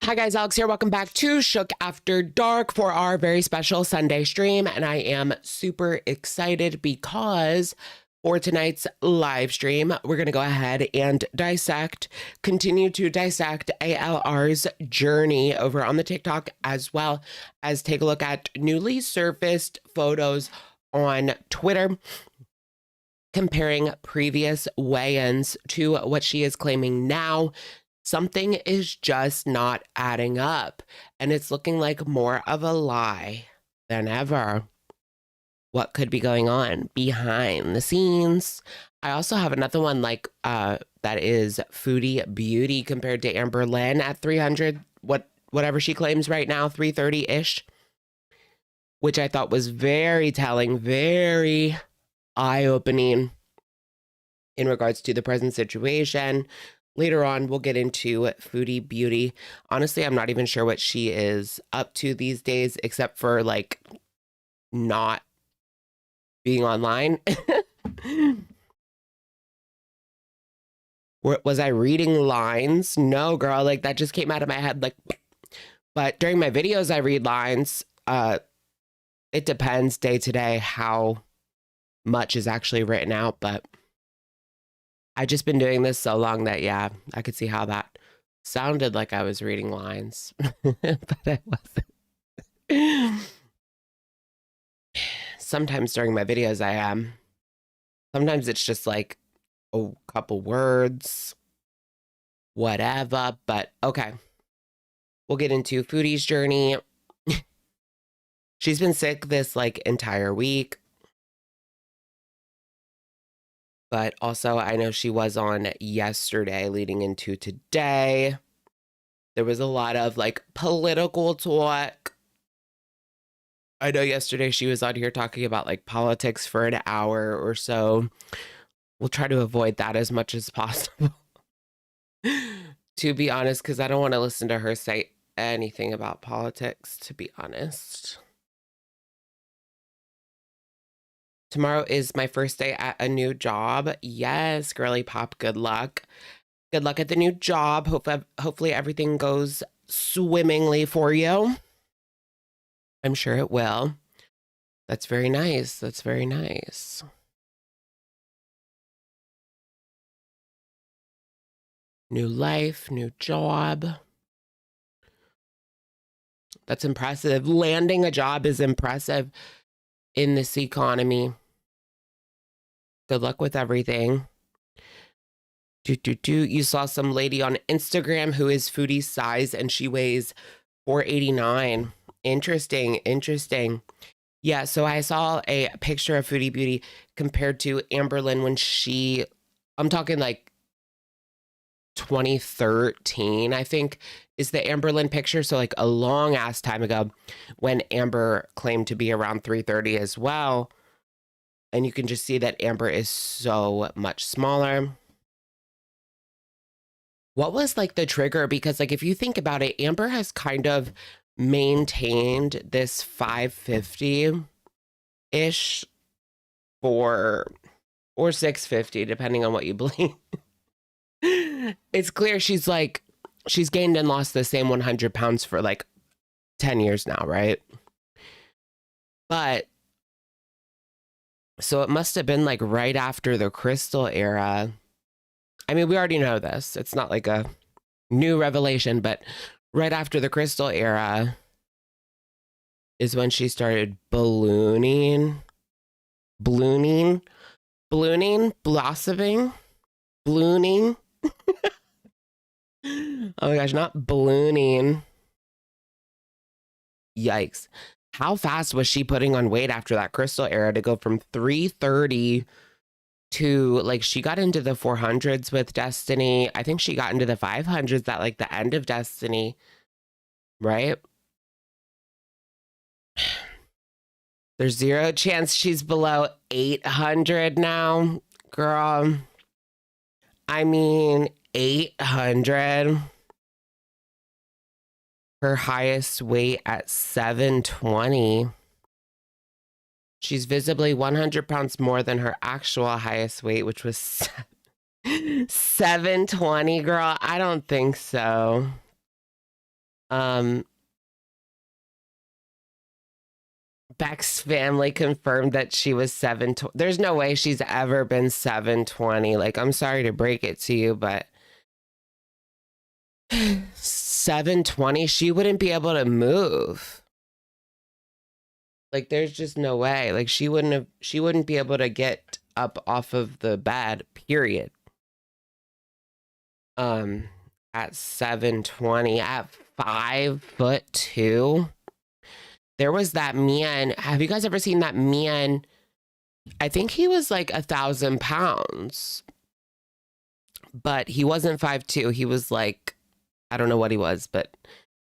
Hi guys, Alex here. Welcome back to Shook After Dark for our very special Sunday stream. And I am super excited because for tonight's live stream, we're going to go ahead and continue to dissect ALR's journey over on the TikTok, as well as take a look at newly surfaced photos on Twitter, comparing previous weigh-ins to what she is claiming now. Something is just not adding up, and it's looking like more of a lie than ever. What could be going on behind the scenes? I also have another one that is Foodie Beauty compared to amberlynn at 300, whatever she claims right now, 330-ish, which I thought was very telling, very eye-opening in regards to the present situation. Later on, we'll get into Foodie Beauty. Honestly, I'm not even sure what she is up to these days, except for like not being online. Was I reading lines? No, girl, like that just came out of my head. But during my videos, I read lines. It depends day to day how much is actually written out, but I've just been doing this so long that, yeah, I could see how that sounded like I was reading lines, but I wasn't. Sometimes during my videos, I am. Sometimes it's just like a couple words, whatever, but okay. We'll get into Foodie's journey. She's been sick this entire week. But also, I know she was on yesterday leading into today. There was a lot of political talk. I know yesterday she was on here talking about politics for an hour or so. We'll try to avoid that as much as possible. To be honest, because I don't want to listen to her say anything about politics, to be honest. Tomorrow is my first day at a new job. Yes, girly pop, good luck. Good luck at the new job. Hopefully everything goes swimmingly for you. I'm sure it will. That's very nice. That's very nice. New life, new job. That's impressive. Landing a job is impressive in this economy. Good luck with everything. You saw some lady on Instagram who is Foodie's size and she weighs 489. Interesting. Yeah, so I saw a picture of Foodie Beauty compared to amberlynn when I'm talking 2013, I think, is the amberlynn picture. So a long ass time ago when Amber claimed to be around 330 as well. And you can just see that Amber is so much smaller. What was the trigger? Because if you think about it, Amber has kind of maintained this 550-ish or 650, depending on what you believe. It's clear she's gained and lost the same 100 pounds for 10 years now, right? But so it must have been right after the crystal era. I mean, we already know this. It's not a new revelation, but right after the crystal era is when she started blossoming. Oh my gosh, not ballooning. Yikes. How fast was she putting on weight after that crystal era to go from 330 to she got into the 400s with Destiny. I think she got into the 500s at the end of Destiny, right? There's zero chance she's below 800 now, girl. I mean, 800. Her highest weight at 720. She's visibly 100 pounds more than her actual highest weight, which was 720, girl. I don't think so. Um, Beck's family confirmed that she was 720. There's no way she's ever been 720. Like, I'm sorry to break it to you, but 720, she wouldn't be able to move. Like, there's just no way. Like, she wouldn't be able to get up off of the bed, period. At 720, at 5'2". There was that man. Have you guys ever seen that man? I think he was like 1,000 pounds, but he wasn't 5'2". He was like, I don't know what he was, but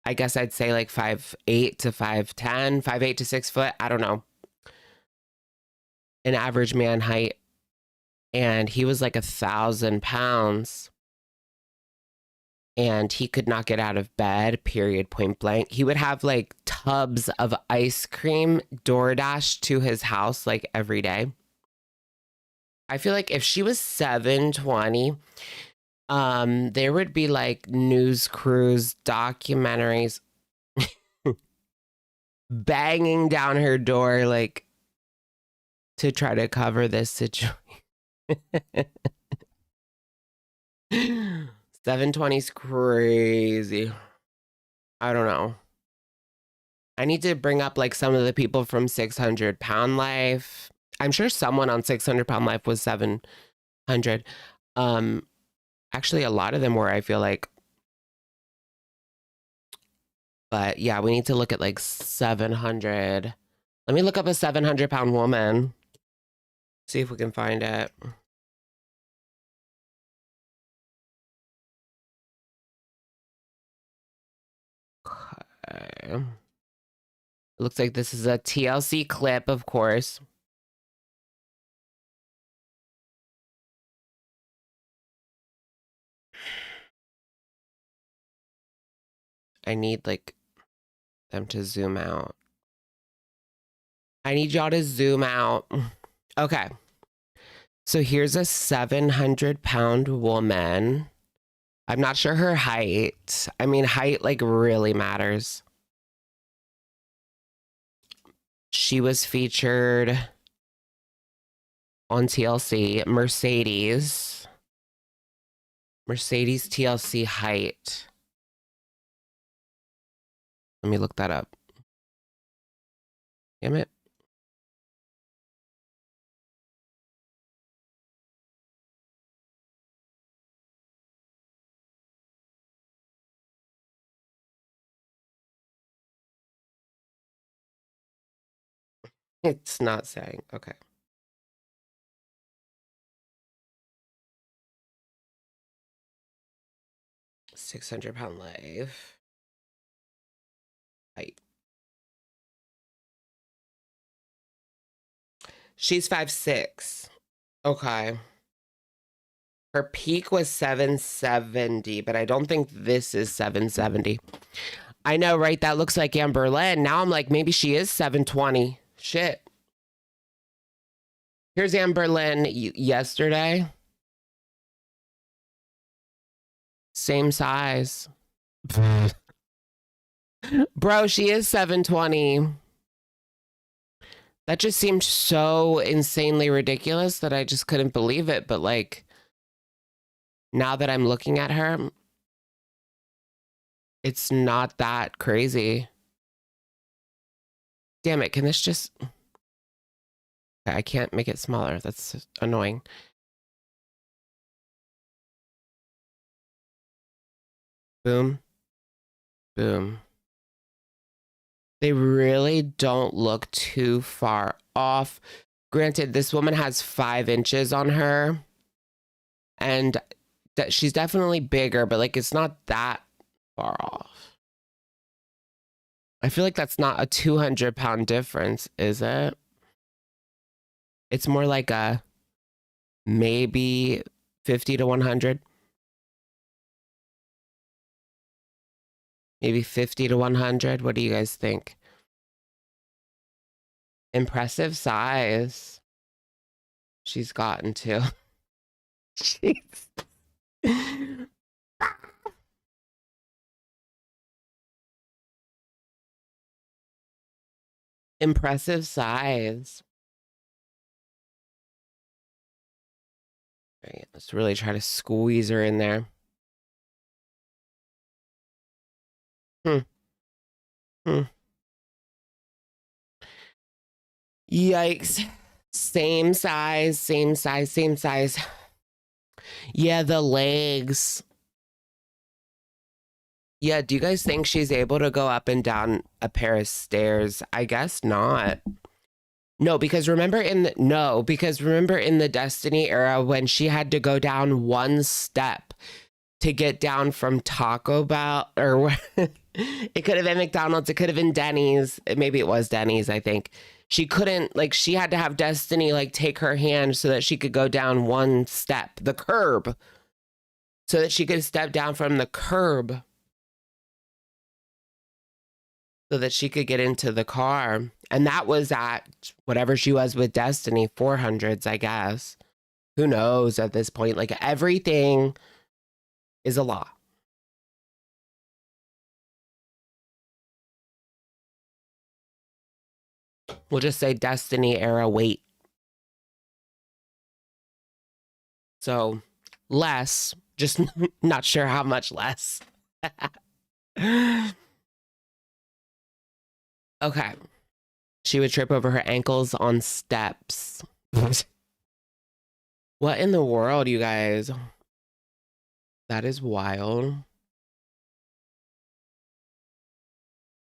I guess I'd say like 5'8" to 5'10", 5'8" to 6 foot. I don't know. An average man height. And he was like 1,000 pounds. And he could not get out of bed, period, point blank. He would have like tubs of ice cream DoorDash to his house like every day. I feel like if she was 720, there would be like news crews, documentaries banging down her door like to try to cover this situation. 720's crazy. I don't know. I need to bring up like some of the people from 600 Pound Life. I'm sure someone on 600 Pound Life was 700. Actually, a lot of them were, I feel like. But yeah, we need to look at like 700. Let me look up a 700-pound woman. See if we can find it. Okay. Looks like this is a TLC clip, of course. I need like them to zoom out. I need y'all to zoom out. Okay. So here's a 700-pound woman. I'm not sure her height. I mean, height like really matters. She was featured on TLC. Mercedes TLC height. Let me look that up. Damn it. It's not saying. Okay. 600-pound life. Height. She's 5'6". Okay. Her peak was 770, but I don't think this is 770. I know, right? That looks like amberlynn. Now I'm like, maybe she is 720. Shit. Here's amberlynn yesterday. Same size. Bro, she is 720. That just seemed so insanely ridiculous that I just couldn't believe it. But like, now that I'm looking at her, it's not that crazy. Damn it, can this just... I can't make it smaller. That's annoying. Boom. Boom. They really don't look too far off. Granted, this woman has 5 inches on her. And she's definitely bigger, but like it's not that far off. I feel like that's not a 200-pound difference, is it? It's more like a maybe 50 to 100. Maybe 50 to 100. What do you guys think? Impressive size. She's gotten to. Jeez. Impressive size. All right, let's really try to squeeze her in there. Hmm. Hmm. Yikes. Same size, same size, same size. Yeah, the legs. Yeah, do you guys think she's able to go up and down a pair of stairs? I guess not. No, because remember in the Destiny era when she had to go down one step to get down from Taco Bell or it could have been McDonald's, it could have been Denny's. Maybe it was Denny's, I think. She couldn't like she had to have Destiny like take her hand so that she could go down one step, the curb. So that she could step down from the curb so that she could get into the car. And that was at whatever she was with Destiny, 400s, I guess. Who knows at this point? Like everything is a law. We'll just say Destiny era weight. So less, just not sure how much less. Okay. She would trip over her ankles on steps. What in the world, you guys? That is wild.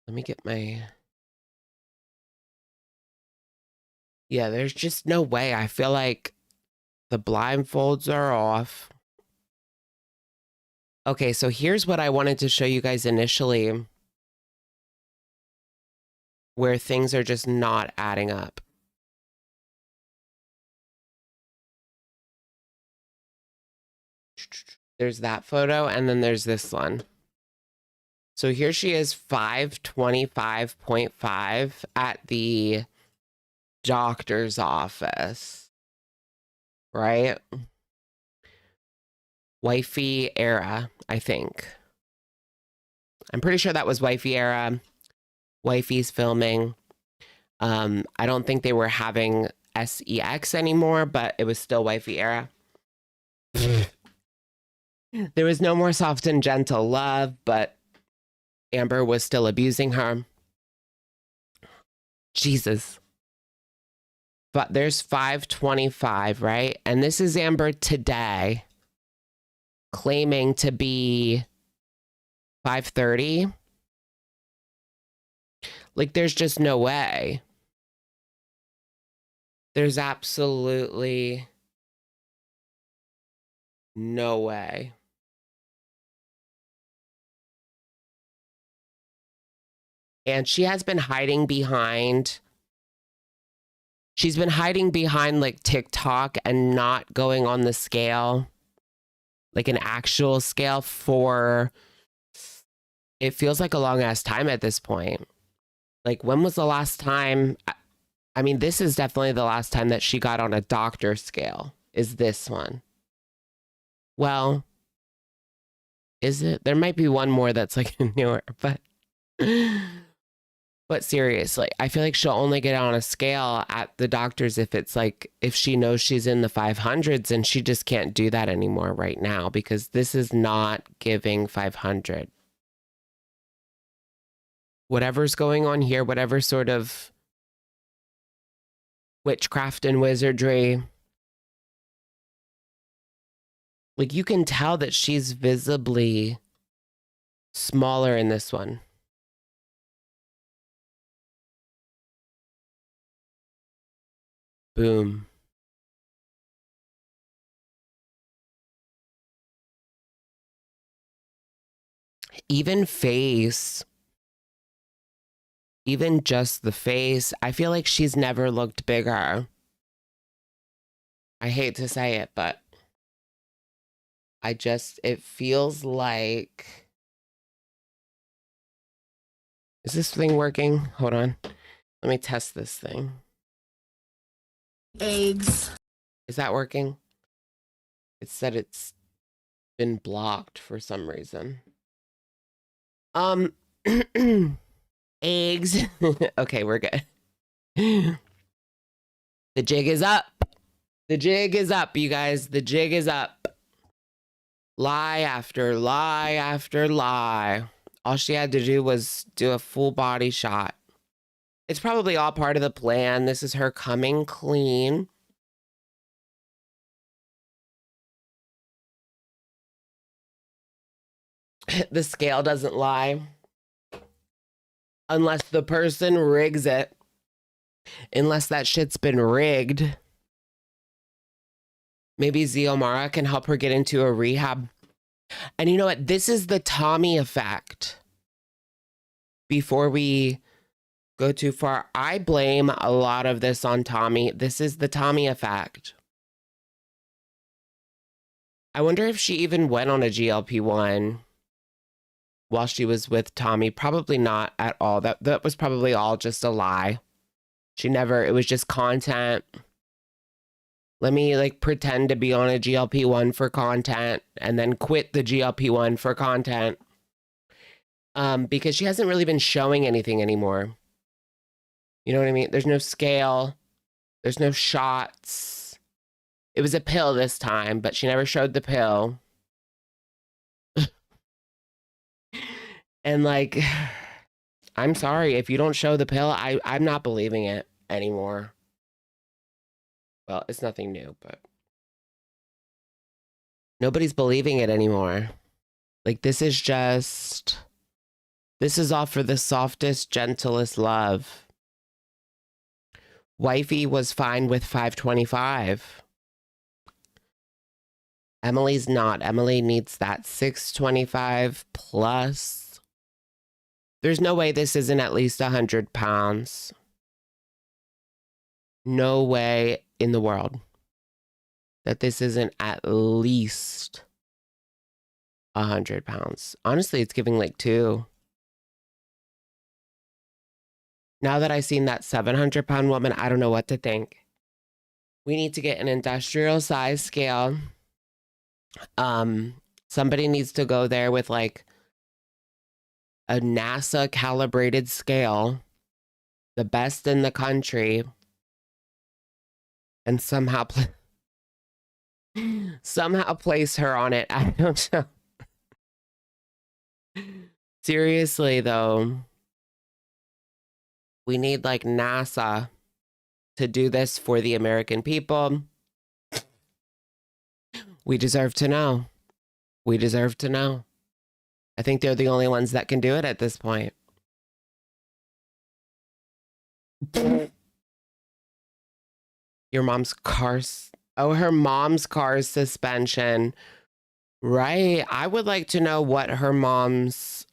Let me get my... Yeah, there's just no way. I feel like the blindfolds are off. Okay, so here's what I wanted to show you guys initially, where things are just not adding up. There's that photo, and then there's this one. So here she is, 525.5 at the doctor's office, right? Wifey era, I think. I'm pretty sure that was wifey era. Wifey's filming. I don't think they were having sex anymore, but it was still wifey era. There was no more soft and gentle love, but Amber was still abusing her. Jesus. But there's 525, right? And this is Amber today claiming to be 530. Like, there's just no way. There's absolutely no way. And she has been hiding behind... She's been hiding behind, like, TikTok and not going on the scale. Like, an actual scale for... It feels like a long-ass time at this point. Like, when was the last time... I mean, this is definitely the last time that she got on a doctor scale, is this one. Well, is it? There might be one more that's, like, newer, but... But seriously, I feel like she'll only get on a scale at the doctor's if it's like, if she knows she's in the 500s, and she just can't do that anymore right now because this is not giving 500. Whatever's going on here, whatever sort of witchcraft and wizardry, like you can tell that she's visibly smaller in this one. Boom. Even face, even just the face, I feel like she's never looked bigger. I hate to say it, but it feels like... Is this thing working? Hold on. Let me test this thing. Eggs. Is that working? It said it's been blocked for some reason. Eggs. Okay, we're good. The jig is up. The jig is up, you guys. The jig is up. Lie after lie after lie. All she had to do was do a full body shot. It's probably all part of the plan. This is her coming clean. The scale doesn't lie. Unless the person rigs it. Unless that shit's been rigged. Maybe Xiomara can help her get into a rehab. And you know what? This is the Tommy effect. Before we go too far, I blame a lot of this on Tommy. This is the Tommy effect. I wonder if she even went on a GLP-1 while she was with Tommy. Probably not at all. That was probably all just a lie. She never, it was just content. Let me like pretend to be on a GLP-1 for content and then quit the GLP-1 for content. Because she hasn't really been showing anything anymore. You know what I mean? There's no scale. There's no shots. It was a pill this time, but she never showed the pill. And like, I'm sorry, if you don't show the pill, I'm not believing it anymore. Well, it's nothing new, but nobody's believing it anymore. Like, this is all for the softest, gentlest love. Wifey was fine with 525. Emily's not. Emily needs that 625 plus. There's no way this isn't at least 100 pounds. No way in the world that this isn't at least 100 pounds. Honestly, it's giving like 2. Now that I've seen that 700-pound woman, I don't know what to think. We need to get an industrial size scale. Somebody needs to go there with like a NASA calibrated scale, the best in the country, and somehow place her on it. I don't know. Seriously though, we need like NASA to do this for the American people. We deserve to know. We deserve to know. I think they're the only ones that can do it at this point. Your mom's car. Oh, her mom's car's suspension. Right. I would like to know what her mom's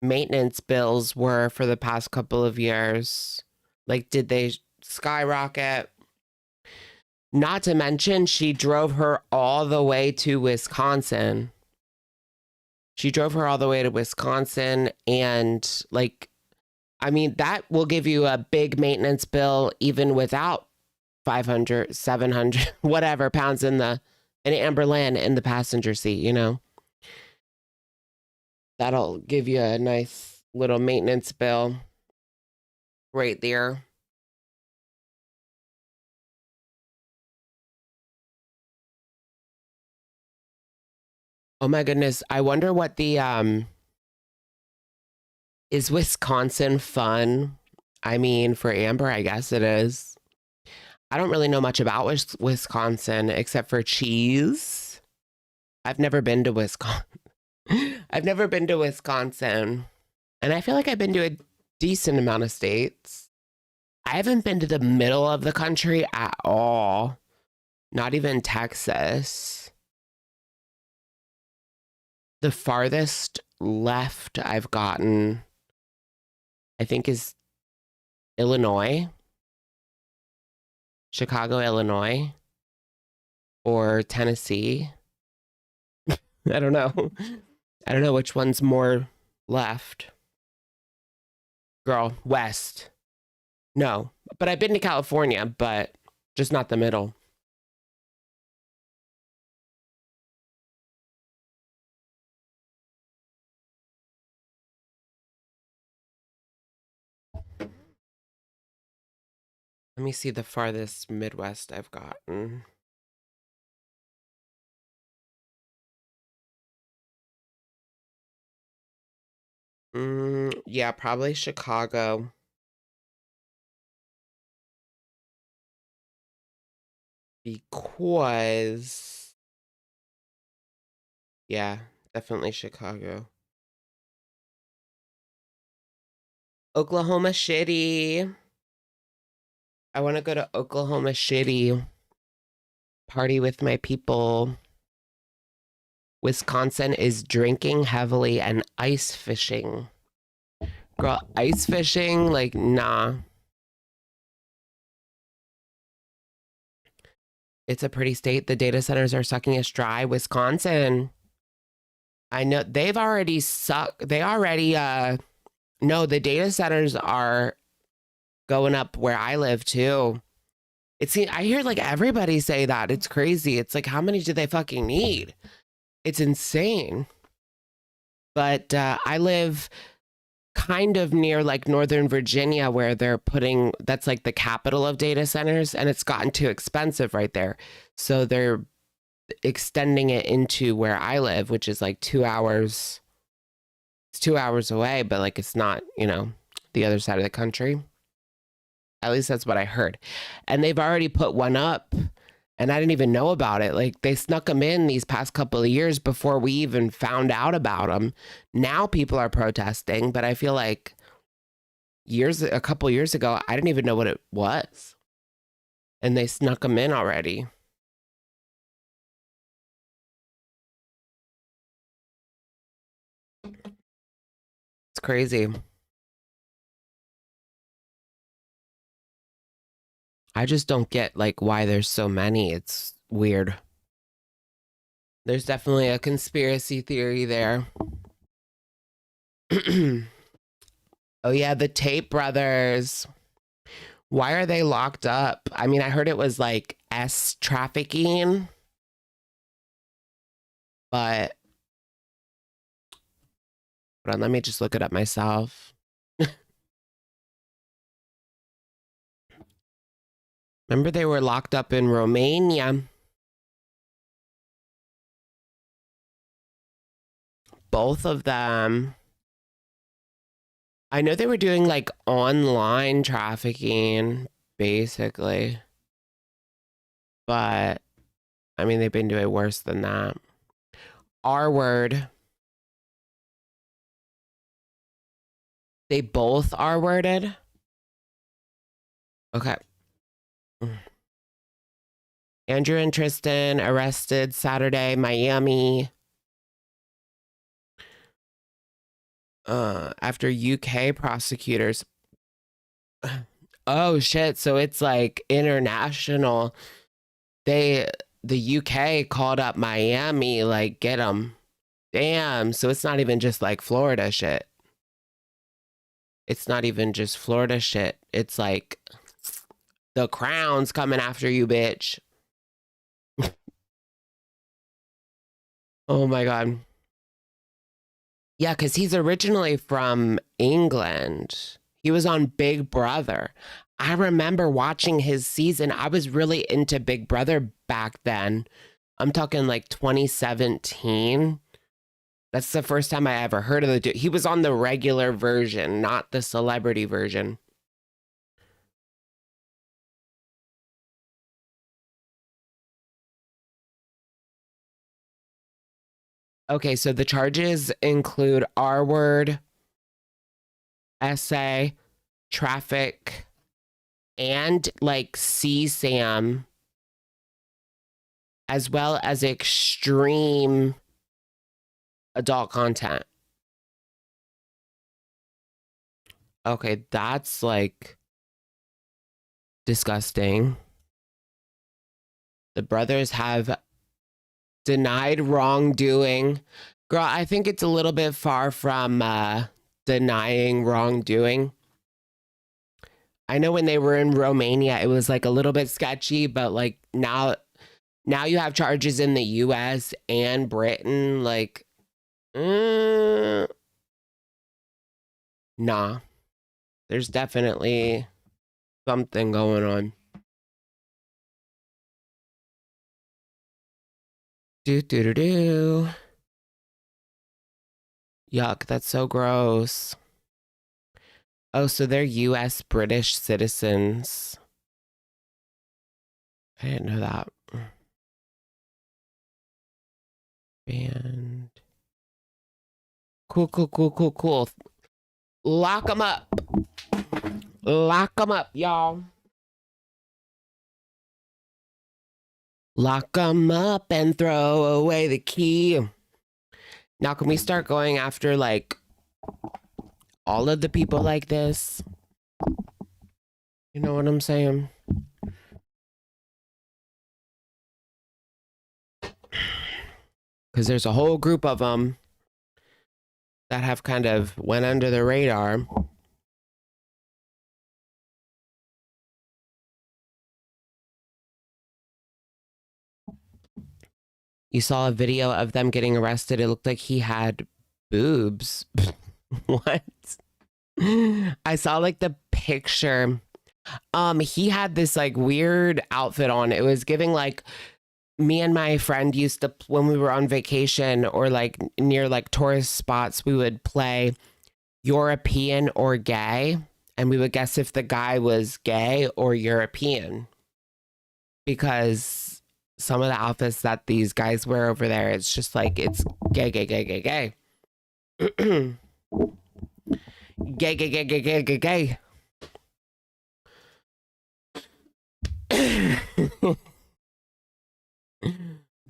maintenance bills were for the past couple of years. Like, did they skyrocket? Not to mention, she drove her all the way to Wisconsin. She drove her all the way to Wisconsin, and like, I mean, that will give you a big maintenance bill even without 500, 700, whatever pounds in amberlynn in the passenger seat, you know? That'll give you a nice little maintenance bill right there. Oh my goodness. I wonder what the, is Wisconsin fun? I mean, for Amber, I guess it is. I don't really know much about Wisconsin except for cheese. I've never been to Wisconsin. I've never been to Wisconsin. And I feel like I've been to a decent amount of states. I haven't been to the middle of the country at all. Not even Texas. The farthest left I've gotten, I think, is Illinois. Chicago, Illinois. Or Tennessee. I don't know. I don't know which one's more left. Girl, west. No, but I've been to California, but just not the middle. Let me see the farthest Midwest I've gotten. Yeah, probably Chicago. Because, yeah, definitely Chicago. Oklahoma City. I want to go to Oklahoma City, party with my people. Wisconsin is drinking heavily and ice fishing. Girl, ice fishing, like, nah. It's a pretty state. The data centers are sucking us dry. Wisconsin. I know they've already sucked. They already, no, the data centers are going up where I live too. I hear like everybody say that. It's crazy. It's like, how many do they fucking need? It's insane. But I live kind of near like Northern Virginia where that's like the capital of data centers, and it's gotten too expensive right there. So they're extending it into where I live, which is like 2 hours. It's 2 hours away, but like it's not, the other side of the country. At least that's what I heard. And they've already put one up, and I didn't even know about it. Like they snuck them in these past couple of years before we even found out about them. Now people are protesting, but I feel like a couple years ago, I didn't even know what it was. And they snuck them in already. It's crazy. I just don't get like why there's so many. It's weird. There's definitely a conspiracy theory there. Oh yeah, the Tate brothers. Why are they locked up? I mean, I heard it was like trafficking, but hold on, let me just look it up myself. Remember they were locked up in Romania. Both of them. I know they were doing like online trafficking, basically. But I mean, they've been doing worse than that. R word. They both R worded. Okay. Andrew and Tristan arrested Saturday, Miami. After UK prosecutors. Oh shit! So it's like international. The UK called up Miami, like get them. Damn. So it's not even just like Florida shit. It's not even just Florida shit. It's like the Crown's coming after you, bitch. Oh my god. Yeah, because he's originally from England. He was on Big Brother. I remember watching his season. I was really into Big Brother back then. I'm talking like 2017. That's the first time I ever heard of the dude. He was on the regular version, not the celebrity version. Okay, so the charges include R word, essay, traffic, and like CSAM, as well as extreme adult content. Okay, that's like disgusting. The brothers have denied wrongdoing. Girl, I think it's a little bit far from denying wrongdoing. I know when they were in Romania, it was like a little bit sketchy, but like now you have charges in the US and Britain. Like, nah. There's definitely something going on. Do do do do. Yuck, that's so gross. Oh, so they're US British citizens. I didn't know that. Band. Cool, cool, cool, cool, cool. Lock them up. Lock them up, y'all. Lock them up and throw away the key. Now, can we start going after, like, all of the people like this? You know what I'm saying? Because there's a whole group of them that have kind of went under the radar. You saw a video of them getting arrested. It looked like he had boobs. What? I saw like the picture. He had this like weird outfit on. It was giving like, me and my friend used to, when we were on vacation or like near like tourist spots, we would play European or gay, and we would guess if the guy was gay or European, because some of the outfits that these guys wear over there, it's just like, it's gay, gay, gay, gay, gay. Gay, gay, gay, gay, gay, gay, gay.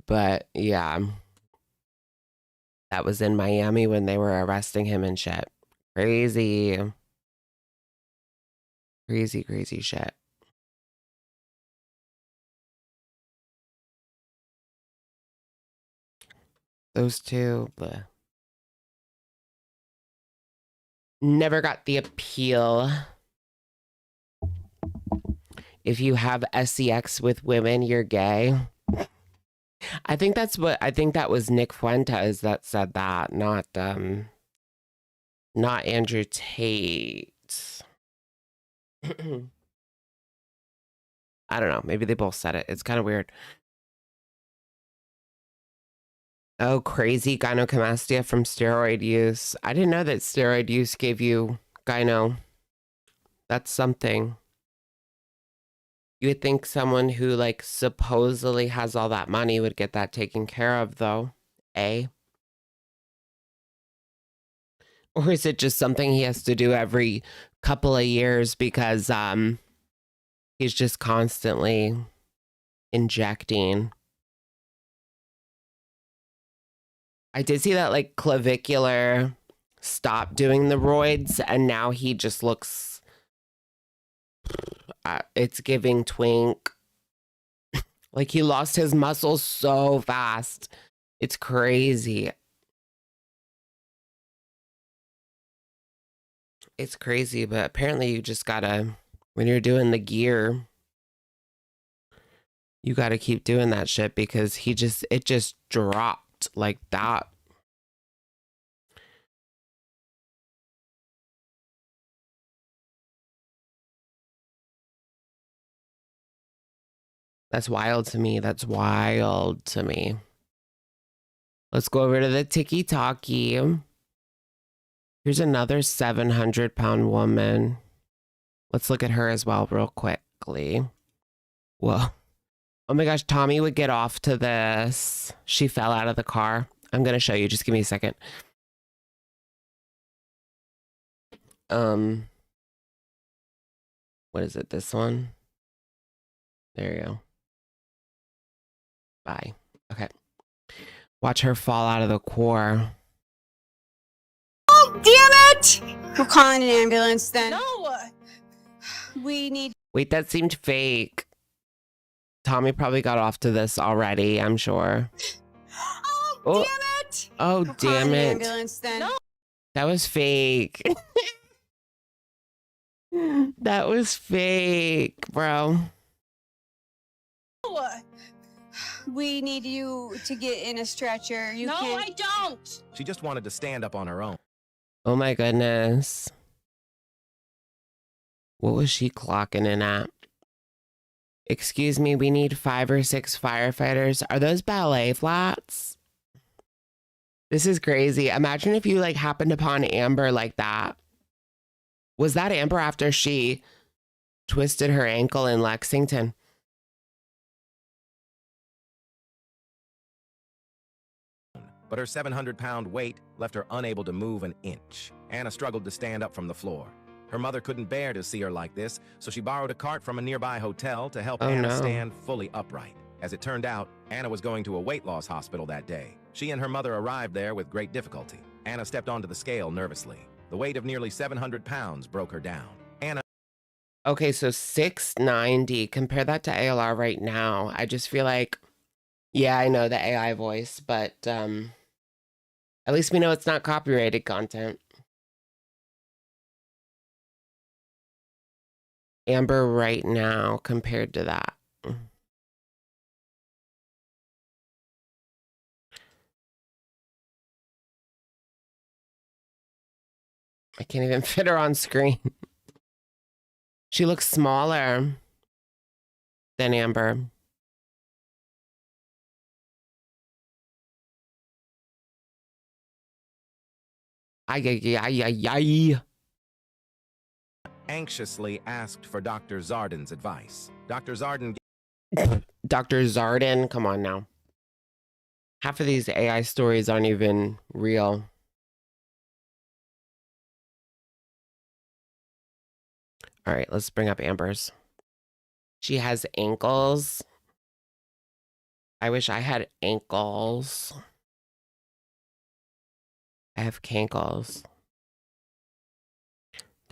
But yeah, that was in Miami when they were arresting him and shit. Crazy. Crazy, crazy shit. Those two, but never got the appeal. If you have sex with women, you're gay. I think that was Nick Fuentes that said that, not Andrew Tate. I don't know. Maybe they both said it. It's kind of weird. Oh, crazy gynecomastia from steroid use. I didn't know that steroid use gave you gyno. That's something. You would think someone who like supposedly has all that money would get that taken care of though, eh? Or is it just something he has to do every couple of years because he's just constantly injecting? I did see that like clavicular stopped doing the roids and now he just looks it's giving twink. Like he lost his muscles so fast. It's crazy. It's crazy, but apparently you just gotta, when you're doing the gear, you gotta keep doing that shit because it just dropped like that. That's wild to me. That's wild to me. Let's go over to the tiki-talkie. Here's another 700-pound woman. Let's look at her as well real quickly. Whoa. Oh my gosh, Tommy would get off to this. She fell out of the car. I'm going to show you. Just give me a second. What is it? This one? There you go. Bye. Okay. Watch her fall out of the core. Oh, damn it! We're calling an ambulance then. No! We need... Wait, that seemed fake. Tommy probably got off to this already, I'm sure. Oh, damn it! Oh, We're damn calling it. an ambulance then. No! That was fake. That was fake, bro. We need you to get in a stretcher. You No, can't... I don't. She just wanted to stand up on her own. Oh my goodness. What was she clocking in at? Excuse me, we need 5 or 6 firefighters. Are those ballet flats? This is crazy. Imagine if you like happened upon Amber like that. Was that Amber after she twisted her ankle in Lexington? But her 700-pound weight left her unable to move an inch. Anna struggled to stand up from the floor. Her mother couldn't bear to see her like this, so she borrowed a cart from a nearby hotel to help Anna stand fully upright. As it turned out, Anna was going to a weight loss hospital that day. She and her mother arrived there with great difficulty. Anna stepped onto the scale nervously. The weight of nearly 700 pounds broke her down. Anna... Okay, so 690. Compare that to ALR right now. I just feel like, yeah, I know the AI voice, but at least we know it's not copyrighted content. Amber right now compared to that. I can't even fit her on screen. She looks smaller than Amber. Ay. Anxiously asked for Dr. Zardin's advice. Dr. Zardin... Dr. Zardin, come on now. Half of these AI stories aren't even real. All right, let's bring up Amber's. She has ankles. I wish I had ankles. I have cankles.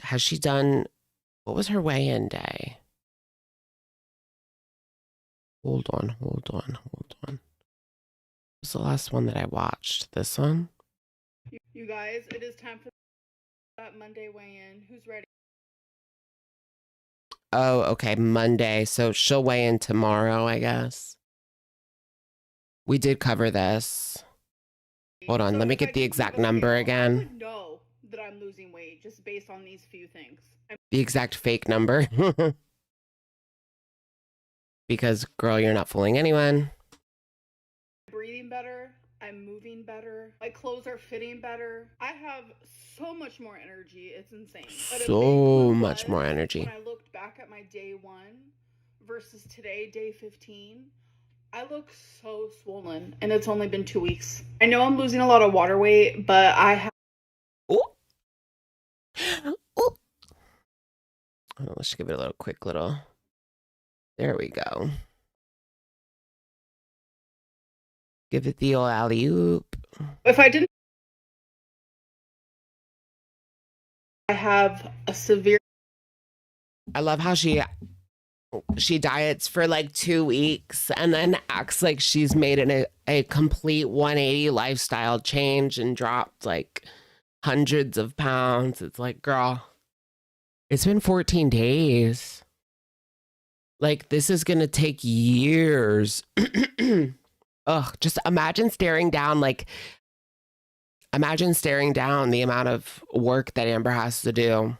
Has she done... What was her weigh-in day? Hold on. What's the last one that I watched? This one? You guys, it is time for that Monday weigh-in. Who's ready? Oh, okay, Monday. So she'll weigh in tomorrow, I guess. We did cover this. Hold on, let me get the exact number again. I would know that I'm losing weight just based on these few things. The exact fake number. Because, girl, you're not fooling anyone. I'm breathing better. I'm moving better. My clothes are fitting better. I have so much more energy. It's insane. So much more energy. When I looked back at my day 1 versus today, day 15, I look so swollen, and it's only been 2 weeks. I know I'm losing a lot of water weight, but I have... Ooh. Ooh. Let's give it a little quick little... There we go. Give it the old alley-oop. If I didn't... I have a severe... I love how she diets for like 2 weeks and then acts like she's made a complete 180 lifestyle change and dropped like hundreds of pounds. It's like, girl, it's been 14 days. Like, this is going to take years. Ugh, just imagine staring down the amount of work that Amber has to do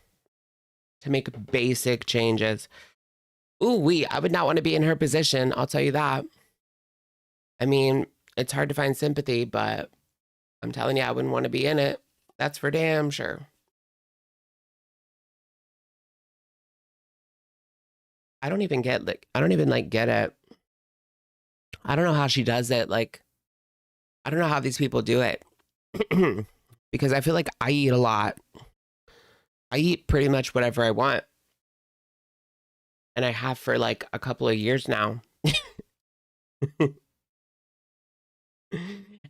to make basic changes. Ooh, I would not want to be in her position. I'll tell you that. I mean, it's hard to find sympathy, but I'm telling you, I wouldn't want to be in it. That's for damn sure. I don't even get it. I don't know how she does it. Like, I don't know how these people do it. Because I feel like I eat a lot. I eat pretty much whatever I want. And I have for like a couple of years now.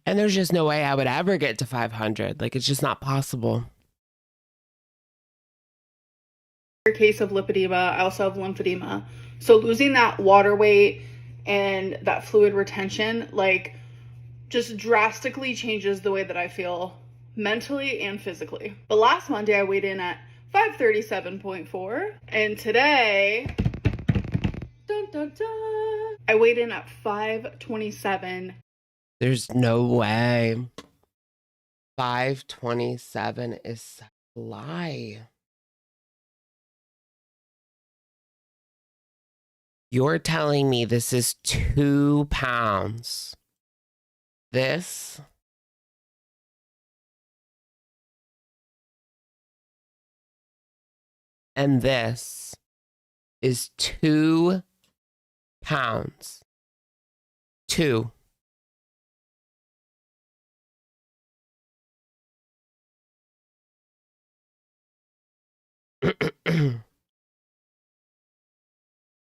And there's just no way I would ever get to 500. Like, it's just not possible. Case of lipedema. I also have lymphedema. So losing that water weight and that fluid retention, like, just drastically changes the way that I feel mentally and physically. But last Monday I weighed in at 537.4, and today, dun, dun, dun, I weighed in at 527. There's no way. 527 is a lie. You're telling me this is 2 pounds. This and this is 2 pounds. 2.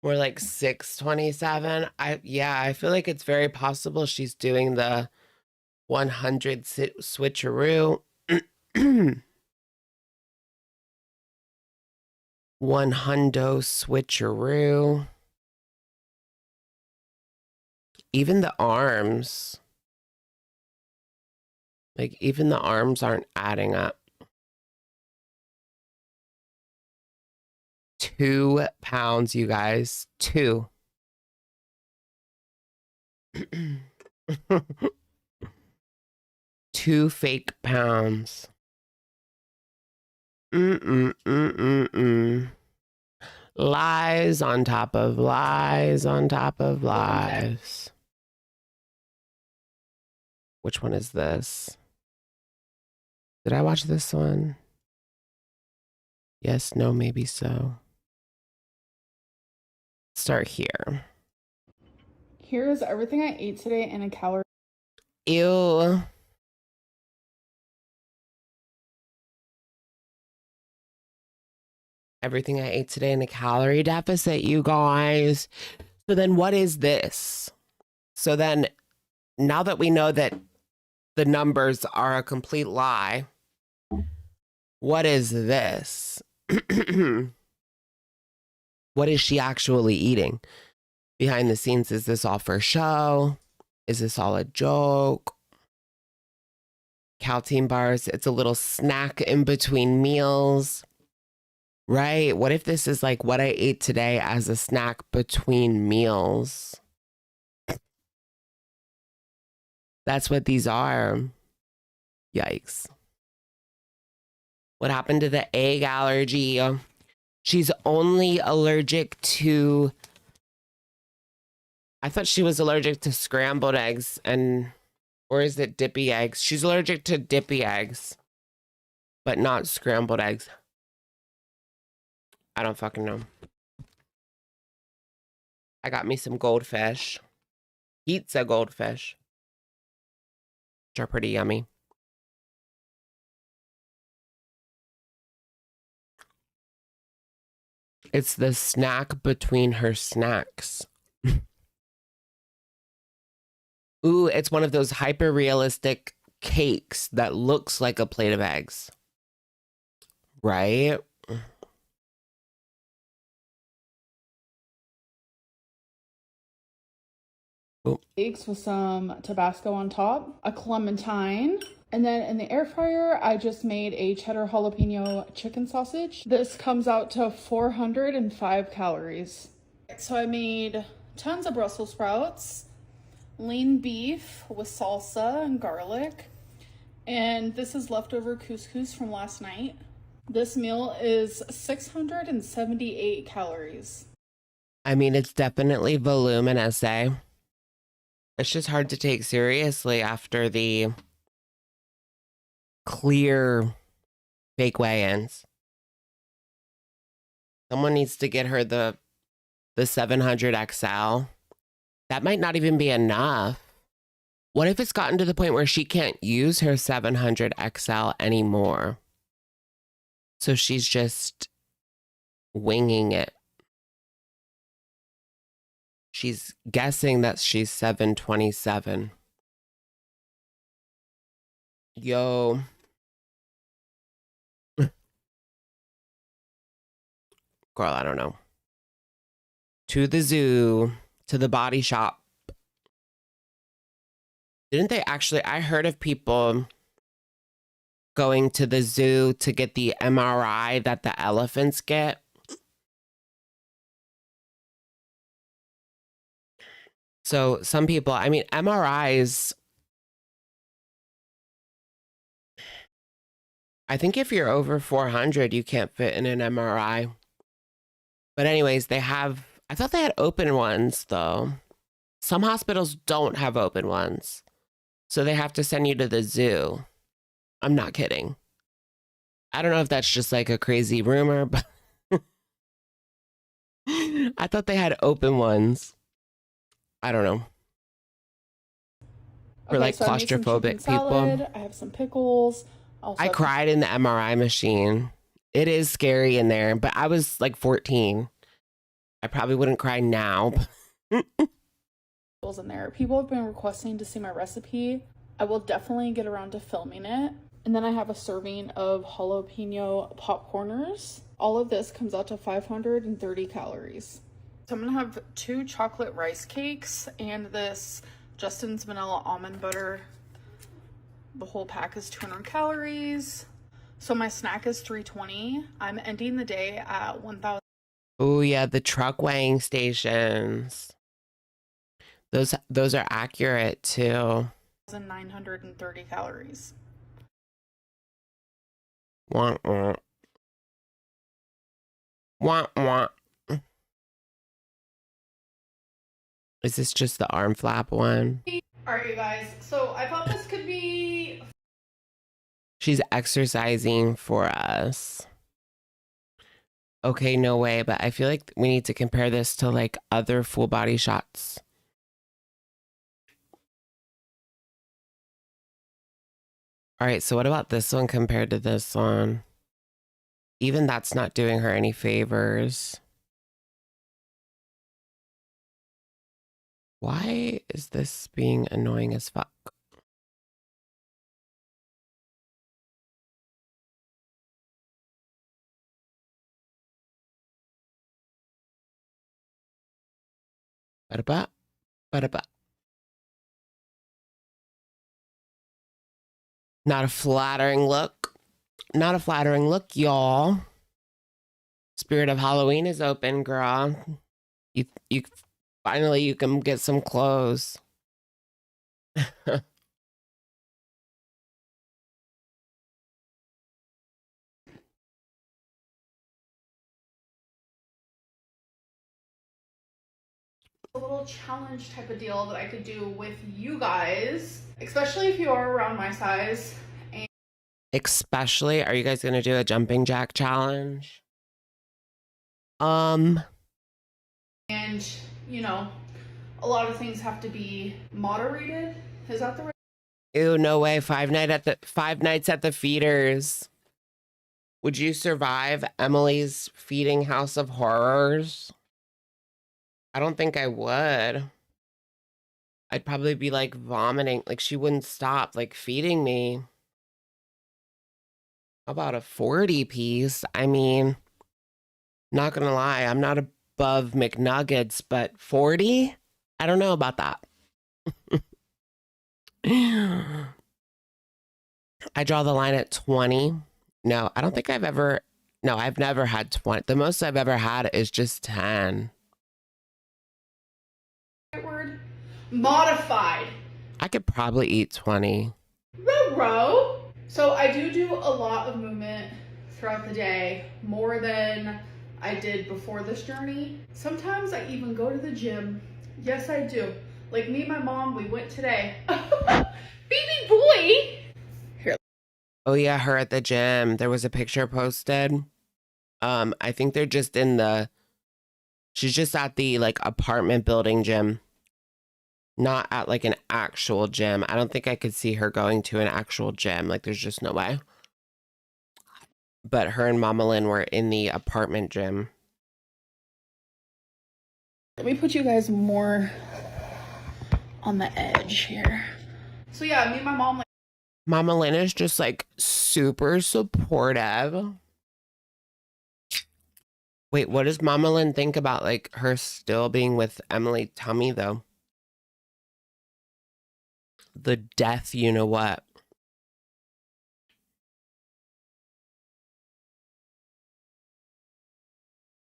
We're like 627. I feel like it's very possible she's doing the 100 switcheroo. 100 switcheroo. Even the arms. Like, even the arms aren't adding up. 2 pounds, you guys. 2. 2 fake pounds. Lies on top of lies on top of lies. Which one is this? Did I watch this one? Yes, no, maybe so. Start here. Here is everything I ate today in a calorie. Ew. Everything I ate today in a calorie deficit, you guys. So then what is this? So then, now that we know that the numbers are a complete lie, what is this? What is she actually eating? Behind the scenes, is this all for show? Is this all a joke? Caltine bars, it's a little snack in between meals. Right? What if this is like what I ate today as a snack between meals? That's what these are. Yikes. What happened to the egg allergy? She's only allergic to... I thought she was allergic to scrambled eggs and... Or is it dippy eggs? She's allergic to dippy eggs, but not scrambled eggs. I don't fucking know. I got me some goldfish. Pizza goldfish. Which are pretty yummy. It's the snack between her snacks. Ooh, it's one of those hyper realistic cakes that looks like a plate of eggs. Right? Eggs with some Tabasco on top, a clementine, and then in the air fryer, I just made a cheddar jalapeno chicken sausage. This comes out to 405 calories. So I made tons of Brussels sprouts, lean beef with salsa and garlic, and this is leftover couscous from last night. This meal is 678 calories. I mean, it's definitely voluminous, eh? It's just hard to take seriously after the clear fake weigh-ins. Someone needs to get her the 700 XL. That might not even be enough. What if it's gotten to the point where she can't use her 700 XL anymore? So she's just winging it. She's guessing that she's 727. Yo. Girl, I don't know. To the zoo, to the body shop. Didn't they actually, I heard of people going to the zoo to get the MRI that the elephants get. So some people, I mean, MRIs, I think if you're over 400, you can't fit in an MRI. But anyways, they have I thought they had open ones though. Some hospitals don't have open ones. So they have to send you to the zoo. I'm not kidding. I don't know if that's just like a crazy rumor, but I thought they had open ones. I don't know. For like so claustrophobic salad, people. I have some pickles. I cried in the MRI machine. It is scary in there, but I was like 14. I probably wouldn't cry now. In there. People have been requesting to see my recipe. I will definitely get around to filming it. And then I have a serving of jalapeno popcorners. All of this comes out to 530 calories. So I'm gonna have 2 chocolate rice cakes and this Justin's vanilla almond butter. The whole pack is 200 calories. So my snack is 320. I'm ending the day at 1,000. Oh yeah, the truck weighing stations. Those are accurate too. 930 calories. Wah, wah. Wah, wah. Is this just the arm flap one? All right, you guys. So I thought this could be... She's exercising for us. Okay, no way, but I feel like we need to compare this to like other full body shots. All right, so what about this one compared to this one? Even that's not doing her any favors. Why is this being annoying as fuck? Ba-da-ba, ba-da-ba. Not a flattering look. Not a flattering look, y'all. Spirit of Halloween is open, girl. You finally you can get some clothes. A little challenge type of deal that I could do with you guys, especially if you are around my size. Especially, are you guys gonna do a jumping jack challenge? And you know, a lot of things have to be moderated. Is that the right? Ew, no way. 5 nights at the feeders. Would you survive Emily's feeding house of horrors? I don't think I would. I'd probably be like vomiting. Like she wouldn't stop like feeding me. How about a 40 piece? I mean, not gonna lie, I'm not above McNuggets, but 40? I don't know about that. I draw the line at 20. No, I don't think I've never had 20. The most I've ever had is just 10. Word? Modified. I could probably eat 20. Row. So I do a lot of movement throughout the day, more than I did before this journey. Sometimes I even go to the gym. Yes, I do. Like me and my mom, we went today. Baby boy. Here. Oh yeah, her at the gym. There was a picture posted. I think they're just she's just at the like apartment building gym. Not at like an actual gym. I don't think I could see her going to an actual gym. Like there's just no way. But her and Mama Lynn were in the apartment gym. Let me put you guys more on the edge here. So yeah, me and my mom, like, Mama Lynn is just like super supportive. Wait, what does Mama Lynn think about like her still being with Emily Tummy though? The death, you know what?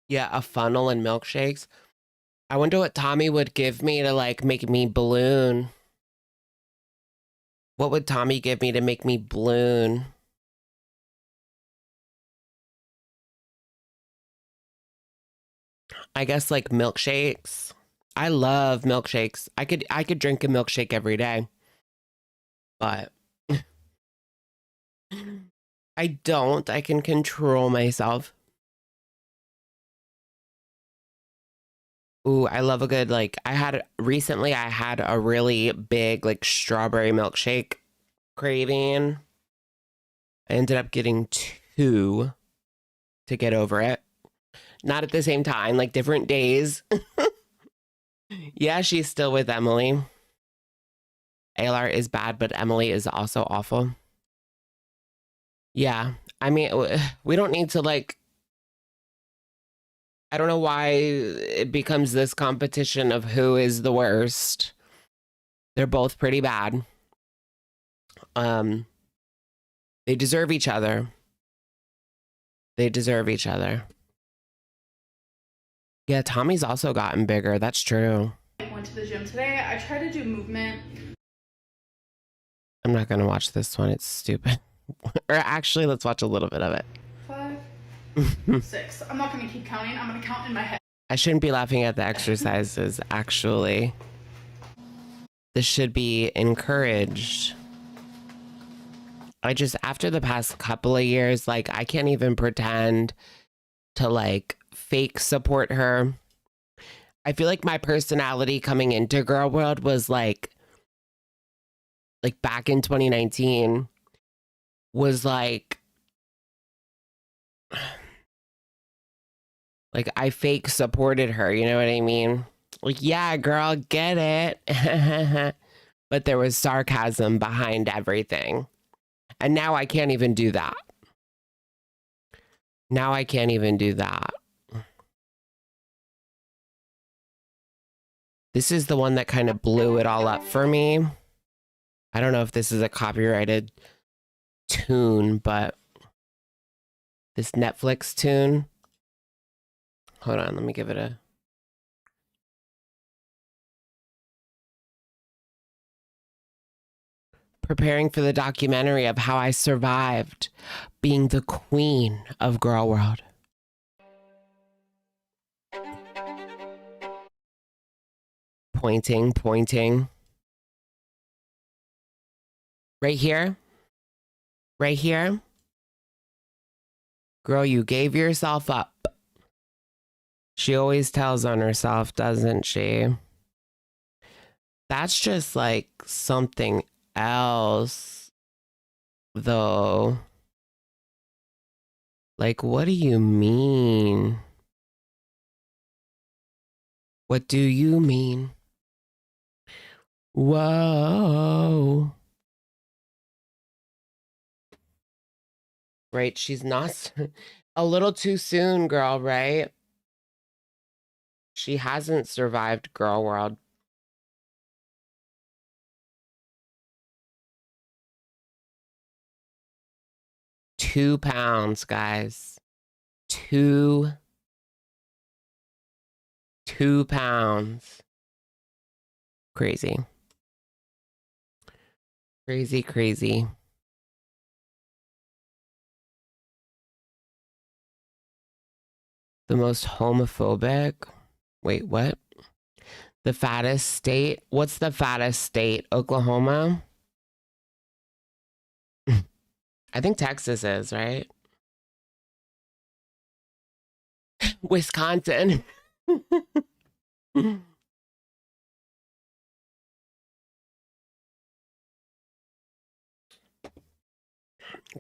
Yeah, a funnel and milkshakes. I wonder what Tommy would give me to like make me balloon. What would Tommy give me to make me balloon? I guess like milkshakes. I love milkshakes. I could drink a milkshake every day. But I don't. I can control myself. Ooh, I love a good like I had a really big like strawberry milkshake craving. I ended up getting two to get over it. Not at the same time, like different days. Yeah, she's still with Emily. ALR is bad, but Emily is also awful. Yeah. I mean, we don't need to like, I don't know why it becomes this competition of who is the worst. They're both pretty bad. They deserve each other. They deserve each other. Yeah, Tommy's also gotten bigger. That's true. I went to the gym today. I tried to do movement. I'm not going to watch this one. It's stupid. Or actually, let's watch a little bit of it. 5, 6. I'm not going to keep counting. I'm going to count in my head. I shouldn't be laughing at the exercises, actually. This should be encouraged. After the past couple of years, like, I can't even pretend to, like, fake support her. I feel like my personality coming into Girl World was, like back in 2019, was, like I fake supported her, you know what I mean? Like, yeah, girl, get it. But there was sarcasm behind everything. And now I can't even do that. Now I can't even do that. This is the one that kind of blew it all up for me. I don't know if this is a copyrighted tune, but this Netflix tune. Hold on, let me give it a... Preparing for the documentary of how I survived being the queen of Girl World. Pointing. Right here. Right here. Girl, you gave yourself up. She always tells on herself, doesn't she? That's just like something else, though. Like, what do you mean? What do you mean? Whoa. Right, she's not a little too soon, girl, right? She hasn't survived Girl World. £2, guys. Two pounds. Crazy. Crazy. The most homophobic. Wait, what? The fattest state? What's the fattest state? Oklahoma? I think Texas is, right? Wisconsin.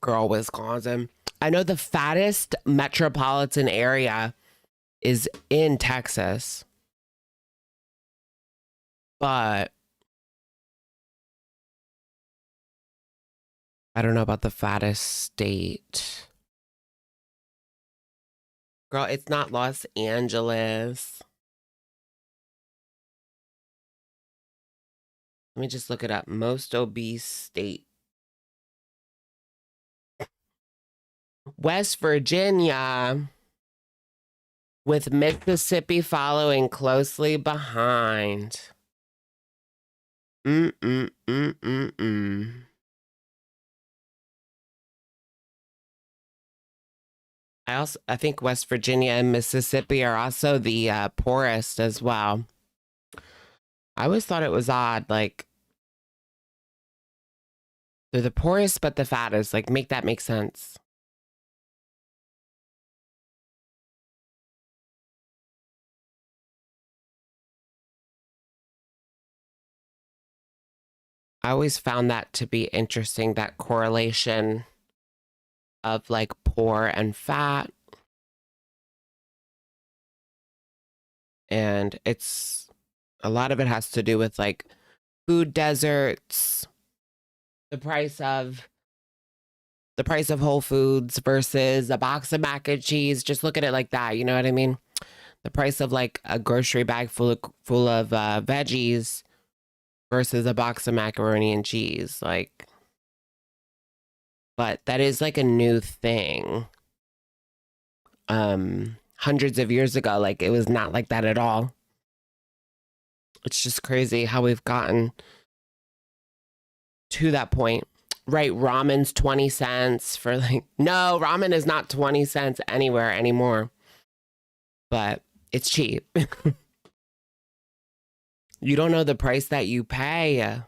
Girl, Wisconsin. I know the fattest metropolitan area is in Texas. But I don't know about the fattest state. Girl, it's not Los Angeles. Let me just look it up. Most obese state. West Virginia, with Mississippi following closely behind. I I think West Virginia and Mississippi are also the poorest as well. I always thought it was odd, like they're the poorest but the fattest. Like, make that make sense. I always found that to be interesting, that correlation of like poor and fat. And it's a lot of it has to do with like food deserts, the price of Whole Foods versus a box of mac and cheese. Just look at it like that. You know what I mean? The price of like a grocery bag full of veggies versus a box of macaroni and cheese. Like, but that is like a new thing. Hundreds of years ago, like it was not like that at all. It's just crazy how we've gotten to that point. Right, ramen's 20 cents for like, no, ramen is not 20 cents anywhere anymore. But it's cheap. You don't know the price that you pay.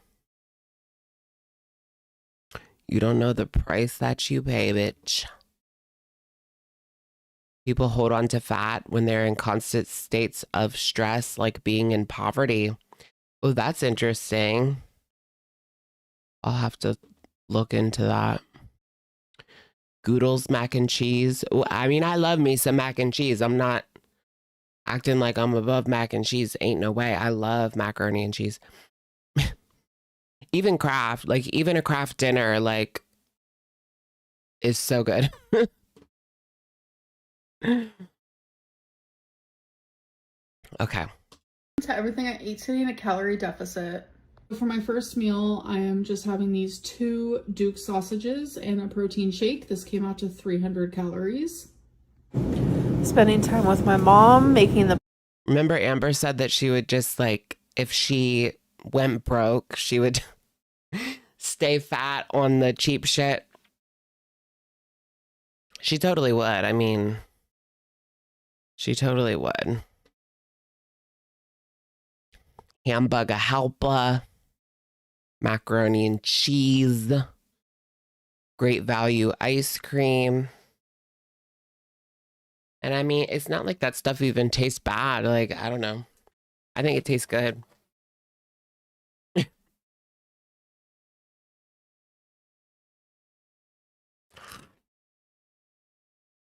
You don't know the price that you pay, bitch. People hold on to fat when they're in constant states of stress, like being in poverty. Oh, that's interesting. I'll have to look into that. Goodles mac and cheese. I mean, I love me some mac and cheese. I'm not acting like I'm above mac and cheese. Ain't no way. I love macaroni and cheese. Even Kraft, like even a Kraft dinner, like is so good. Okay. To everything I ate today in a calorie deficit. For my first meal, I am just having these 2 Duke sausages and a protein shake. This came out to 300 calories. Spending time with my mom, making the... Remember Amber said that she would just like, if she went broke, she would stay fat on the cheap shit. She totally would. I mean, she totally would. Hamburger helper, macaroni and cheese, great value ice cream. And I mean, it's not like that stuff even tastes bad. Like, I don't know. I think it tastes good.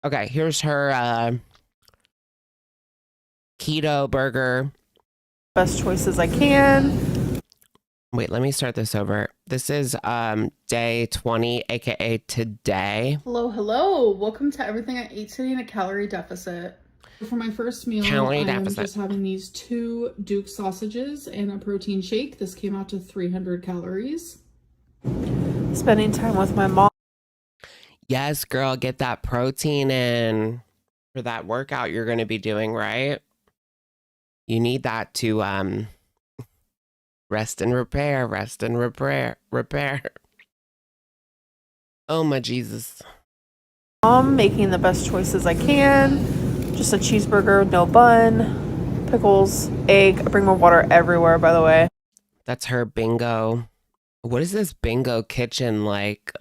Okay, here's her keto burger. Best choices I can. Wait, let me start this over. This is day 20, aka today. Hello. Welcome to everything I ate today in a calorie deficit. For my first meal, I'm just having these 2 Duke sausages and a protein shake. This came out to 300 calories. Spending time with my mom. Yes, girl, get that protein in for that workout you're going to be doing, right? You need that to rest and repair. Oh my Jesus. Mom, making the best choices I can. Just a cheeseburger, no bun, pickles, egg. I bring my water everywhere, by the way. That's her bingo. What is this bingo kitchen like?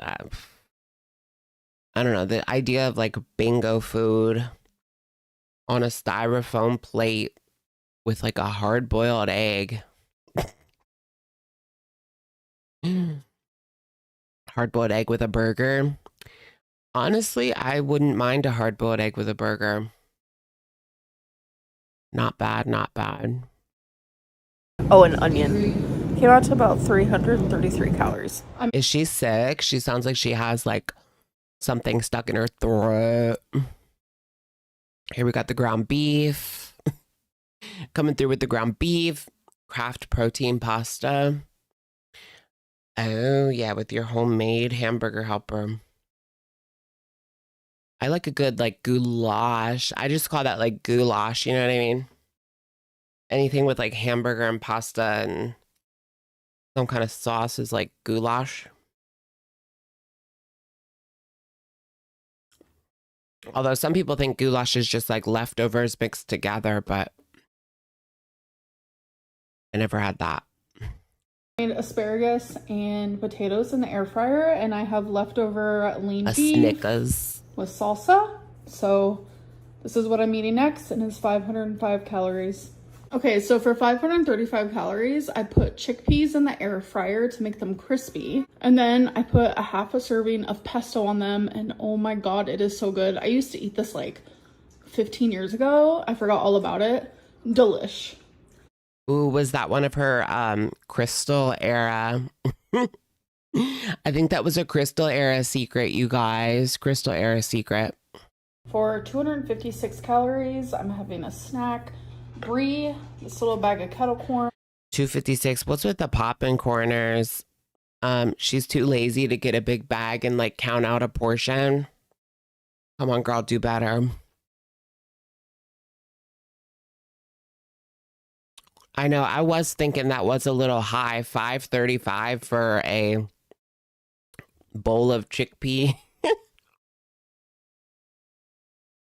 I don't know. The idea of like bingo food on a styrofoam plate with like a hard-boiled egg. Hard-boiled egg with a burger. Honestly, I wouldn't mind a hard-boiled egg with a burger. Not bad, not bad. Oh, an onion. Came out to about 333 calories. Is she sick? She sounds like she has like something stuck in her throat. Here we got the ground beef. Coming through with the ground beef. Kraft protein pasta. Oh, yeah, with your homemade hamburger helper. I like a good like goulash. I just call that like goulash, you know what I mean? Anything with like hamburger and pasta and some kind of sauce is like goulash. Although some people think goulash is just like leftovers mixed together, but I never had that. I made asparagus and potatoes in the air fryer, and I have leftover lean A beef Snickers. with salsa. So this is what I'm eating next, and it's 505 calories. Okay, so for 535 calories, I put chickpeas in the air fryer to make them crispy. And then I put a half a serving of pesto on them, and oh my god, it is so good. I used to eat this like 15 years ago. I forgot all about it. Delish. Ooh, was that one of her crystal era? I think that was a crystal era secret, you guys. Crystal era secret. For 256 calories, I'm having a snack. Brie, this little bag of kettle corn. 256. What's with the poppin' corners? She's too lazy to get a big bag and like count out a portion. Come on, girl, do better. I know, I was thinking that was a little high. 535 for a bowl of chickpea.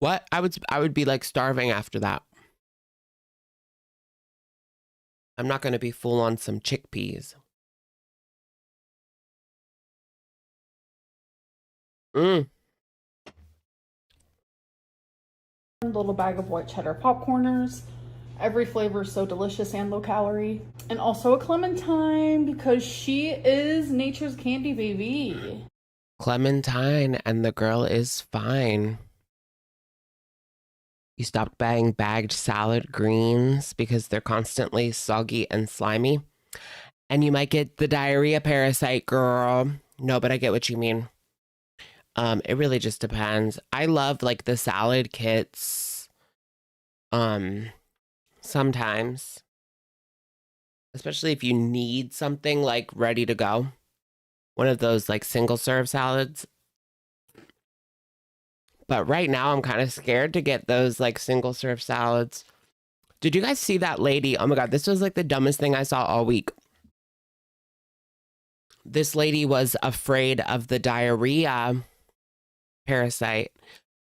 What? I would be like starving after that. I'm not going to be full on some chickpeas. A little bag of white cheddar popcorners. Every flavor is so delicious and low calorie. And also a clementine, because she is nature's candy baby. Clementine, and the girl is fine. You stopped buying bagged salad greens because they're constantly soggy and slimy. And you might get the diarrhea parasite, girl. No, but I get what you mean. It really just depends. I love like the salad kits. Sometimes. Especially if you need something like ready to go. One of those like single serve salads. But right now I'm kind of scared to get those like single serve salads. Did you guys see that lady? Oh my God, this was like the dumbest thing I saw all week. This lady was afraid of the diarrhea parasite.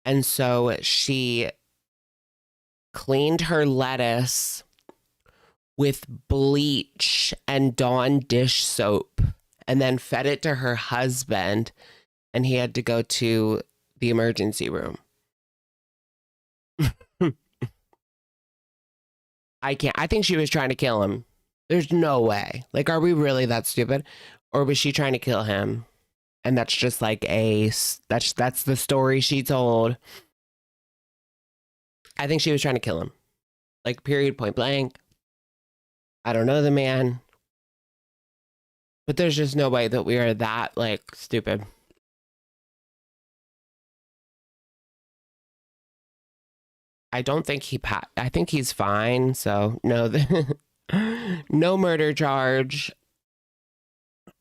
And so she cleaned her lettuce with bleach and Dawn dish soap and then fed it to her husband. And he had to go to the emergency room. I think she was trying to kill him. There's no way. Like, are we really that stupid? Or was she trying to kill him? And that's just like that's the story she told. I think she was trying to kill him. Like, period, point blank. I don't know the man. But there's just no way that we are that, like, stupid. I don't think I think he's fine. So no, no murder charge.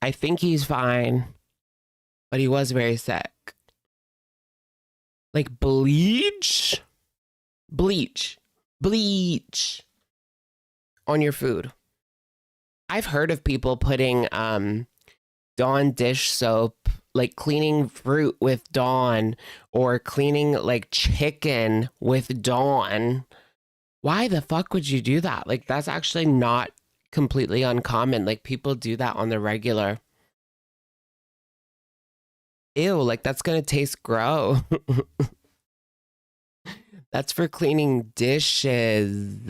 I think he's fine, but he was very sick. Like bleach on your food. I've heard of people putting Dawn dish soap, like cleaning fruit with Dawn or cleaning like chicken with Dawn. Why the fuck would you do that? Like, that's actually not completely uncommon. Like, people do that on the regular. Ew, like that's gonna taste gross. That's for cleaning dishes.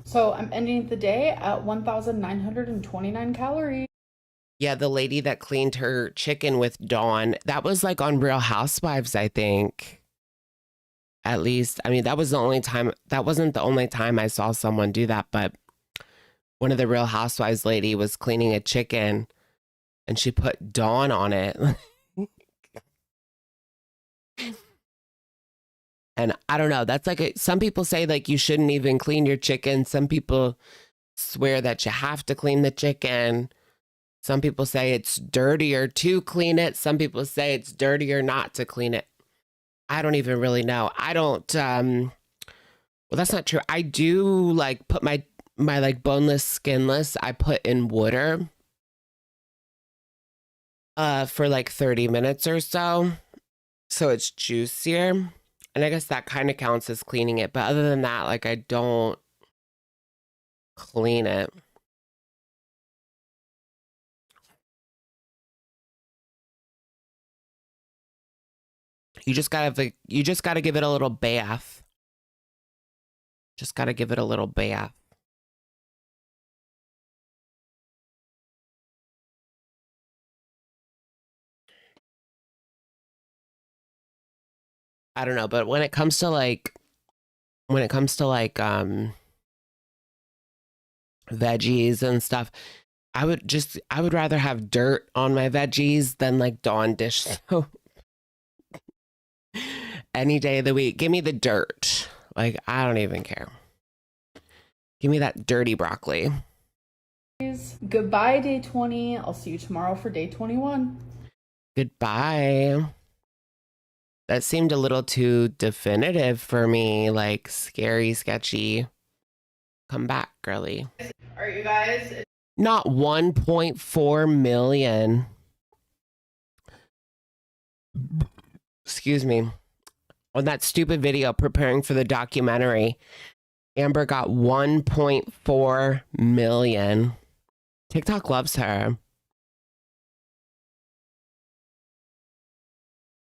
So I'm ending the day at 1,929 calories. Yeah, the lady that cleaned her chicken with Dawn, that was like on Real Housewives, I think. At least, I mean, that wasn't the only time I saw someone do that, but one of the Real Housewives lady was cleaning a chicken and she put Dawn on it. And I don't know, that's like, some people say like you shouldn't even clean your chicken. Some people swear that you have to clean the chicken. Some people say it's dirtier to clean it. Some people say it's dirtier not to clean it. I don't even really know. I don't, well, that's not true. I do like put my like boneless, skinless, I put in water for like 30 minutes or so. So it's juicier. And I guess that kind of counts as cleaning it. But other than that, like I don't clean it. You just gotta give it a little bath. Just gotta give it a little bath. I don't know, but when it comes to like veggies and stuff, I would rather have dirt on my veggies than like Dawn dish soap. Any day of the week. Give me the dirt. Like, I don't even care. Give me that dirty broccoli. Goodbye, day 20. I'll see you tomorrow for day 21. Goodbye. That seemed a little too definitive for me. Like, scary, sketchy. Come back, girly. All right, you guys. Not 1.4 million. Excuse me. On that stupid video preparing for the documentary, Amber got 1.4 million. TikTok loves her.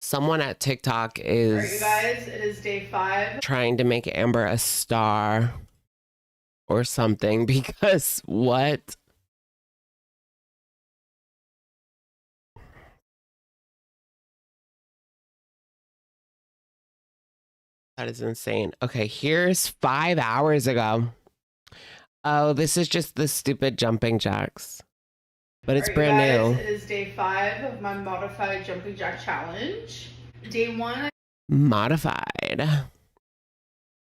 Someone at TikTok is All right, you guys, it is day 5. Trying to make Amber a star or something, because what? That is insane. Okay, here's 5 hours ago. Oh, this is just the stupid jumping jacks. But it's brand new. It is day 5 of my modified jumping jack challenge. Day 1. Modified.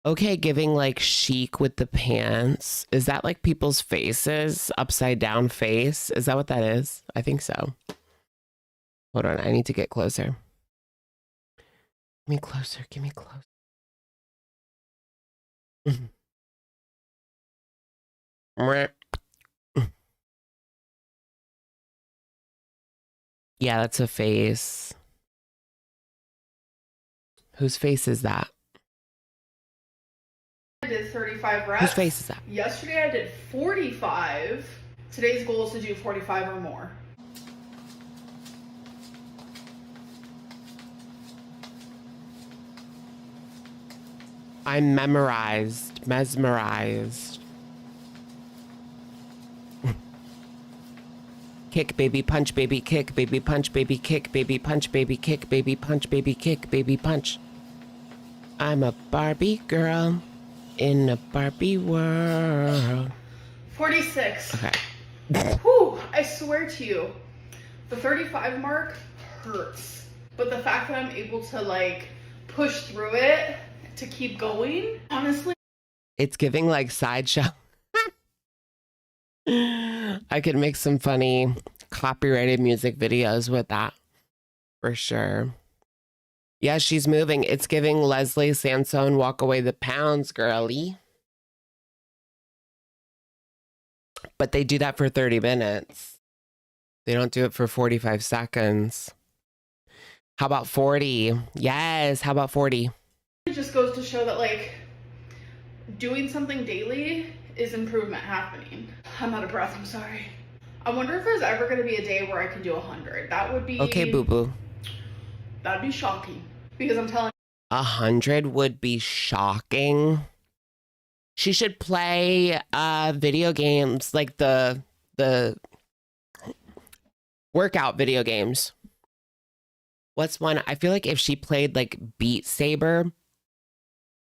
Okay, giving like chic with the pants. Is that like people's faces? Upside down face? Is that what that is? I think so. Hold on, I need to get closer. Give me closer, give me closer. Yeah, that's a face. Whose face is that? I did 35 reps. Whose face is that? Yesterday I did 45. Today's goal is to do 45 or more. I'm mesmerized. Kick, baby, punch, baby, kick, baby, punch, baby, kick, baby, punch, baby, kick, baby, punch, baby, kick, baby, punch. I'm a Barbie girl in a Barbie world. 46. Okay. Whew, I swear to you, the 35 mark hurts. But the fact that I'm able to like push through it to keep going, honestly. It's giving like sideshow. I could make some funny copyrighted music videos with that for sure. Yeah, she's moving. It's giving Leslie Sansone Walk Away the Pounds, girly. But they do that for 30 minutes. They don't do it for 45 seconds. How about 40? Yes, how about 40? It just goes to show that like doing something daily is improvement happening. I'm out of breath, I'm sorry. I wonder if there's ever going to be a day where I can do 100. That would be... Okay, boo-boo. That'd be shocking. Because I'm telling 100 would be shocking. She should play video games, like the workout video games. What's one? I feel like if she played like Beat Saber,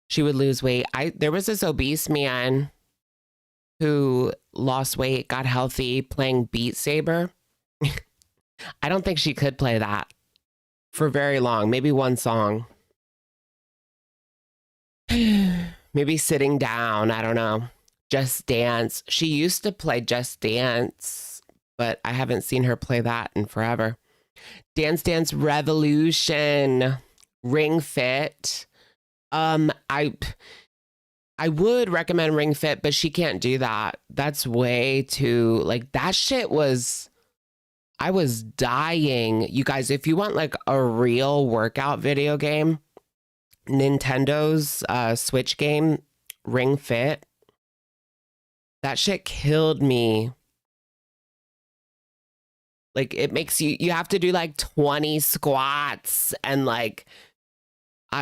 she would lose weight. There was this obese man who lost weight, got healthy playing Beat Saber. I don't think she could play that for very long. Maybe one song. Maybe sitting down. I don't know. Just Dance. She used to play Just Dance, but I haven't seen her play that in forever. Dance Dance Revolution. Ring Fit. I would recommend Ring Fit, but she can't do that. That's way too, like, that shit was, I was dying. You guys, if you want like a real workout video game, Nintendo's Switch game, Ring Fit, that shit killed me. Like it makes you have to do like 20 squats and like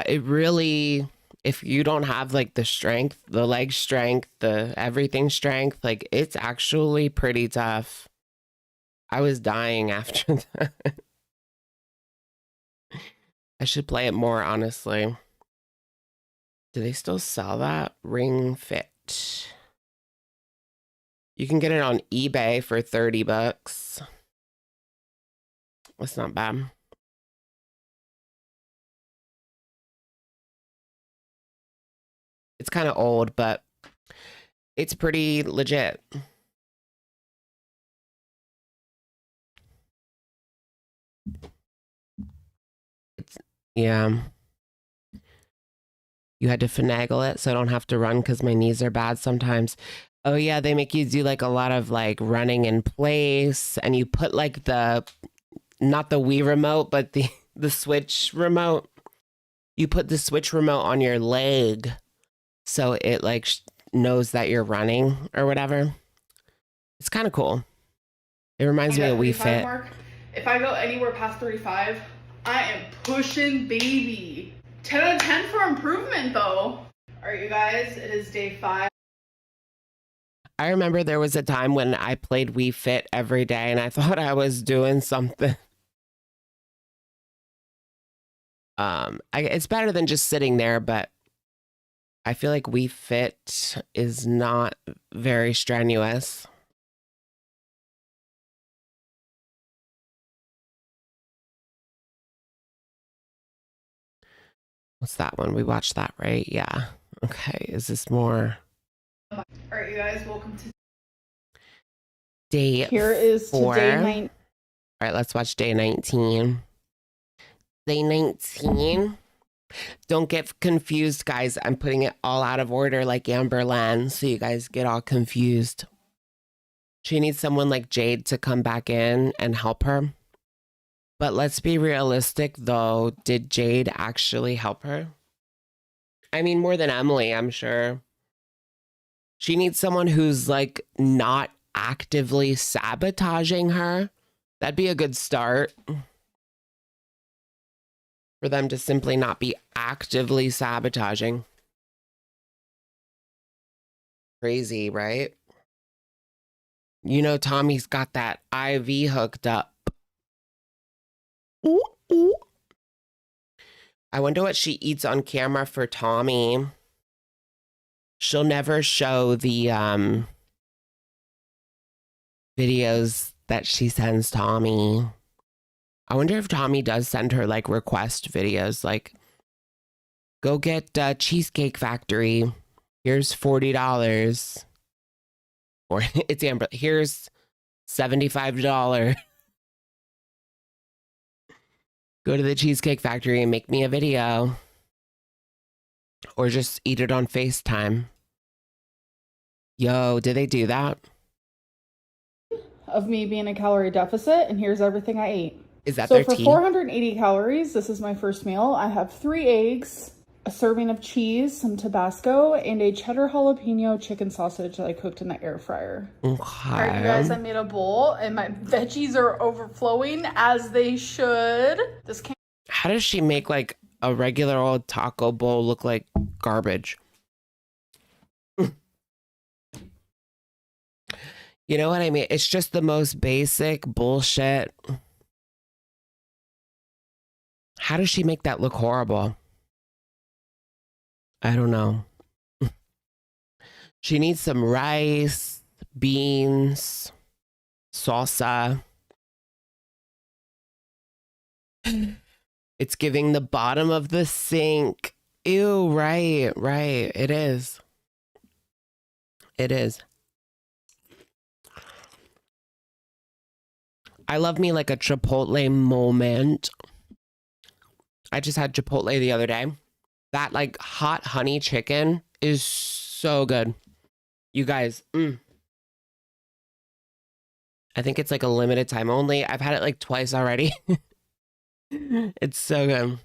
it really, if you don't have like the strength, the leg strength, the everything strength, like it's actually pretty tough. I was dying after that. I should play it more, honestly. Do they still sell that? Ring Fit. You can get it on eBay for $30. That's not bad. It's kind of old, but it's pretty legit. Yeah. You had to finagle it so I don't have to run because my knees are bad sometimes. Oh yeah, they make you do like a lot of like running in place, and you put like the, not the Wii remote, but the Switch remote. You put the Switch remote on your leg so it like knows that you're running or whatever. It's kind of cool. It reminds me of Wii Fit. Mark, if I go anywhere past 35, I am pushing baby. 10 out of 10 for improvement though. All right, you guys, it is day 5. I remember there was a time when I played Wii Fit every day and I thought I was doing something. It's better than just sitting there, but I feel like Wii Fit is not very strenuous. What's that one? We watched that, right? Yeah. Okay. Is this more? All right, you guys, welcome to day Here is 4. to day 9. All right, let's watch day 19. Day 19. Don't get confused, guys. I'm putting it all out of order like amberlynn, so you guys get all confused. She needs someone like Jade to come back in and help her. But let's be realistic, though. Did Jade actually help her? I mean, more than Emily, I'm sure. She needs someone who's like not actively sabotaging her. That'd be a good start. For them to simply not be actively sabotaging. Crazy, right? You know, Tommy's got that IV hooked up. Ooh, ooh. I wonder what she eats on camera for Tommy. She'll never show the videos that she sends Tommy. I wonder if Tommy does send her like request videos, like, go get Cheesecake Factory. Here's $40. Or it's Amber. Here's $75. Go to the Cheesecake Factory and make me a video. Or just eat it on FaceTime. Yo, did they do that? Of me being a calorie deficit, and here's everything I ate. Is that So their for tea? 480 calories, this is my first meal. I have 3 eggs, a serving of cheese, some Tabasco, and a cheddar jalapeno chicken sausage that I cooked in the air fryer. Okay. All right, you guys, I made a bowl, and my veggies are overflowing as they should. This came. How does she make like a regular old taco bowl look like garbage? You know what I mean? It's just the most basic bullshit. How does she make that look horrible? I don't know. She needs some rice, beans, salsa. It's giving the bottom of the sink. Ew, right. It is. It is. I love me like a Chipotle moment. I just had Chipotle the other day. That like hot honey chicken is so good. You guys, I think it's like a limited time only. I've had it like twice already. It's so good.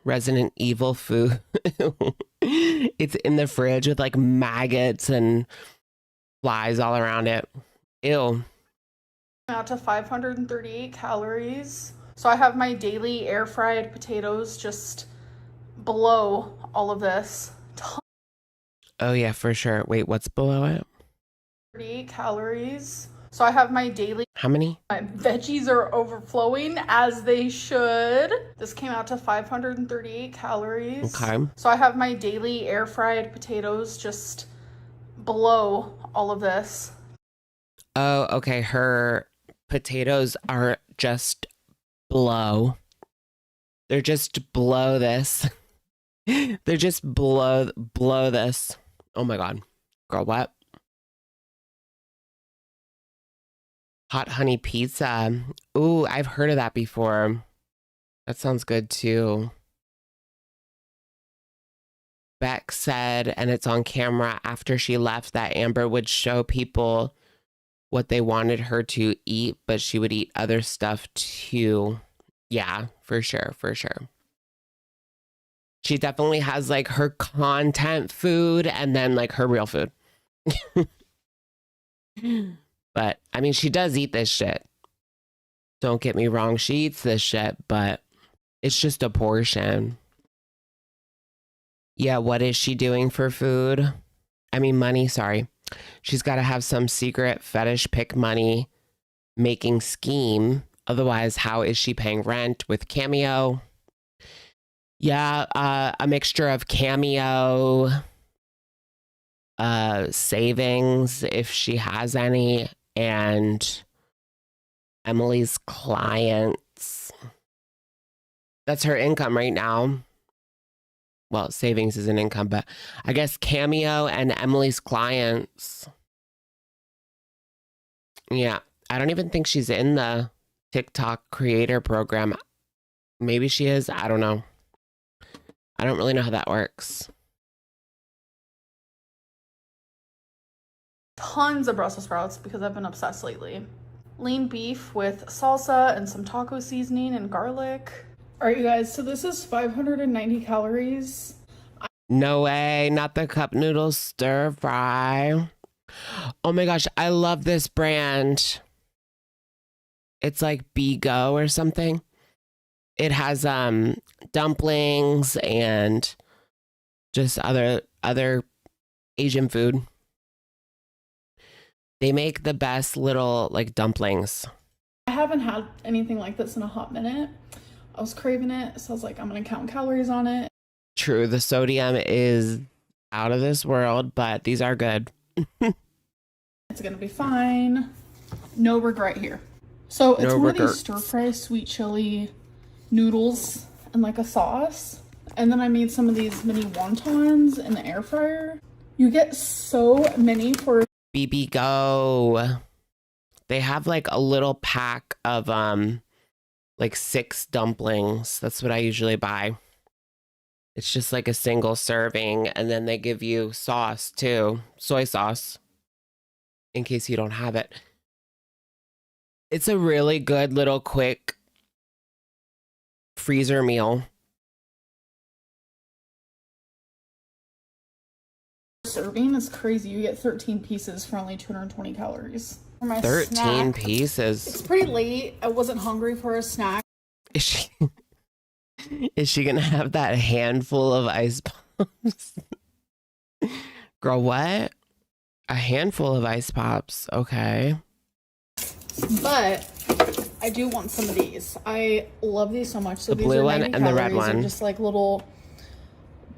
Resident Evil food. It's in the fridge with like maggots and flies all around it. Ew. Out to 538 calories. So I have my daily air fried potatoes just below all of this. Oh yeah, for sure. Wait, what's below it? 38 calories. So I have my daily. How many? My veggies are overflowing as they should. This came out to 538 calories. Okay. So I have my daily air fried potatoes just below all of this. Oh, okay. Her potatoes are just below. They're just below this. They're just below this. Oh my God. Girl, what? Hot honey pizza. Ooh, I've heard of that before. That sounds good too. Beck said, and it's on camera after she left, that Amber would show people what they wanted her to eat, but she would eat other stuff too. Yeah, for sure, for sure. She definitely has like her content food and then like her real food. But I mean, she does eat this shit. Don't get me wrong, she eats this shit, but it's just a portion. Yeah, what is she doing for food? I mean, money, sorry. She's got to have some secret fetish pick money making scheme. Otherwise, how is she paying rent with Cameo? Yeah, a mixture of Cameo, savings, if she has any, and Emily's clients. That's her income right now. Well, savings is an income, but I guess Cameo and Emily's clients. Yeah, I don't even think she's in the TikTok creator program. Maybe she is. I don't know. I don't really know how that works. Tons of Brussels sprouts because I've been obsessed lately. Lean beef with salsa and some taco seasoning and garlic. All right, you guys, so this is 590 calories. No way, not the cup noodle stir fry. Oh my gosh, I love this brand. It's like Bigo or something. It has dumplings and just other Asian food. They make the best little like dumplings. I haven't had anything like this in a hot minute. I was craving it, so I was like, I'm gonna count calories on it. True, the sodium is out of this world, but these are good. It's gonna be fine. No regret here. So it's one of these stir fry sweet chili noodles and like a sauce. And then I made some of these mini wontons in the air fryer. You get so many for BB Go. They have like a little pack of like 6 dumplings. That's what I usually buy. It's just like a single serving, and then they give you sauce too, soy sauce, in case you don't have it. It's a really good little quick freezer meal. serving is crazy. You get 13 pieces for only 220 calories. For my 13 snack, pieces. it's pretty late. I wasn't hungry for a snack. Is she gonna have that handful of ice pops? Girl, what? A handful of ice pops. Okay. But I do want some of these. I love these so much. So The these blue are one 90 and the red calories. They're one. just like little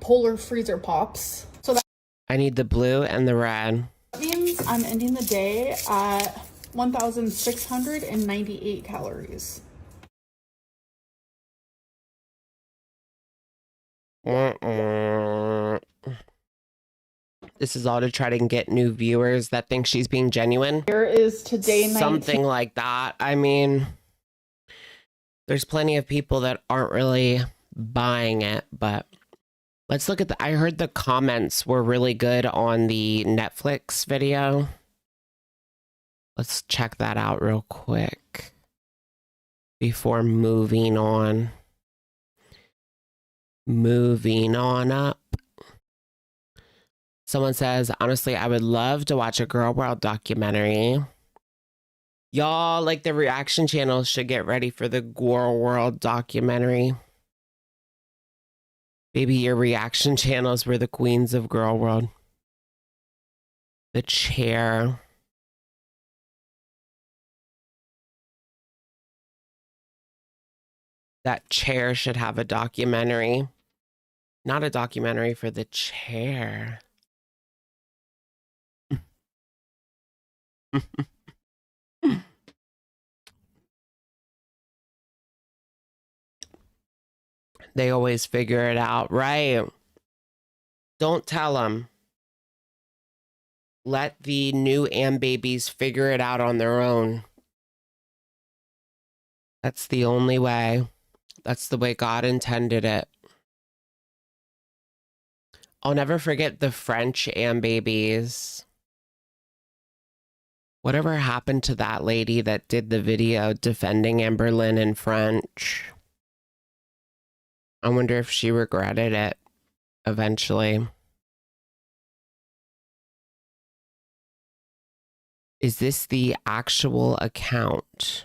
polar freezer pops. So that I need the blue and the red. means I'm ending the day at 1,698 calories. This is all to try to get new viewers that think she's being genuine. Here is today 19. Something like that. I mean, there's plenty of people that aren't really buying it, but Let's look at I heard the comments were really good on the Netflix video. Let's check that out real quick before moving on. Moving on up. Someone says, honestly, I would love to watch a Girl World documentary. Y'all, like, the reaction channels should get ready for the Girl World documentary. Maybe your reaction channels were the queens of Girl World. The chair. That chair should have a documentary. Not a documentary for the chair. They always figure it out, right? Don't tell them. Let the new babies figure it out on their own. That's the only way. That's the way God intended it. I'll never forget the French babies. Whatever happened to that lady that did the video defending Amberlynn in French? I wonder if she regretted it eventually. Is this the actual account?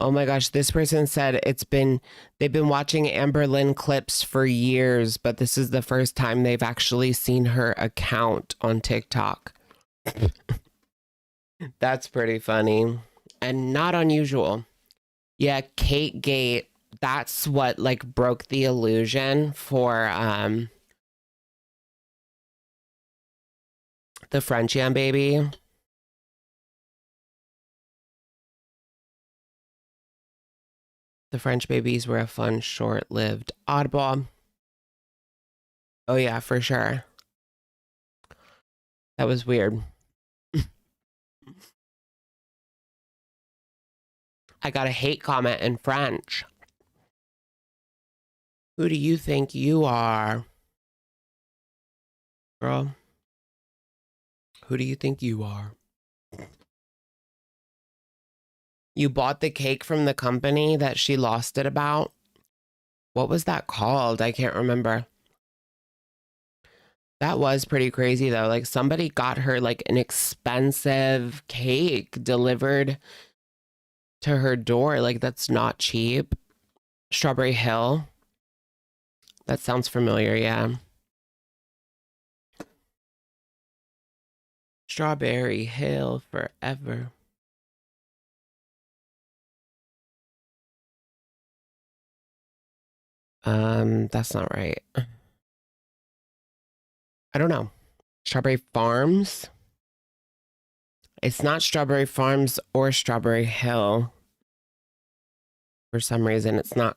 Oh my gosh, this person said they've been watching Amberlynn clips for years, but this is the first time they've actually seen her account on TikTok. That's pretty funny and not unusual. Yeah, Kate Gate, that's what like broke the illusion for the French baby. The French babies were a fun, short-lived oddball. Oh yeah, for sure. That was weird. I got a hate comment in French. Who do you think you are? Girl. Who do you think you are? You bought the cake from the company that she lost it about? What was that called? I can't remember. That was pretty crazy though. Like somebody got her like an expensive cake delivered to her door. Like that's not cheap. Strawberry Hill. That sounds familiar, yeah. Strawberry Hill forever. That's not right. I don't know. Strawberry Farms? It's not Strawberry Farms or Strawberry Hill. For some reason, it's not.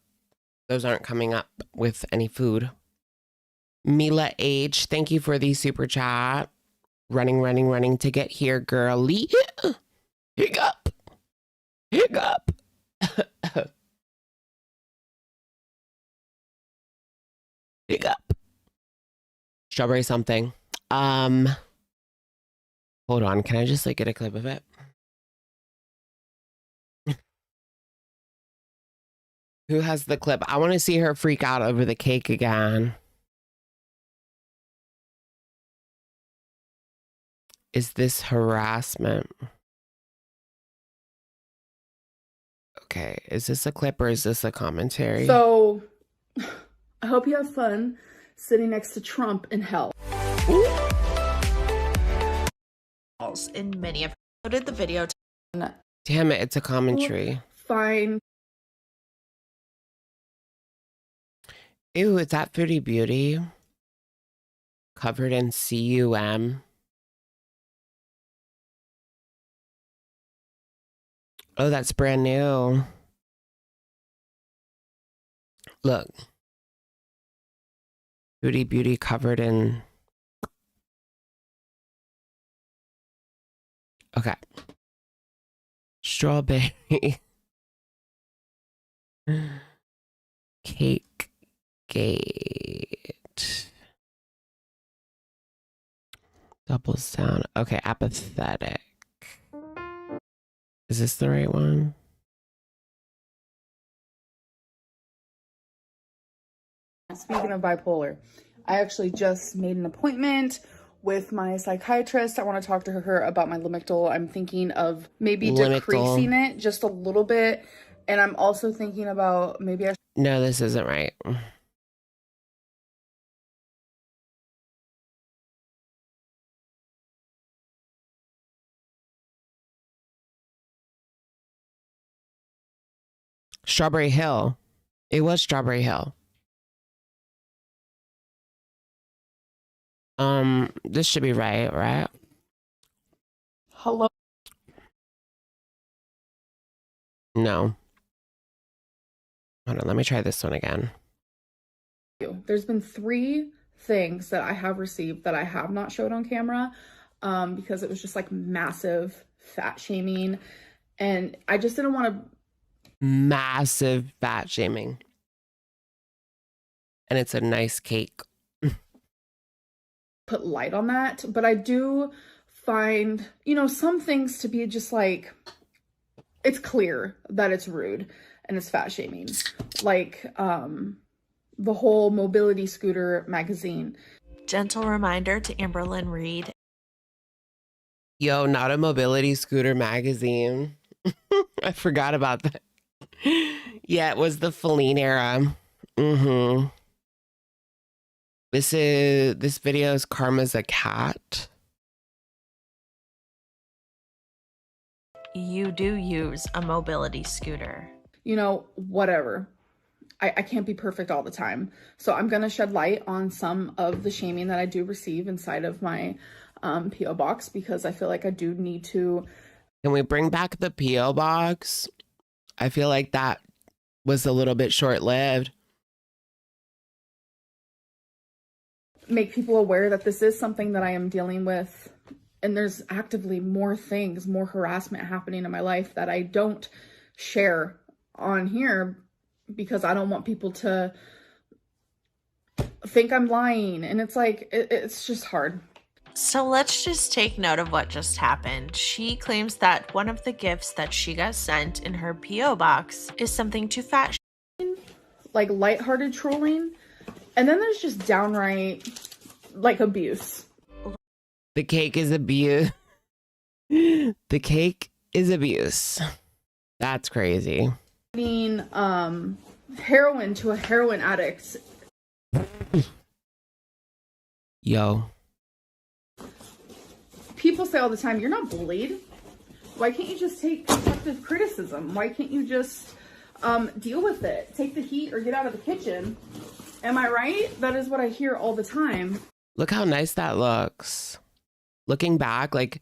Those aren't coming up with any food. Mila H, thank you for the super chat. Running to get here, girlie. Hiccup. Hiccup. Hiccup. Strawberry something. Hold on. Can I just like get a clip of it? Who has the clip? I want to see her freak out over the cake again. Is this harassment? Okay. Is this a clip or is this a commentary? So, I hope you have fun sitting next to Trump in hell. In many of uploaded the video. Damn it, it's a commentary. Fine. Ew, is that Foodie Beauty? Covered in cum. Oh, that's brand new. Look. Foodie Beauty covered in... Okay. Strawberry. Cake Gate. Doubles down. Okay, apathetic. Is this the right one? Speaking of bipolar, I actually just made an appointment with my psychiatrist. I want to talk to her about my Lamictal. I'm thinking of maybe decreasing it just a little bit. And I'm also thinking about maybe I No, this isn't right. Strawberry Hill. It was Strawberry Hill. This should be right? Hello. No. Hold on, let me try this one again. There's been 3 things that I have received that I have not showed on camera because it was just like massive fat shaming. And I just didn't want to. Massive fat shaming. And it's a nice cake. Put light on that, but I do find, you know, some things to be just like, it's clear that it's rude and it's fat shaming. Like the whole mobility scooter magazine. Gentle reminder to Amberlynn Reed. Yo, not a mobility scooter magazine. I forgot about that. Yeah, it was the Feline era. This video is Karma's a cat. You do use a mobility scooter. You know, whatever. I can't be perfect all the time. So I'm going to shed light on some of the shaming that I do receive inside of my P.O. box because I feel like I do need to. Can we bring back the P.O. box? I feel like that was a little bit short-lived. Make people aware that this is something that I am dealing with. And there's actively more things, more harassment happening in my life that I don't share on here because I don't want people to think I'm lying. And it's like, it's just hard. So let's just take note of what just happened. She claims that one of the gifts that she got sent in her P.O. box is something too fat. Like lighthearted trolling. And then there's just downright like abuse. The cake is abuse. The cake is abuse. That's crazy. Being heroin to a heroin addict. Yo. People say all the time, you're not bullied. Why can't you just take constructive criticism? Why can't you just deal with it? Take the heat or get out of the kitchen. Am I right? That is what I hear all the time. Look how nice that looks. Looking back, like,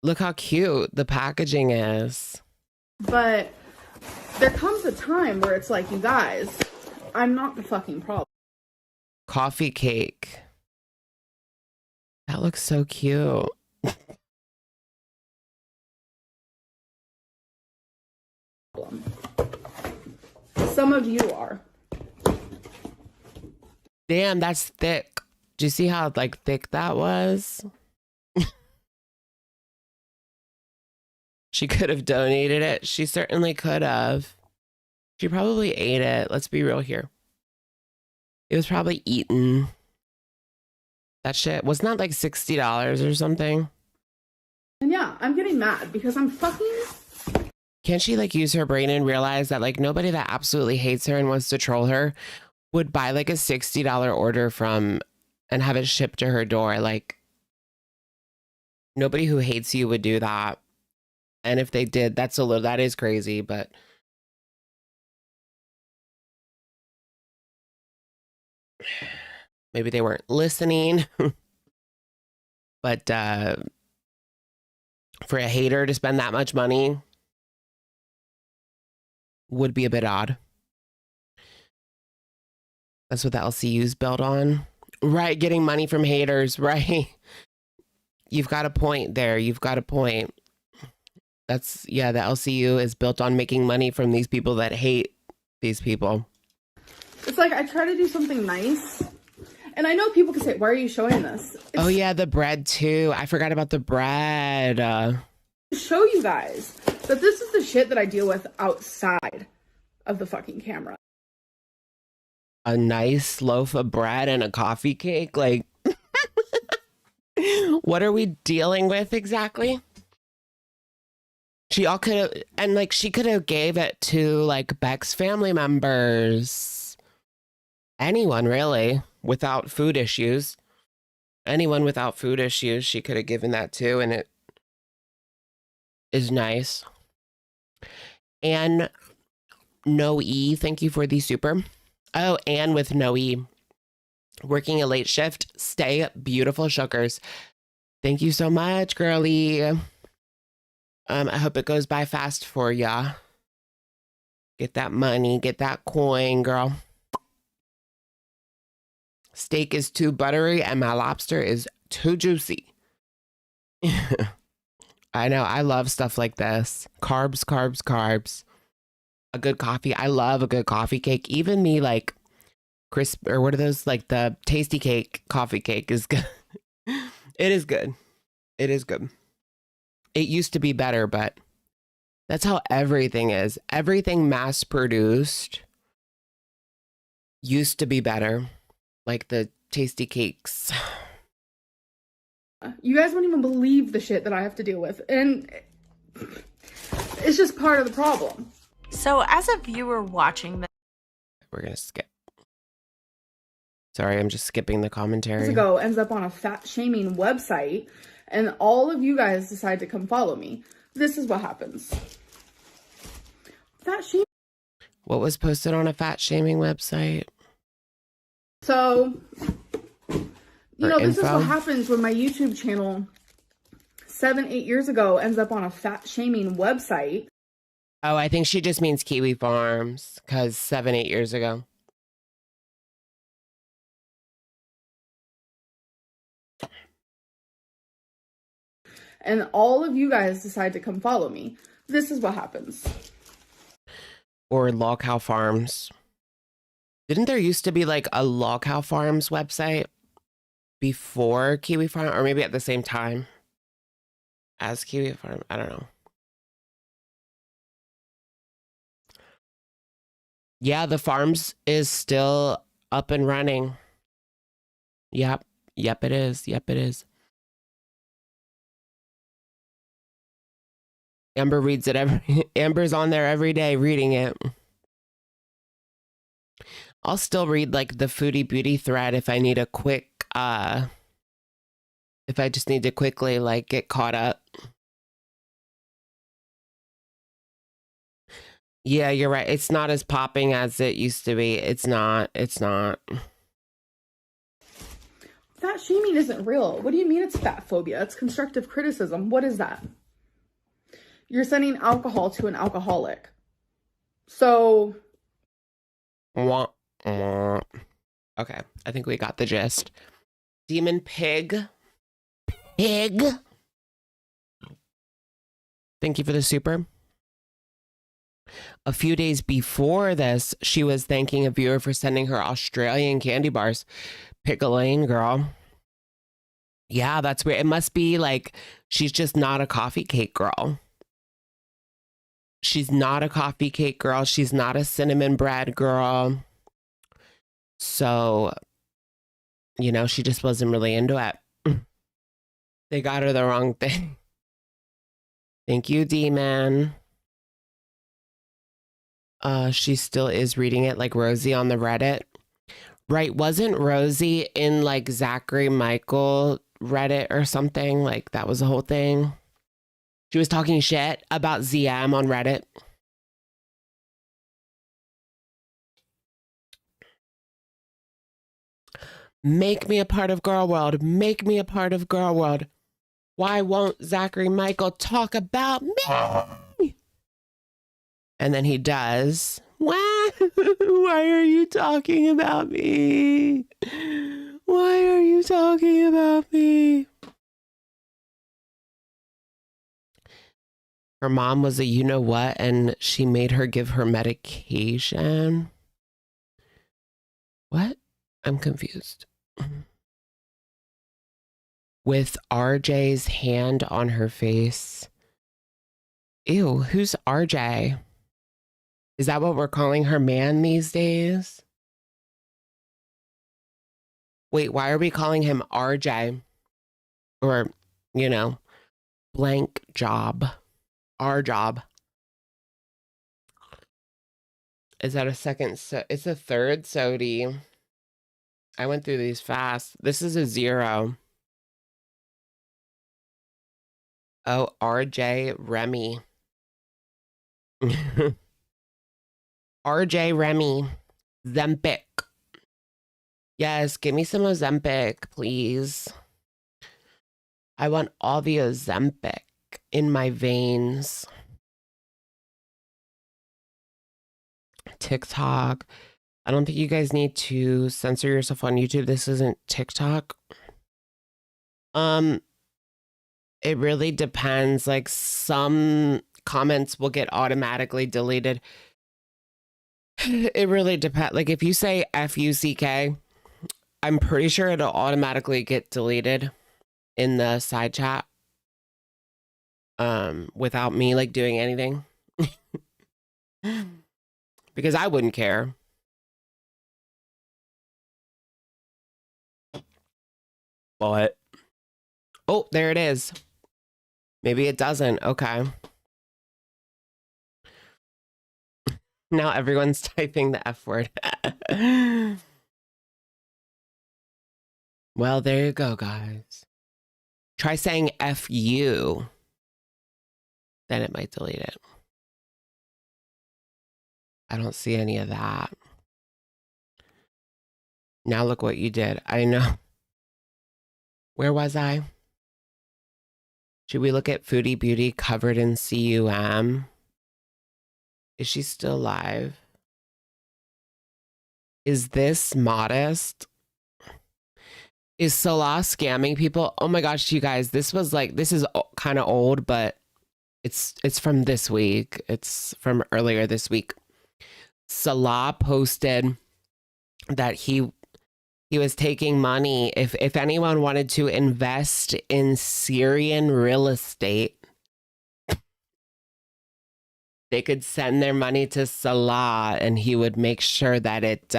look how cute the packaging is. But there comes a time where it's like, you guys, I'm not the fucking problem. Coffee cake. That looks so cute. Some of you are. Damn, that's thick. Do you see how like thick that was? She could have donated it. She certainly could have. She probably ate it. Let's be real here. It was probably eaten. That shit was not like $60 or something. And yeah, I'm getting mad because I'm fucking. Can't she like use her brain and realize that like nobody that absolutely hates her and wants to troll her would buy like a $60 order from and have it shipped to her door? Like nobody who hates you would do that. And if they did, that is crazy, but maybe they weren't listening. But for a hater to spend that much money would be a bit odd. That's what the LCU is built on. Right, getting money from haters, right? You've got a point there. You've got a point. The LCU is built on making money from these people that hate these people. It's like I try to do something nice. And I know people can say, why are you showing this? Oh, yeah, the bread, too. I forgot about the bread. To show you guys that this is the shit that I deal with outside of the fucking camera. A nice loaf of bread and a coffee cake? Like, what are we dealing with exactly? She all could have, and like, she could have gave it to like Beck's family members. Anyone, really, without food issues. Anyone without food issues, she could have given that to, and it is nice. And No E, thank you for the super. Oh, and with No E, working a late shift, stay beautiful sugars. Thank you so much, girly. I hope it goes by fast for ya. Get that money, get that coin, girl. Steak is too buttery and my lobster is too juicy. I know, I love stuff like this. Carbs, carbs, carbs. A good coffee. I love a good coffee cake. Even me, like, crisp, or what are those? Like the tasty cake, coffee cake is good. It is good. It is good. It used to be better, but that's how everything is. Everything mass produced used to be better. Like the tasty cakes. You guys won't even believe the shit that I have to deal with. And it's just part of the problem. So as a viewer watching this, We're going to skip. Sorry, I'm just skipping the commentary. Years ago ends up on a fat shaming website, and all of you guys decide to come follow me. This is what happens. Fat shaming. What was posted on a fat shaming website? So, you know, this is info? what happens when my YouTube channel 7-8 years ago ends up on a fat shaming website. Oh, I think she just means Kiwi Farms, because 7-8 years ago. And all of you guys decide to come follow me. This is what happens. Or Law Cow Farms. Didn't there used to be like a Law Cow Farms website before Kiwi Farm, or maybe at the same time as Kiwi Farm? I don't know. Yeah, the farms is still up and running. Yep. Yep, it is. Yep, it is. Amber reads it Amber's on there every day reading it. I'll still read like the Foodie Beauty thread if I need a quick, if I just need to quickly like get caught up. Yeah, you're right. It's not as popping as it used to be. It's not. It's not. Fat shaming isn't real. What do you mean it's fat phobia? It's constructive criticism. What is that? You're sending alcohol to an alcoholic. So. Wah, wah. Okay, I think we got the gist. Demon Pig. Pig. Thank you for the super. A few days before this, she was thanking a viewer for sending her Australian candy bars. Pick a lane, girl. Yeah, that's weird. It must be like she's just not a coffee cake girl. She's not a coffee cake girl. She's not a cinnamon bread girl. So, you know, she just wasn't really into it. They got her the wrong thing. Thank you, D-Man. She still is reading it like Rosie on the Reddit. Right, wasn't Rosie in like Zachary Michael Reddit or something? Like that was the whole thing. She was talking shit about ZM on Reddit. Make me a part of Girl World. Make me a part of Girl World. Why won't Zachary Michael talk about me? And then he does. Why are you talking about me? Why are you talking about me? Her mom was a you-know-what, and she made her give her medication. What? I'm confused. With RJ's hand on her face. Ew, who's RJ? Is that what we're calling her man these days? Wait, why are we calling him RJ? Or, you know, blank job. Our job. Is that a second? It's a third sody. I went through these fast. This is a 0. Oh, RJ Remy. RJ Remy. Zempic. Yes, give me some Ozempic, please. I want all the Ozempic in my veins. TikTok. I don't think you guys need to censor yourself on YouTube. This isn't TikTok. It really depends. Like, some comments will get automatically deleted. It really depends. Like, if you say FUCK, I'm pretty sure it'll automatically get deleted in the side chat. Without me like doing anything. Because I wouldn't care. But oh, there it is. Maybe it doesn't. Okay. Now everyone's typing the F word. Well, there you go, guys. Try saying FU. Then it might delete it. I don't see any of that. Now look what you did. I know. Where was I? Should we look at Foodie Beauty covered in CUM? Is she still alive? Is this modest? Is Salah scamming people? Oh my gosh, you guys, this is kind of old, but it's from this week. It's from earlier this week. Salah posted that he was taking money. If anyone wanted to invest in Syrian real estate, they could send their money to Salah and he would make sure that it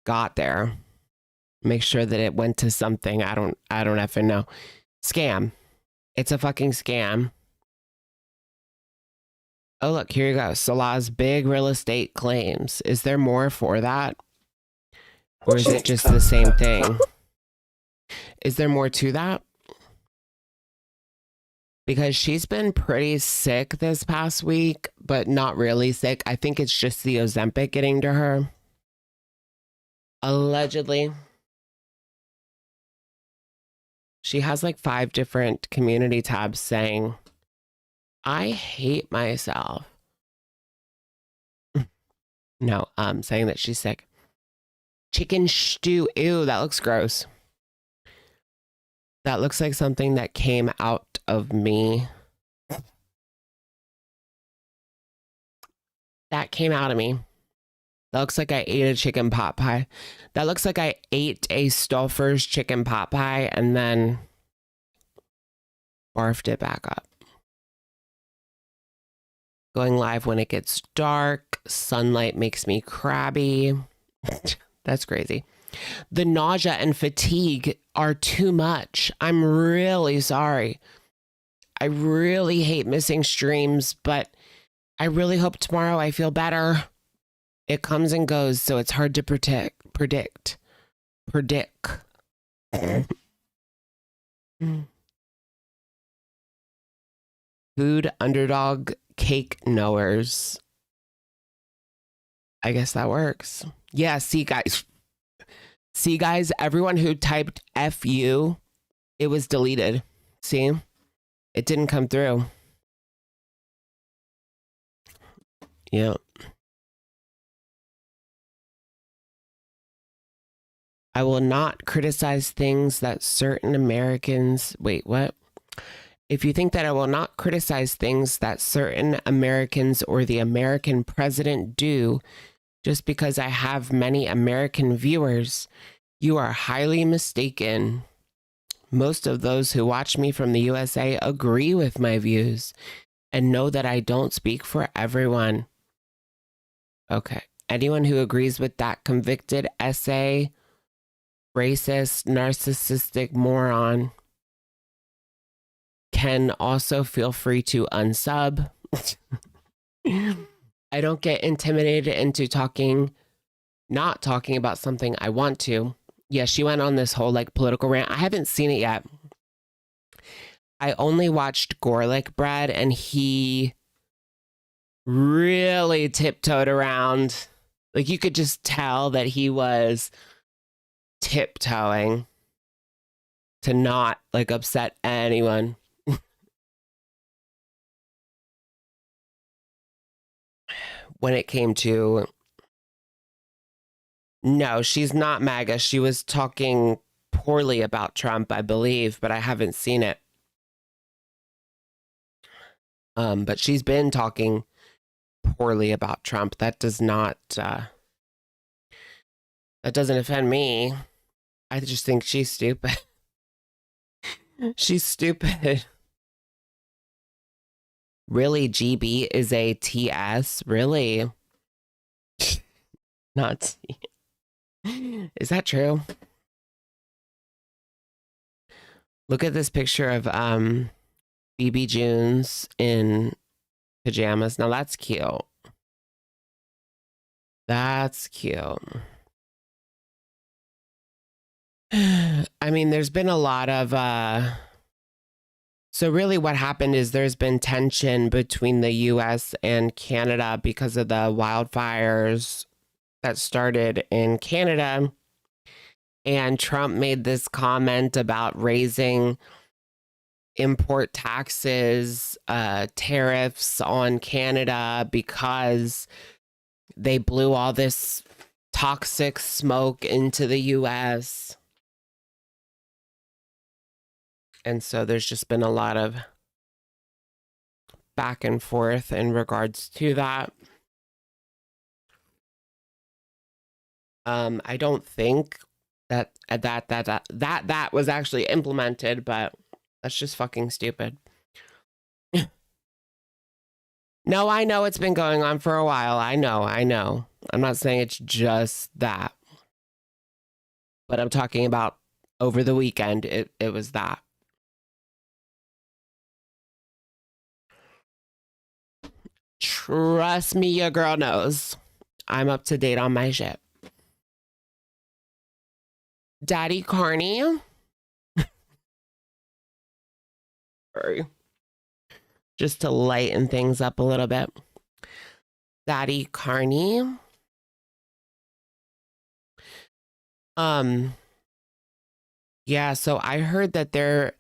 got there. Make sure that it went to something. I don't effing know. Scam. It's a fucking scam. Oh, look, here you go. Salah's big real estate claims. Is there more for that? Or is it just the same thing? Is there more to that? Because she's been pretty sick this past week, but not really sick. I think it's just the Ozempic getting to her. Allegedly. She has like 5 different community tabs saying, I hate myself. No, saying that she's sick. Chicken stew. Ew, that looks gross. That looks like something that came out of me. That came out of me. That looks like I ate a chicken pot pie. That looks like I ate a Stouffer's chicken pot pie and then barfed it back up. Going live when it gets dark. Sunlight makes me crabby. That's crazy. The nausea and fatigue are too much. I'm really sorry. I really hate missing streams, but I really hope tomorrow I feel better. It comes and goes, so it's hard to predict. Food underdog cake knowers. I guess that works. Yeah, see guys, everyone who typed FU, it was deleted. See? It didn't come through. Yeah. I will not criticize things that certain Americans... Wait, what? If you think that I will not criticize things that certain Americans or the American president do, Just because I have many American viewers, you are highly mistaken. Most of those who watch me from the USA agree with my views and know that I don't speak for everyone. Okay. Anyone who agrees with that convicted essay, racist, narcissistic moron can also feel free to unsub. I don't get intimidated into not talking about something I want to. Yeah, she went on this whole like political rant. I haven't seen it yet. I only watched Garlic Bread and he really tiptoed around. Like you could just tell that he was tiptoeing to not like upset anyone. When it came to, no, she's not MAGA. She was talking poorly about Trump, I believe, but I haven't seen it. But she's been talking poorly about Trump. That doesn't offend me. I just think she's stupid. She's stupid. Really, GB is a TS? Really? Not T. Is that true? Look at this picture of BB Junes in pajamas. Now that's cute. That's cute. I mean, there's been a lot of so really what happened is there's been tension between the US and Canada because of the wildfires that started in Canada. And Trump made this comment about raising import taxes, tariffs on Canada because they blew all this toxic smoke into the US. And so there's just been a lot of back and forth in regards to that. I don't think that was actually implemented, but that's just fucking stupid. No, I know it's been going on for a while. I know. I'm not saying it's just that. But I'm talking about over the weekend, it was that. Trust me, your girl knows. I'm up to date on my shit. Daddy Carney. Sorry. Just to lighten things up a little bit. Daddy Carney. Yeah, so I heard that there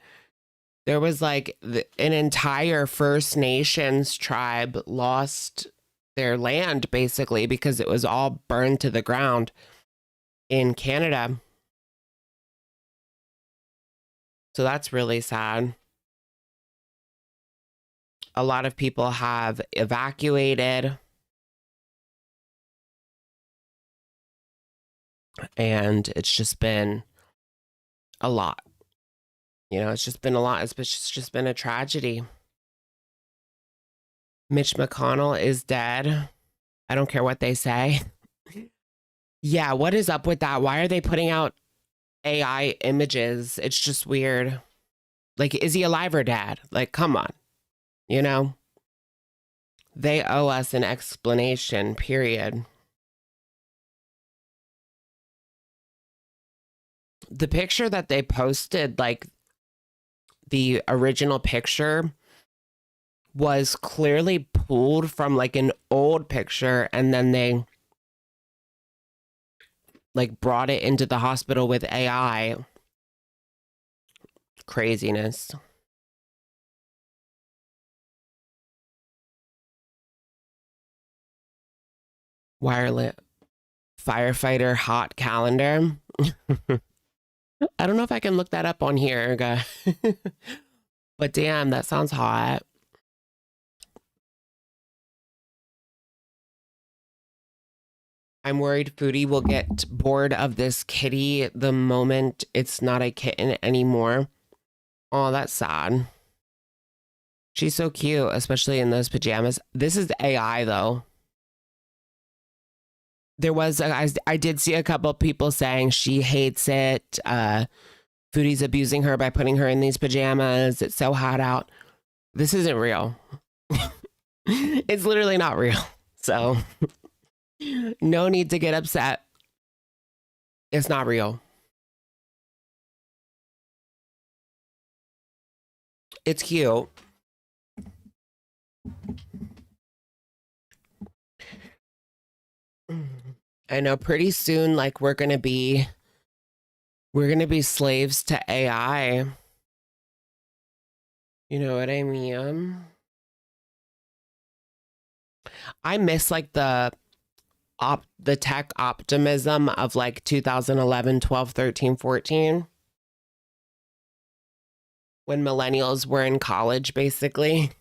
was like an entire First Nations tribe lost their land basically because it was all burned to the ground in Canada. So that's really sad. A lot of people have evacuated. And it's just been a lot. You know, it's just been a lot. It's just been a tragedy. Mitch McConnell is dead. I don't care what they say. Yeah, what is up with that? Why are they putting out AI images? It's just weird. Like, is he alive or dead? Like, come on. You know? They owe us an explanation, period. The picture that they posted, like, the original picture was clearly pulled from like an old picture and then they like brought it into the hospital with AI. Craziness. Wireless firefighter hot calendar. I don't know if I can look that up on here, guys. But damn, that sounds hot. I'm worried Foodie will get bored of this kitty the moment it's not a kitten anymore. Oh, that's sad. She's so cute, especially in those pajamas. This is AI, though. There was, I did see a couple people saying she hates it. Foodie's abusing her by putting her in these pajamas. It's so hot out. This isn't real. It's literally not real. So no need to get upset. It's not real. It's cute. I know pretty soon, like we're gonna be slaves to AI. You know what I mean? I miss like the tech optimism of like 2011, 12, 13, 14. When millennials were in college, basically.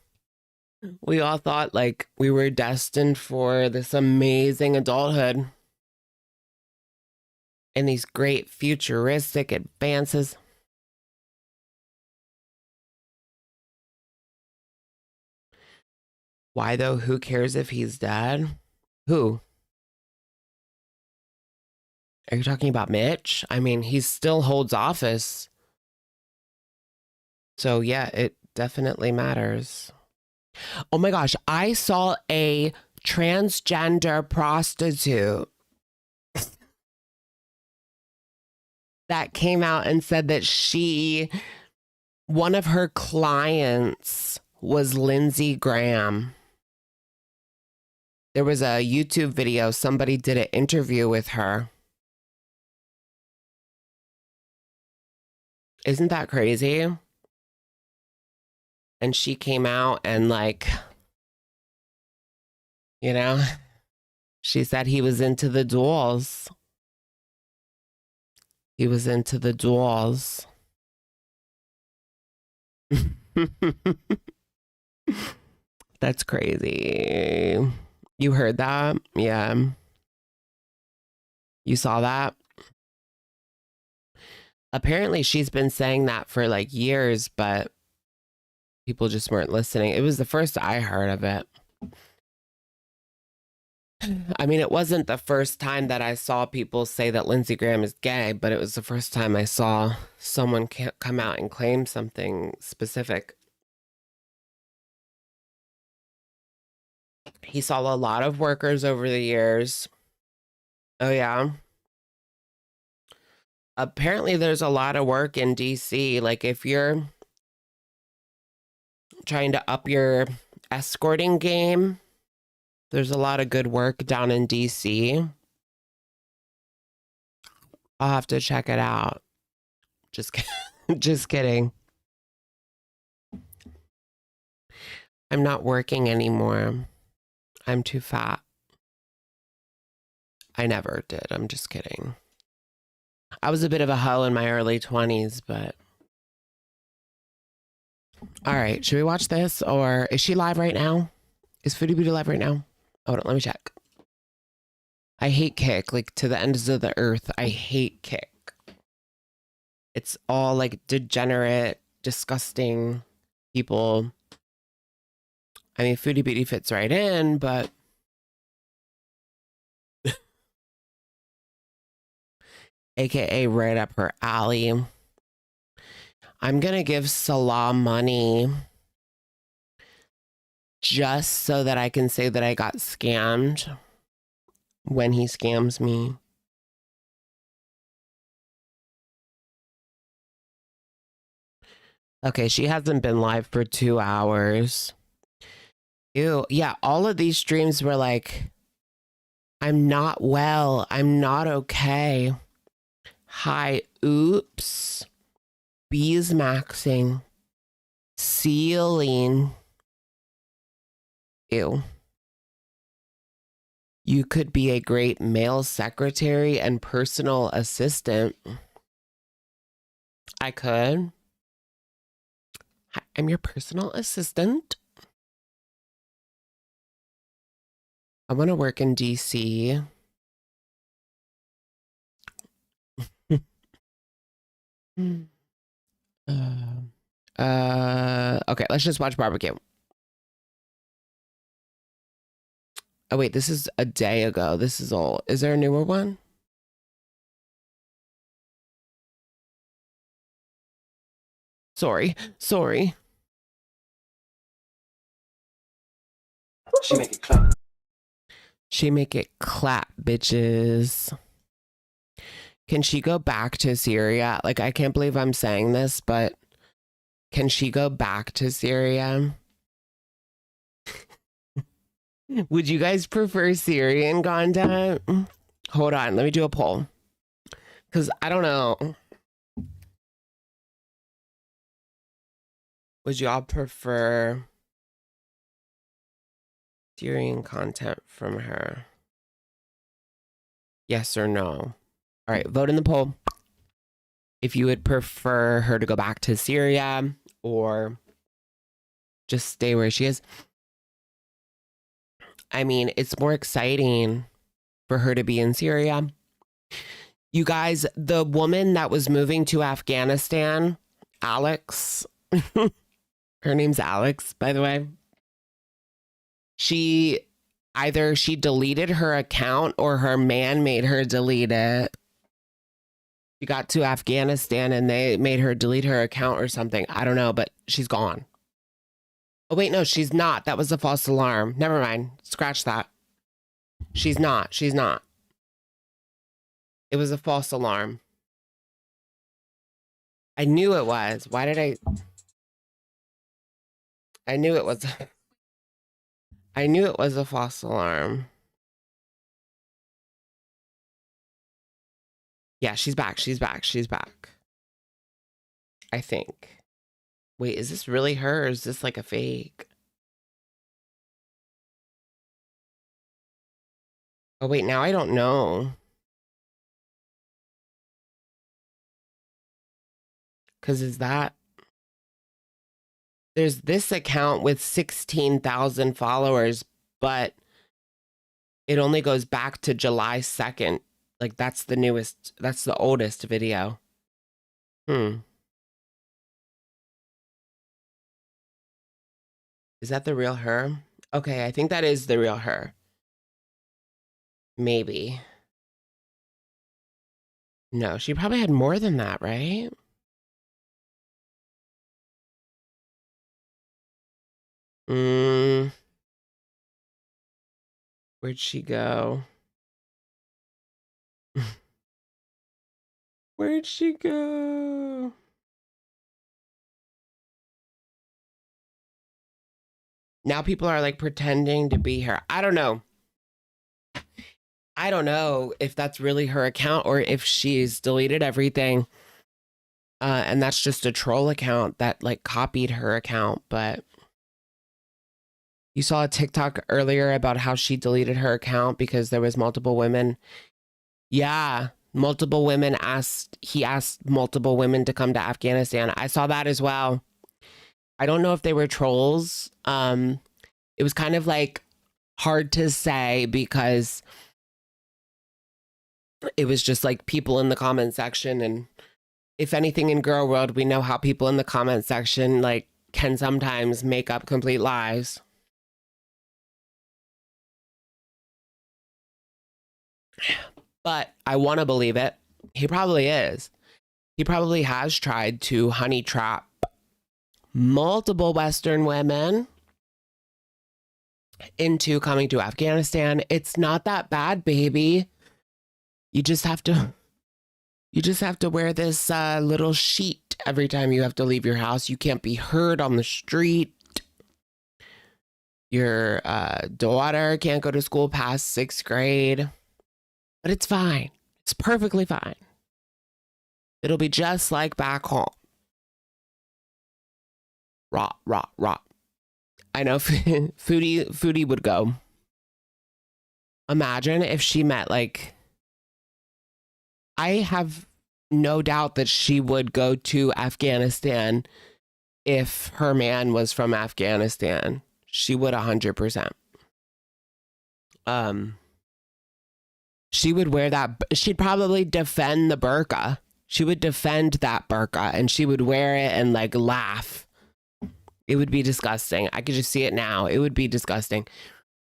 We all thought like we were destined for this amazing adulthood and these great futuristic advances. Why though? Who cares if he's dead? Who? Are you talking about Mitch? I mean, he still holds office. So yeah, it definitely matters. Oh my gosh, I saw a transgender prostitute that came out and said that one of her clients was Lindsey Graham. There was a YouTube video, somebody did an interview with her. Isn't that crazy? And she came out and like, you know, she said he was into the duels. He was into the duels. That's crazy. You heard that? Yeah. You saw that? Apparently she's been saying that for like years, but people just weren't listening. It was the first I heard of it. I mean, it wasn't the first time that I saw people say that Lindsey Graham is gay, but it was the first time I saw someone come out and claim something specific. He saw a lot of workers over the years. Oh, yeah. Apparently, there's a lot of work in DC. Like, if you're trying to up your escorting game, there's a lot of good work down in DC. I'll have to check it out. Just kidding. I'm not working anymore. I'm too fat. I never did. I'm just kidding. I was a bit of a hoe in my early 20s, but... All right, should we watch this? Or is she live right now? Is Foodie Booty live right now? Hold on, let me check. I hate Kick, like to the ends of the earth. I hate Kick. It's all like degenerate, disgusting people. I mean, Foodie Booty fits right in, but... AKA right up her alley. I'm going to give Salah money just so that I can say that I got scammed when he scams me. Okay, she hasn't been live for 2 hours. Ew, yeah, all of these streams were like, I'm not well, I'm not okay. Hi, oops. Bees maxing. Ceiling. Ew. You could be a great male secretary and personal assistant. I could. Hi, I'm your personal assistant. I want to work in DC. Okay, let's just watch barbecue. Oh wait, this is a day ago. This is old. Is there a newer one? Sorry. She make it clap. She make it clap, bitches. Can she go back to Syria? Like, I can't believe I'm saying this, but can she go back to Syria? Would you guys prefer Syrian content? Hold on, let me do a poll. Because I don't know. Would y'all prefer Syrian content from her? Yes or no? All right, vote in the poll. If you would prefer her to go back to Syria or just stay where she is. I mean, it's more exciting for her to be in Syria. You guys, the woman that was moving to Afghanistan, Alex, her name's Alex, by the way. She deleted her account or her man made her delete it. She got to Afghanistan and they made her delete her account or something. I don't know, but she's gone. Oh, wait, no, she's not. That was a false alarm. Never mind. Scratch that. She's not. It was a false alarm. I knew it was. Why did I knew it was. I knew it was a false alarm. Yeah, she's back. I think. Wait, is this really her or is this like a fake? Oh, wait, now I don't know. Because there's this account with 16,000 followers, but it only goes back to July 2nd. Like, that's the oldest video. Is that the real her? Okay, I think that is the real her. Maybe. No, she probably had more than that, right? Where'd she go? Where'd she go? Now people are like pretending to be her. I don't know. I don't know if that's really her account or if she's deleted everything. And that's just a troll account that like copied her account. But you saw a TikTok earlier about how she deleted her account because there was multiple women. Yeah, multiple women he asked multiple women to come to Afghanistan. I saw that as well. I don't know if they were trolls. It was kind of like hard to say because it was just like people in the comment section. And if anything in girl world, we know how people in the comment section like can sometimes make up complete lies. But I want to believe it. He probably is. He probably has tried to honey trap multiple Western women into coming to Afghanistan. It's not that bad, baby. You just have to wear this little sheet every time you have to leave your house. You can't be heard on the street. Your daughter can't go to school past 6th grade. But it's fine. It's perfectly fine. It'll be just like back home. Rah. I know Foodie would go. Imagine if she met like... I have no doubt that she would go to Afghanistan if her man was from Afghanistan. She would 100%. She would wear that. She'd probably defend the burqa. She would defend that burqa and she would wear it and like laugh. It would be disgusting. I could just see it now. It would be disgusting.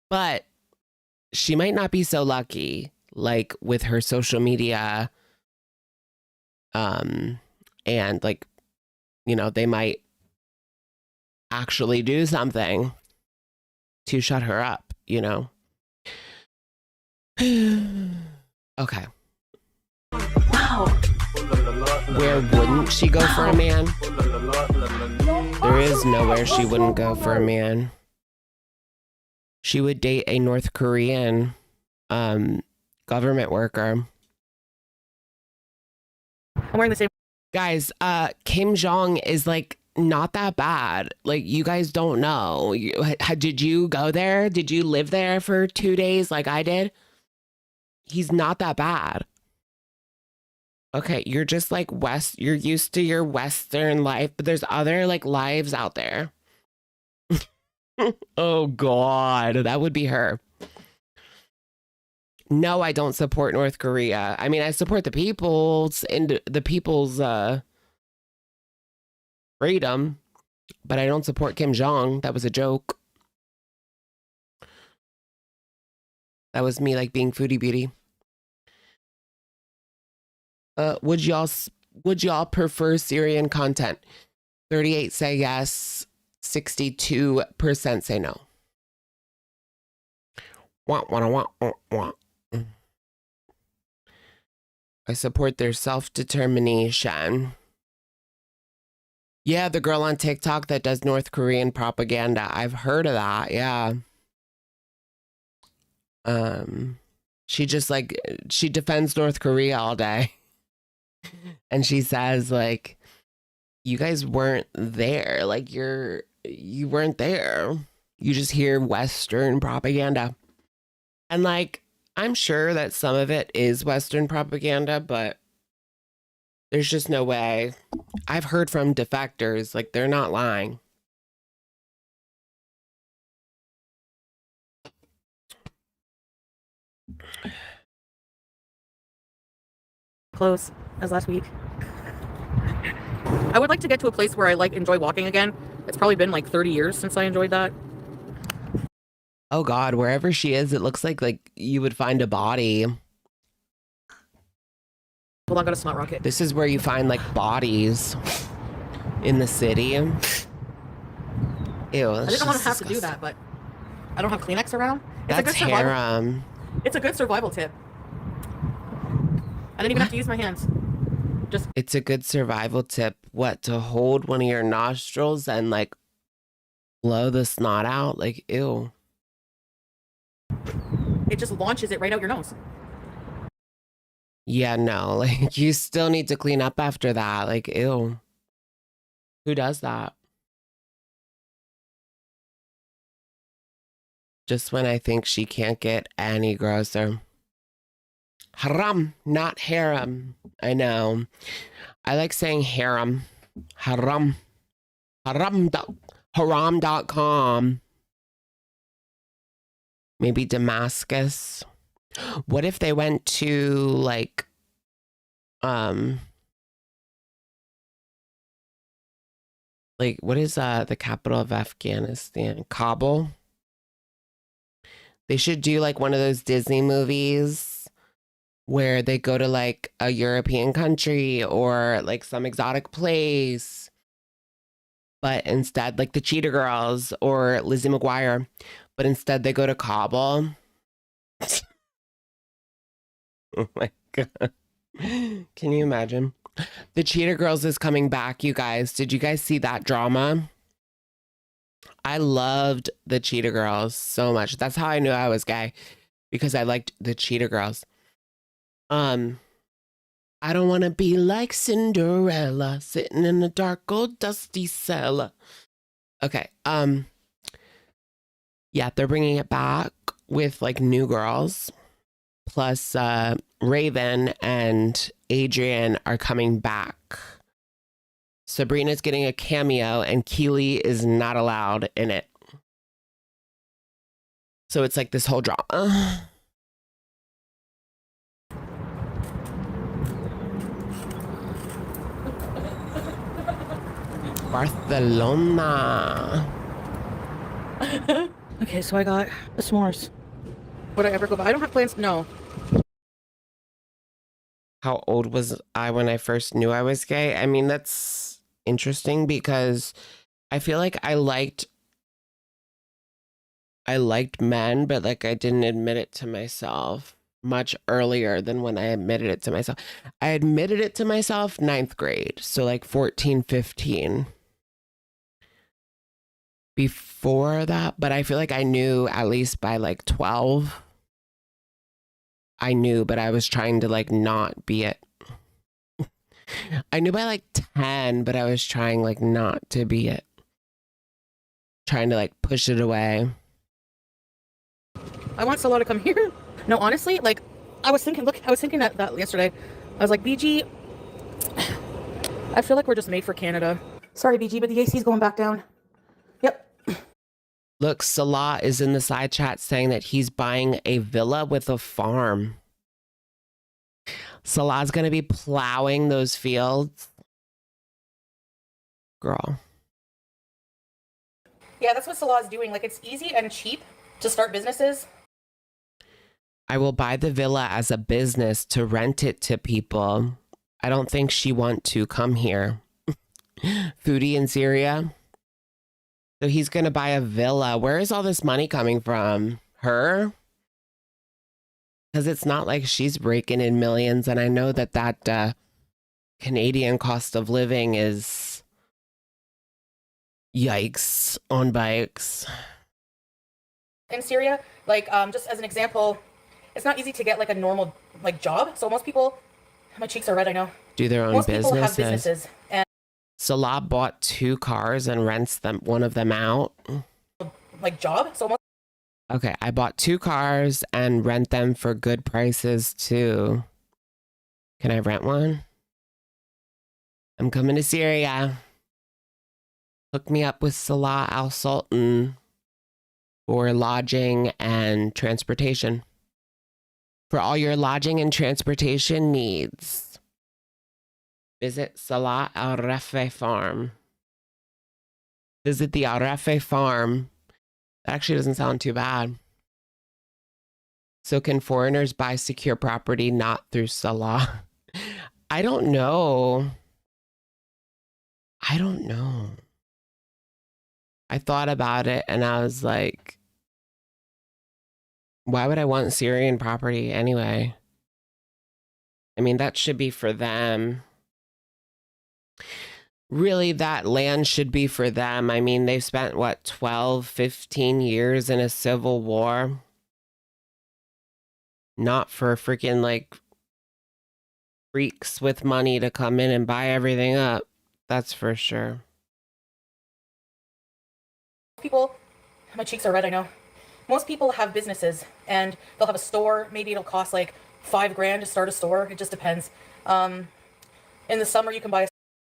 But she might not be so lucky, like with her social media. And like, you know, they might actually do something to shut her up, you know? Okay. Wow. Where wouldn't she go for a man? There is nowhere she wouldn't go for a man. She would date a North Korean government worker. I'm wearing the same. Guys, Kim Jong is like not that bad. Like, you guys don't know. Did you go there? Did you live there for 2 days like I did? He's not that bad. Okay, you're just like you're used to your Western life, but there's other like lives out there. Oh God, that would be her. No, I don't support North Korea. I mean, I support the people's freedom, but I don't support Kim Jong. That was a joke. That was me like being foodie beauty. Would y'all prefer Syrian content? 38 say yes, 62% say no. Wah, wah, wah, wah, wah. I support their self-determination. Yeah, the girl on TikTok that does North Korean propaganda. I've heard of that, yeah. She just like, she defends North Korea all day. And she says like, you guys weren't there. Like you weren't there. You just hear Western propaganda. And like, I'm sure that some of it is Western propaganda, but there's just no way. I've heard from defectors, like they're not lying. Close as last week. I would like to get to a place where I like enjoy walking again. It's probably been like 30 years since I enjoyed that. Oh God, wherever she is, it looks like you would find a body. Hold on, got a snot rocket. This is where you find like bodies in the city. Ew. I didn't want to have to do that, but I don't have Kleenex around. That's harem. It's a good survival tip. I didn't even have to use my hands. It's a good survival tip. What, to hold one of your nostrils and like blow the snot out? Like, ew. It just launches it right out your nose. Yeah, no, like you still need to clean up after that. Like, ew. Who does that? Just when I think she can't get any grosser. Haram, not harem. I know. I like saying harem. Haram. Haram.com. Maybe Damascus. What if they went to like what is the capital of Afghanistan? Kabul. They should do like one of those Disney movies where they go to like a European country or like some exotic place, but instead like the Cheetah Girls or Lizzie McGuire, but instead they go to Kabul. Oh my God. Can you imagine? The Cheetah Girls is coming back, you guys. Did you guys see that drama? I loved the Cheetah Girls so much. That's how I knew I was gay, because I liked the Cheetah Girls. I don't want to be like Cinderella sitting in a dark old dusty cellar. Okay. Yeah, they're bringing it back with like new girls. Plus Raven and Adrian are coming back. Sabrina's getting a cameo and Keely is not allowed in it. So it's like this whole drama. Barcelona. Okay, so I got the s'mores. Would I ever go back? I don't have plans. No. How old was I when I first knew I was gay? I mean, that's interesting because I feel like I liked men, but like I didn't admit it to myself much earlier than when I admitted it to myself. I admitted it to myself ninth grade, so like 14, 15. Before that, but I feel like I knew at least by like 12. I knew, but I was trying to like not be it. I knew by like 10, but I was trying like not to be it. Trying to like push it away. I want Salah to come here. No, honestly, like I was thinking that yesterday. I was like, BG, I feel like we're just made for Canada. Sorry, BG, but the AC's going back down. Yep. Look, Salah is in the side chat saying that he's buying a villa with a farm. Salah's going to be plowing those fields. Girl. Yeah, that's what Salah's doing. Like, it's easy and cheap to start businesses. I will buy the villa as a business to rent it to people. I don't think she want to come here. Foodie in Syria. So he's going to buy a villa. Where is all this money coming from? Her? Because it's not like she's raking in millions. And I know that Canadian cost of living is yikes on bikes. In Syria, like, just as an example, it's not easy to get like a normal like job. So most people, my cheeks are red, I know. Do their own most businesses. People have businesses. And Salah bought 2 cars and rents one of them out. Like job. So okay, I bought 2 cars and rent them for good prices too. Can I rent one? I'm coming to Syria. Hook me up with Salah Al Sultan for lodging and transportation. For all your lodging and transportation needs, visit Salah Al Rafe Farm. Visit the Al Rafe Farm. That actually doesn't sound too bad. So can foreigners buy secure property not through Salah? I don't know. I thought about it and I was like, why would I want Syrian property anyway? I mean, that should be for them. Really, that land should be for them. I mean, they've spent, what, 12, 15 years in a civil war? Not for freaking, like, freaks with money to come in and buy everything up. That's for sure. people, my cheeks are red, I know. Most people have businesses and they'll have a store. Maybe it'll cost like $5,000 to start a store. It just depends. In the summer, you can buy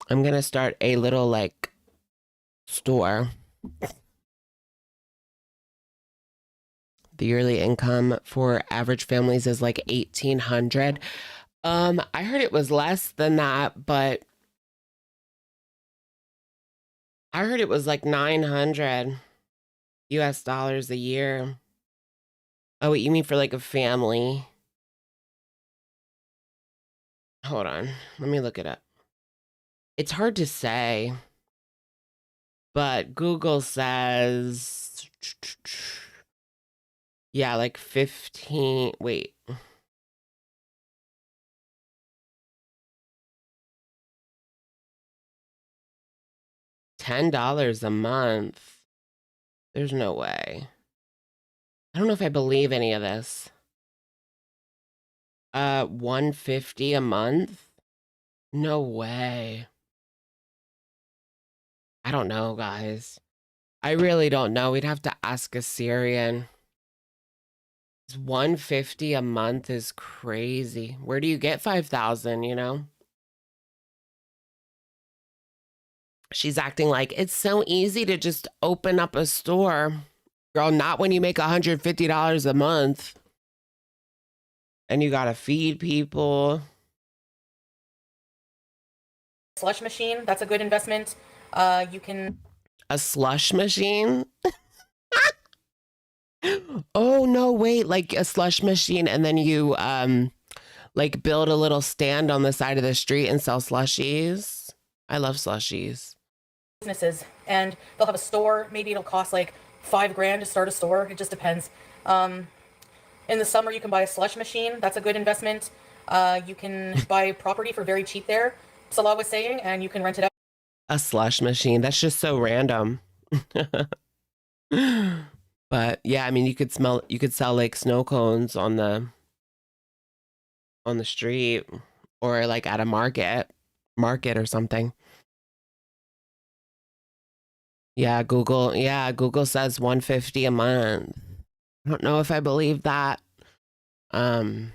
I'm going to start a little like store. The yearly income for average families is like $1,800. I heard it was less than that, but I heard it was like $900 US a year. Oh, wait, you mean for like a family? Hold on, let me look it up. It's hard to say, but Google says, yeah, like 15, wait. $10 a month. There's no way. I don't know if I believe any of this. $150 a month? No way. I don't know, guys. I really don't know. We'd have to ask a Syrian. $150 a month is crazy. Where do you get 5,000, you know? She's acting like it's so easy to just open up a store. Girl, not when you make $150 a month. And you gotta feed people. slush machine. That's a good investment. You can... A slush machine? Oh, no, wait, like a slush machine, and then you like build a little stand on the side of the street and sell slushies. I love slushies. Businesses, and they'll have a store. Maybe it'll cost like $5,000 to start a store. It just depends. In the summer, you can buy a slush machine. That's a good investment. You can buy property for very cheap there, Salah was saying, and you can rent it out. A slush machine. That's just so random. But yeah, I mean, you could sell like snow cones on the street, or like at a market or something. Yeah, Google says $150 a month. I don't know if I believe that. I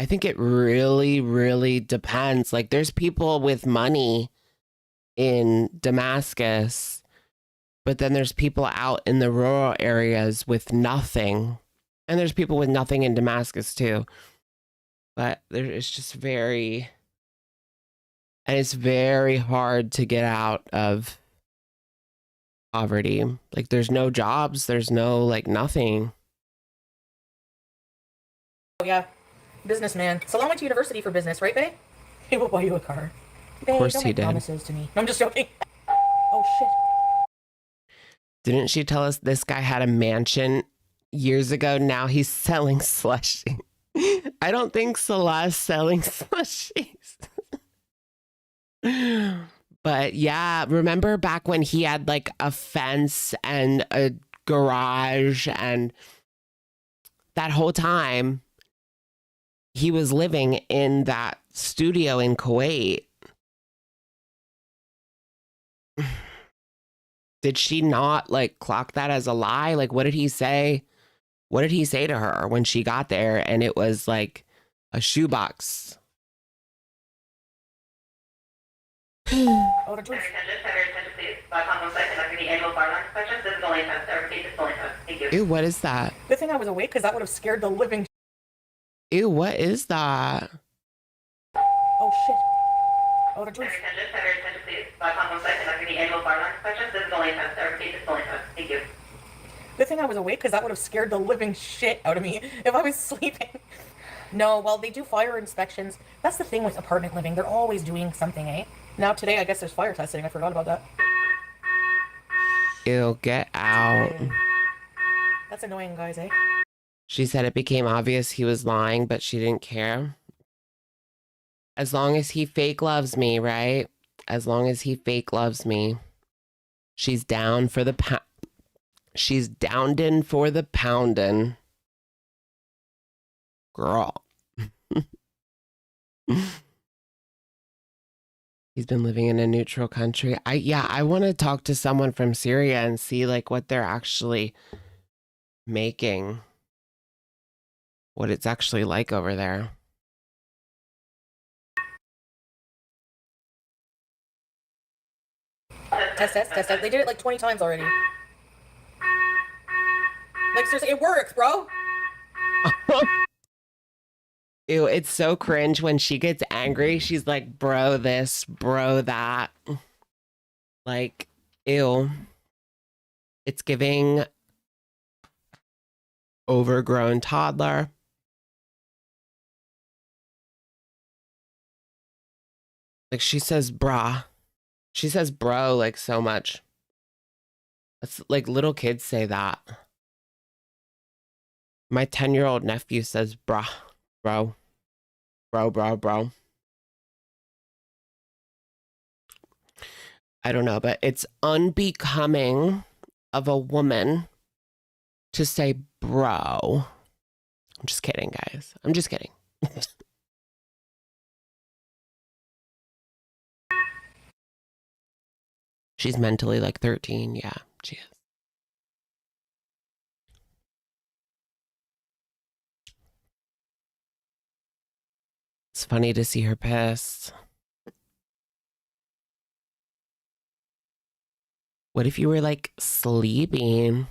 think it really, really depends. Like, there's people with money in Damascus, but then there's people out in the rural areas with nothing. And there's people with nothing in Damascus too. But it's just and it's very hard to get out of poverty. Like, there's no jobs, there's no, like, nothing. Oh yeah, businessman. Salah went to university for business, right, babe? He will buy you a car. Babe, Of course don't he make did. promises to me. No, I'm just joking. Oh shit. Didn't she tell us this guy had a mansion years ago? Now he's selling slushies. I don't think Salah's selling slushies. But yeah, remember back when he had like a fence and a garage, and that whole time he was living in that studio in Kuwait. Did she not like clock that as a lie? Like, what did he say? What did he say to her when she got there and it was like a shoebox? Oh, the truth. Ew, what is that? Good thing I was awake, because that would have scared the living... Ew, what is that? Oh shit. Oh, the truth. Good thing I was awake, because that would have scared the living shit out of me if I was sleeping. No, well, they do fire inspections. That's the thing with apartment living. They're always doing something, eh? Now today, I guess there's fire testing. I forgot about that. Ew, get out. That's annoying, guys, eh? She said it became obvious he was lying, but she didn't care. As long as he fake loves me, right? As long as he fake loves me. She's down for the She's downed in for the poundin'. Girl. He's been living in a neutral country. I want to talk to someone from Syria and see like what they're actually making. What it's actually like over there. Test. They did it like 20 times already. Like, seriously, it works, bro. Ew, it's so cringe when she gets angry. She's like, bro this, bro that. Like, ew. It's giving overgrown toddler. Like, she says brah. She says bro like so much. That's like little kids say that. My 10-year-old nephew says brah, bro. Bro. I don't know, but it's unbecoming of a woman to say bro. I'm just kidding, guys. I'm just kidding. She's mentally like 13. Yeah, she is. It's funny to see her pissed. What if you were like sleeping?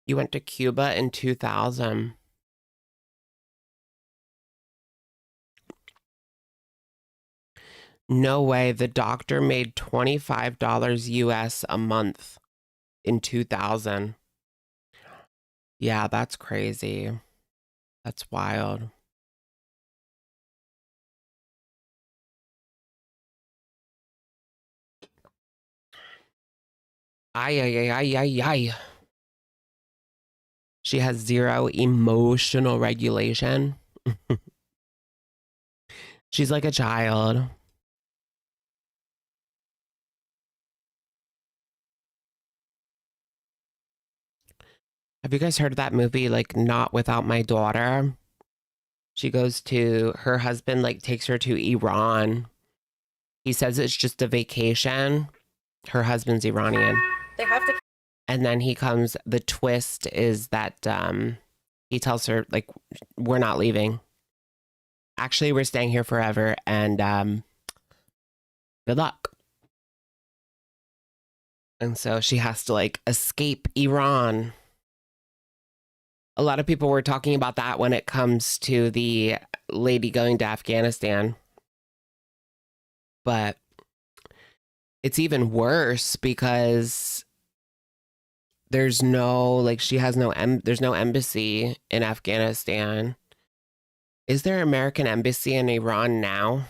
You went to Cuba in 2000. No way. The doctor made $25 US a month in 2000. Yeah, that's crazy. That's wild. Ay, ay, ay, ay, ay, ay. She has zero emotional regulation. She's like a child. Have you guys heard of that movie, like Not Without My Daughter? She goes to, her husband like takes her to Iran. He says it's just a vacation. Her husband's Iranian. They have to. And then he comes, the twist is that he tells her, like, we're not leaving. Actually, we're staying here forever, and good luck. And so she has to, like, escape Iran. A lot of people were talking about that when it comes to the lady going to Afghanistan. But it's even worse because there's no, like, she has no, there's no embassy in Afghanistan. Is there an American embassy in Iran now?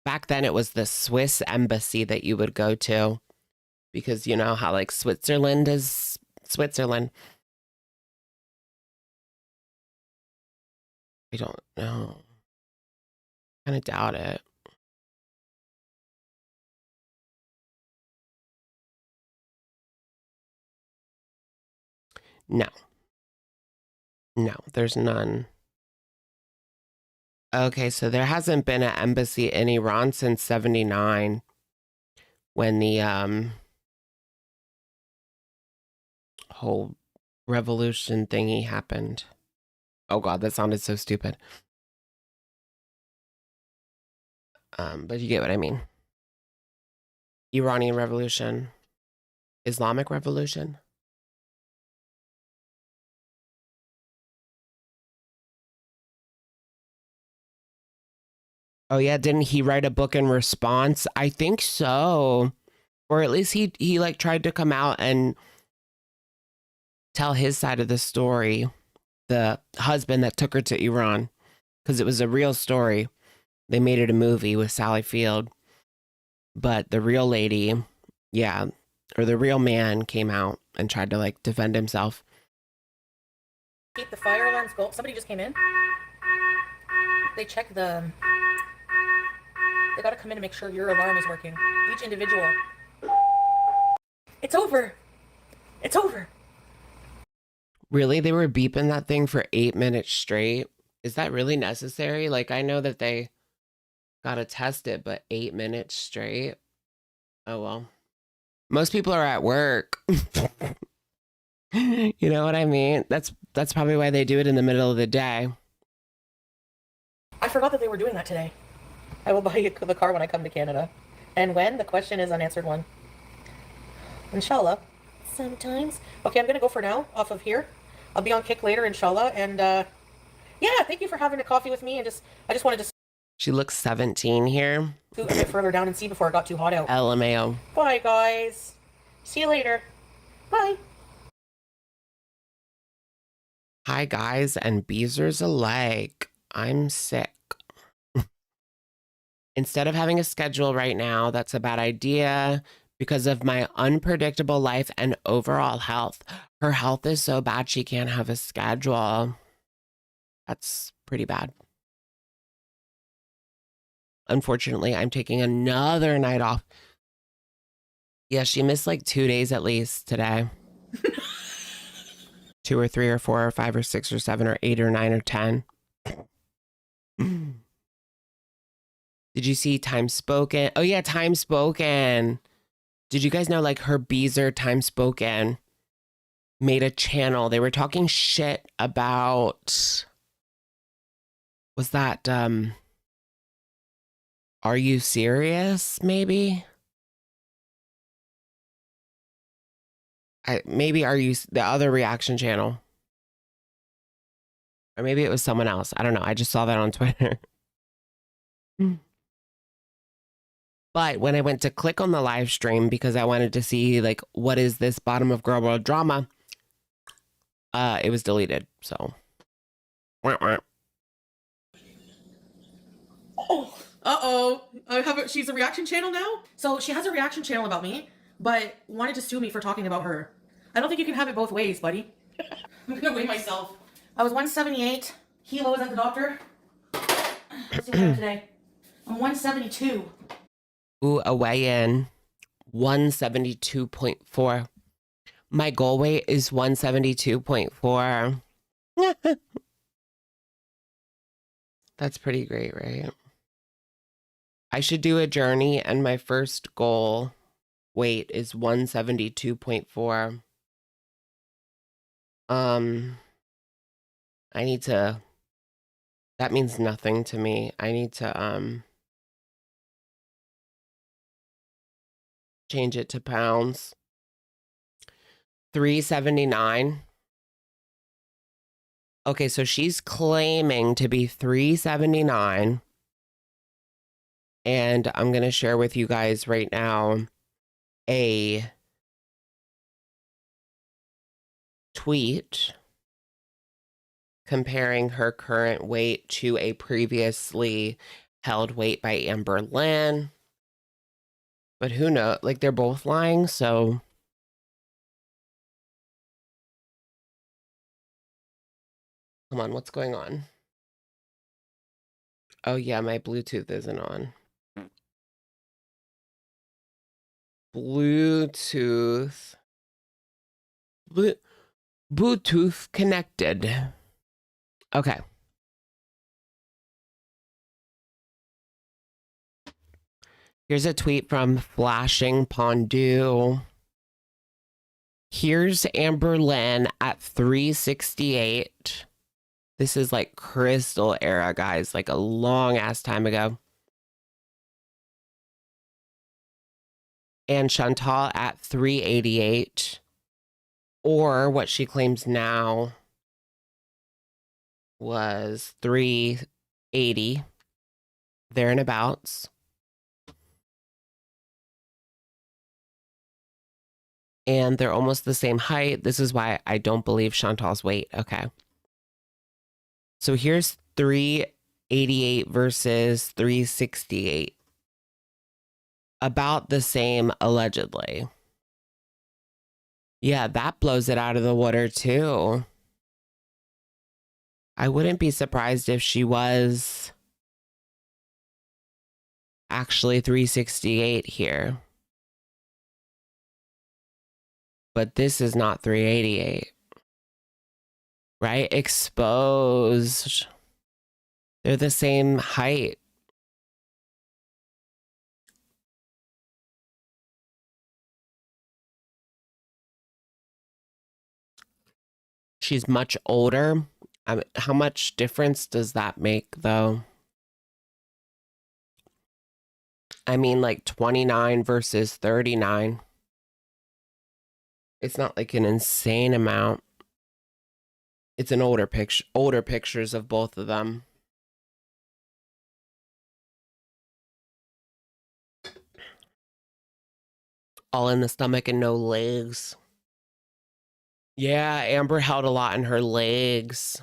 Back then it was the Swiss embassy that you would go to because you know how like Switzerland is Switzerland. I don't know. Kind of doubt it. No. No, there's none. Okay, so there hasn't been an embassy in Iran since 79 when the whole revolution thingy happened. Oh god, that sounded so stupid. But you get what I mean. Iranian Revolution. Islamic Revolution. Oh yeah, didn't he write a book in response? I think so. Or at least he like tried to come out and tell his side of the story. The husband that took her to Iran, because it was a real story. They made it a movie with Sally Field. But the real lady, yeah, or the real man came out and tried to like defend himself. Keep the fire alarms go. Somebody just came in. They check the. They gotta come in to make sure your alarm is working. Each individual. It's over. It's over. Really? They were beeping that thing for 8 minutes straight? Is that really necessary? Like, I know that they gotta test it, but 8 minutes straight? Oh, well. Most people are at work. You know what I mean? That's probably why they do it in the middle of the day. I forgot that they were doing that today. I will buy you the car when I come to Canada. And when? The question is unanswered one. Inshallah. Sometimes. Okay, I'm going to go for now, off of here. I'll be on Kick later, inshallah. And, yeah, thank you for having a coffee with me. And I just wanted to... She looks 17 here. Go a bit further down and see before it got too hot out. LMAO. Bye, guys. See you later. Bye. Hi, guys, and Beezers alike. I'm sick. Instead of having a schedule right now, that's a bad idea because of my unpredictable life and overall health. Her health is so bad she can't have a schedule. That's pretty bad. Unfortunately, I'm taking another night off. Yeah, she missed like 2 days at least today. 2 or 3 or 4 or 5 or 6 or 7 or 8 or 9 or 10. Did you see Time Spoken? Oh yeah, Time Spoken. Did you guys know like her Beezer Time Spoken made a channel? They were talking shit about, was that Are You Serious maybe? Maybe Are You, the other reaction channel. Or maybe it was someone else. I don't know. I just saw that on Twitter. But when I went to click on the live stream because I wanted to see like what is this bottom of girl world drama, it was deleted. So she's a reaction channel now. So she has a reaction channel about me, but wanted to sue me for talking about her. I don't think you can have it both ways, buddy. I'm gonna weigh myself. I was 178 kilos at the doctor. Let's see what I have today. I'm 172. ooh, a weigh-in 172.4. My goal weight is 172.4. That's pretty great, right? I should do a journey, and my first goal weight is 172.4. I need to, that means nothing to me. I need to change it to pounds. 379. Okay, so she's claiming to be 379. And I'm going to share with you guys right now a tweet comparing her current weight to a previously held weight by Amberlynn. But who knows? Like, they're both lying, so... Come on, what's going on? Oh, yeah, my Bluetooth isn't on. Bluetooth connected. Okay. Here's a tweet from Flashing Pondu. Here's Amberlynn at 368. This is like Crystal era, guys, like a long ass time ago. And Chantal at 388. Or what she claims now was 380. There and abouts. And they're almost the same height. This is why I don't believe Chantal's weight. Okay. So here's 388 versus 368. About the same, allegedly. Yeah, that blows it out of the water, too. I wouldn't be surprised if she was actually 368 here. But this is not 388. Right? Exposed. They're the same height. She's much older. I mean, how much difference does that make, though? I mean, like 29 versus 39. It's not like an insane amount. It's an older pictures of both of them. All in the stomach and no legs. Yeah, Amber held a lot in her legs.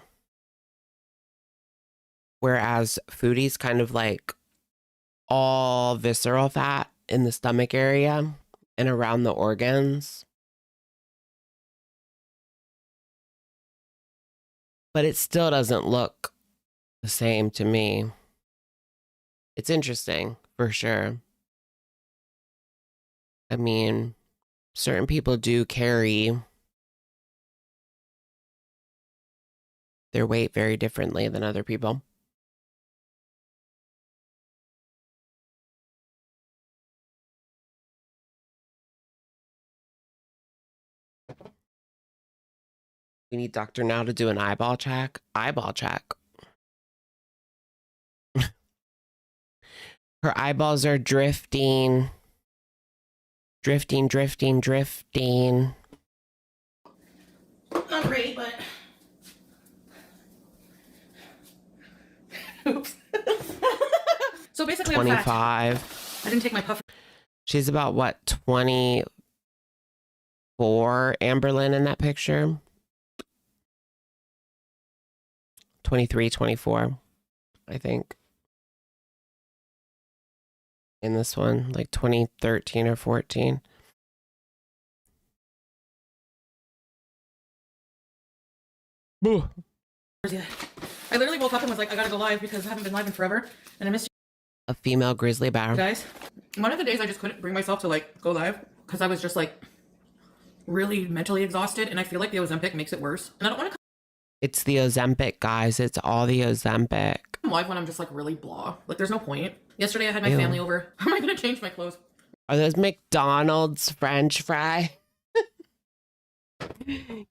Whereas Foodie's kind of like all visceral fat in the stomach area and around the organs. But it still doesn't look the same to me. It's interesting, for sure. I mean, certain people do carry their weight very differently than other people. We need Dr. Now to do an eyeball check. Eyeball check. Her eyeballs are drifting. Drifting. Not great, but... Oops. So technically I'm fat. 25. I didn't take my puff. She's about what, 24, Amberlynn in that picture? 23, 24, I think. In this one, like 2013 or 14. Boo. I literally woke up and was like, I gotta go live because I haven't been live in forever and I missed A female grizzly you bear. guys. One of the days I just couldn't bring myself to like go live because I was just like really mentally exhausted, and I feel like the Ozempic makes it worse. And I don't want to It's the Ozempic, guys. It's all the Ozempic. come live when I'm just like really blah. Like there's no point. Yesterday I had my Ew. family over. How am I gonna change my clothes? Are those McDonald's French fry?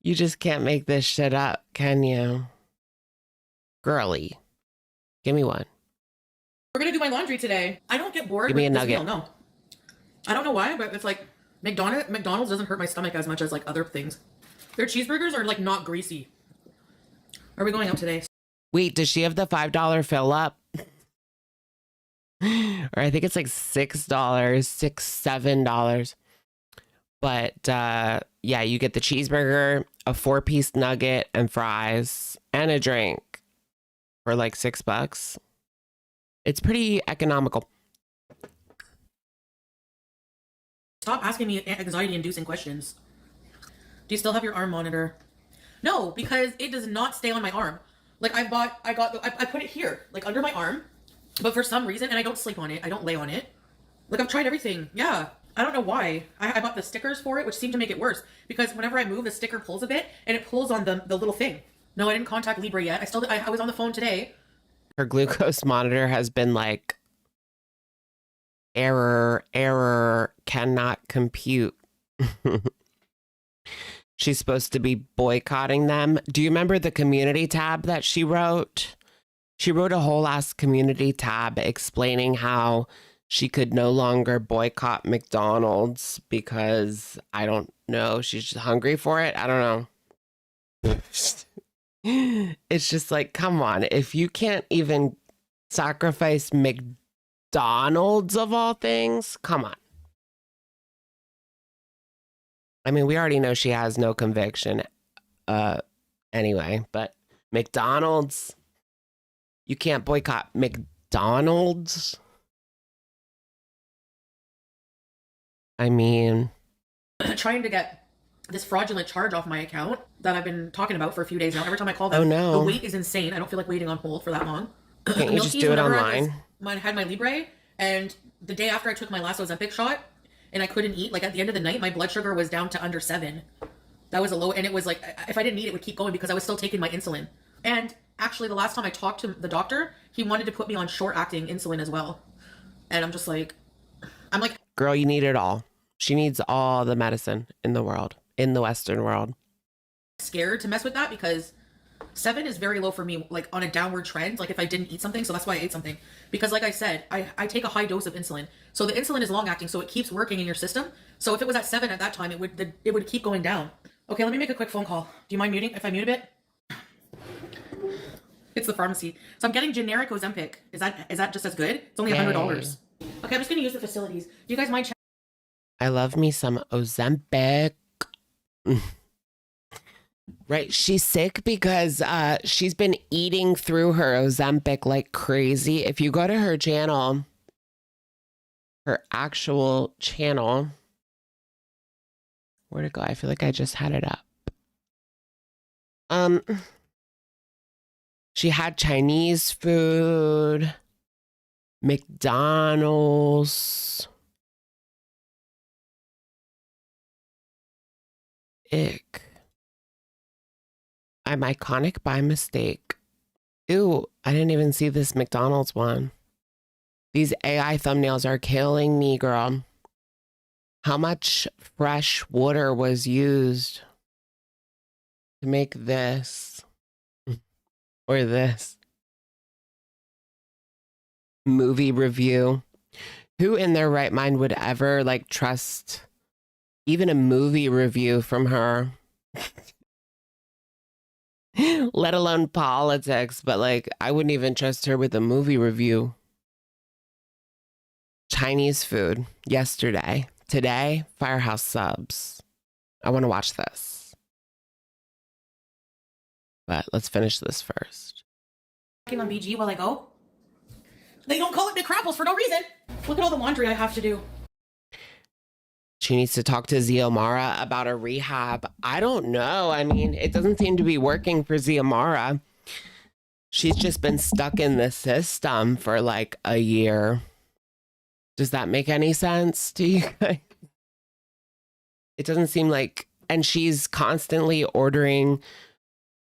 You just can't make this shit up, can you? Girly. Give me one. We're gonna do my laundry today. I don't get bored. Give me with a this nugget. meal, no. I don't know why, but it's like McDonald's doesn't hurt my stomach as much as like other things. Their cheeseburgers are like not greasy. Are we going out today? Wait, does she have the $5 fill up? Or I think it's like $6, $7. But yeah, you get the cheeseburger, a 4-piece nugget, and fries, and a drink for like $6. It's pretty economical. Stop asking me anxiety-inducing questions. Do you still have your arm monitor? No, because it does not stay on my arm. Like I put it here, like under my arm, but for some reason, and I don't sleep on it, I don't lay on it. Like I've tried everything. Yeah, I don't know why. I bought the stickers for it, which seem to make it worse because whenever I move, the sticker pulls a bit, and it pulls on the little thing. No, I didn't contact Libre yet. I was on the phone today. Her glucose monitor has been like, error, cannot compute. She's supposed to be boycotting them. Do you remember the community tab that she wrote? She wrote a whole ass community tab explaining how she could no longer boycott McDonald's because, I don't know, she's just hungry for it. I don't know. It's just like, come on, if you can't even sacrifice McDonald's of all things, come on. I mean, we already know she has no conviction anyway, but McDonald's, you can't boycott McDonald's. I mean, Trying to get this fraudulent charge off my account that I've been talking about for a few days now. Every time I call them, Oh, no. the wait is insane. I don't feel like waiting on hold for that long. Can't you just Milky's, do it whenever online? I had my Libre, and the day after I took my last Ozempic shot, and I couldn't eat, like at the end of the night, my blood sugar was down to under 7. That was a low, and it was like, if I didn't eat, it would keep going because I was still taking my insulin. And actually, the last time I talked to the doctor, he wanted to put me on short-acting insulin as well. And I'm like, Girl, you need it all. She needs all the medicine in the world, in the Western world. scared to mess with that because 7 is very low for me, like on a downward trend, like if I didn't eat something. So that's why I ate something, because like I said, I take a high dose of insulin, so the insulin is long acting, so it keeps working in your system. So if it was at 7 at that time, it would keep going down. Okay, let me make a quick phone call. Do you mind muting if I mute a bit? It's the pharmacy. So I'm getting generic Ozempic. Is that just as good? It's only $100. Okay, I'm just gonna use the facilities. Do you guys mind I love me some Ozempic. Right, she's sick because she's been eating through her Ozempic like crazy. If you go to her channel, her actual channel, where'd it go? I feel like I just had it up. She had Chinese food, McDonald's. Ick. I'm iconic by mistake. Ew, I didn't even see this McDonald's one. These AI thumbnails are killing me, girl. How much fresh water was used to make this? Or this? Movie review. Who in their right mind would ever like trust even a movie review from her? Let alone politics, but like I wouldn't even trust her with a movie review. Chinese food yesterday. Today, Firehouse Subs. I want to watch this. But let's finish this first. On BG while I go. They don't call it Big Crapples for no reason. Look at all the laundry I have to do. She needs to talk to Xiomara about a rehab. I don't know. I mean, it doesn't seem to be working for Xiomara. She's just been stuck in the system for like a year. Does that make any sense to you guys? It doesn't seem like, and she's constantly ordering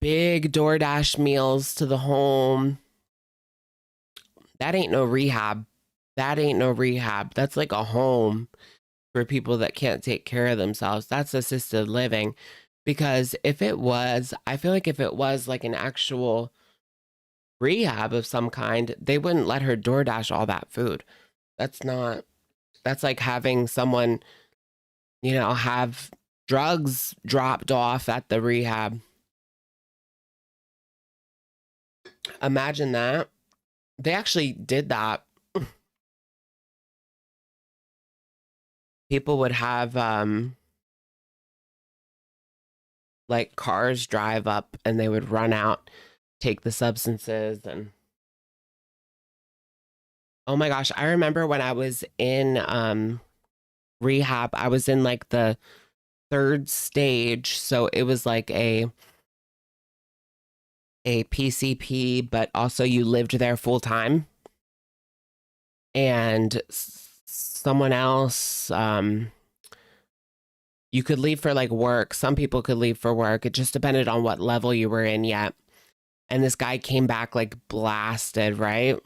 big DoorDash meals to the home. That ain't no rehab. That ain't no rehab. That's like a home for people that can't take care of themselves. That's assisted living. Because if it was, I feel like if it was like an actual rehab of some kind, they wouldn't let her DoorDash all that food. That's like having someone, you know, have drugs dropped off at the rehab. Imagine that. They actually did that. People would have like cars drive up and they would run out, take the substances, and oh my gosh, I remember when I was in rehab, I was in like the 3rd stage, so it was like a PCP, but also you lived there full time. And someone else, you could leave for like work. Some people could leave for work. It just depended on what level you were in yet. And this guy came back like blasted, right?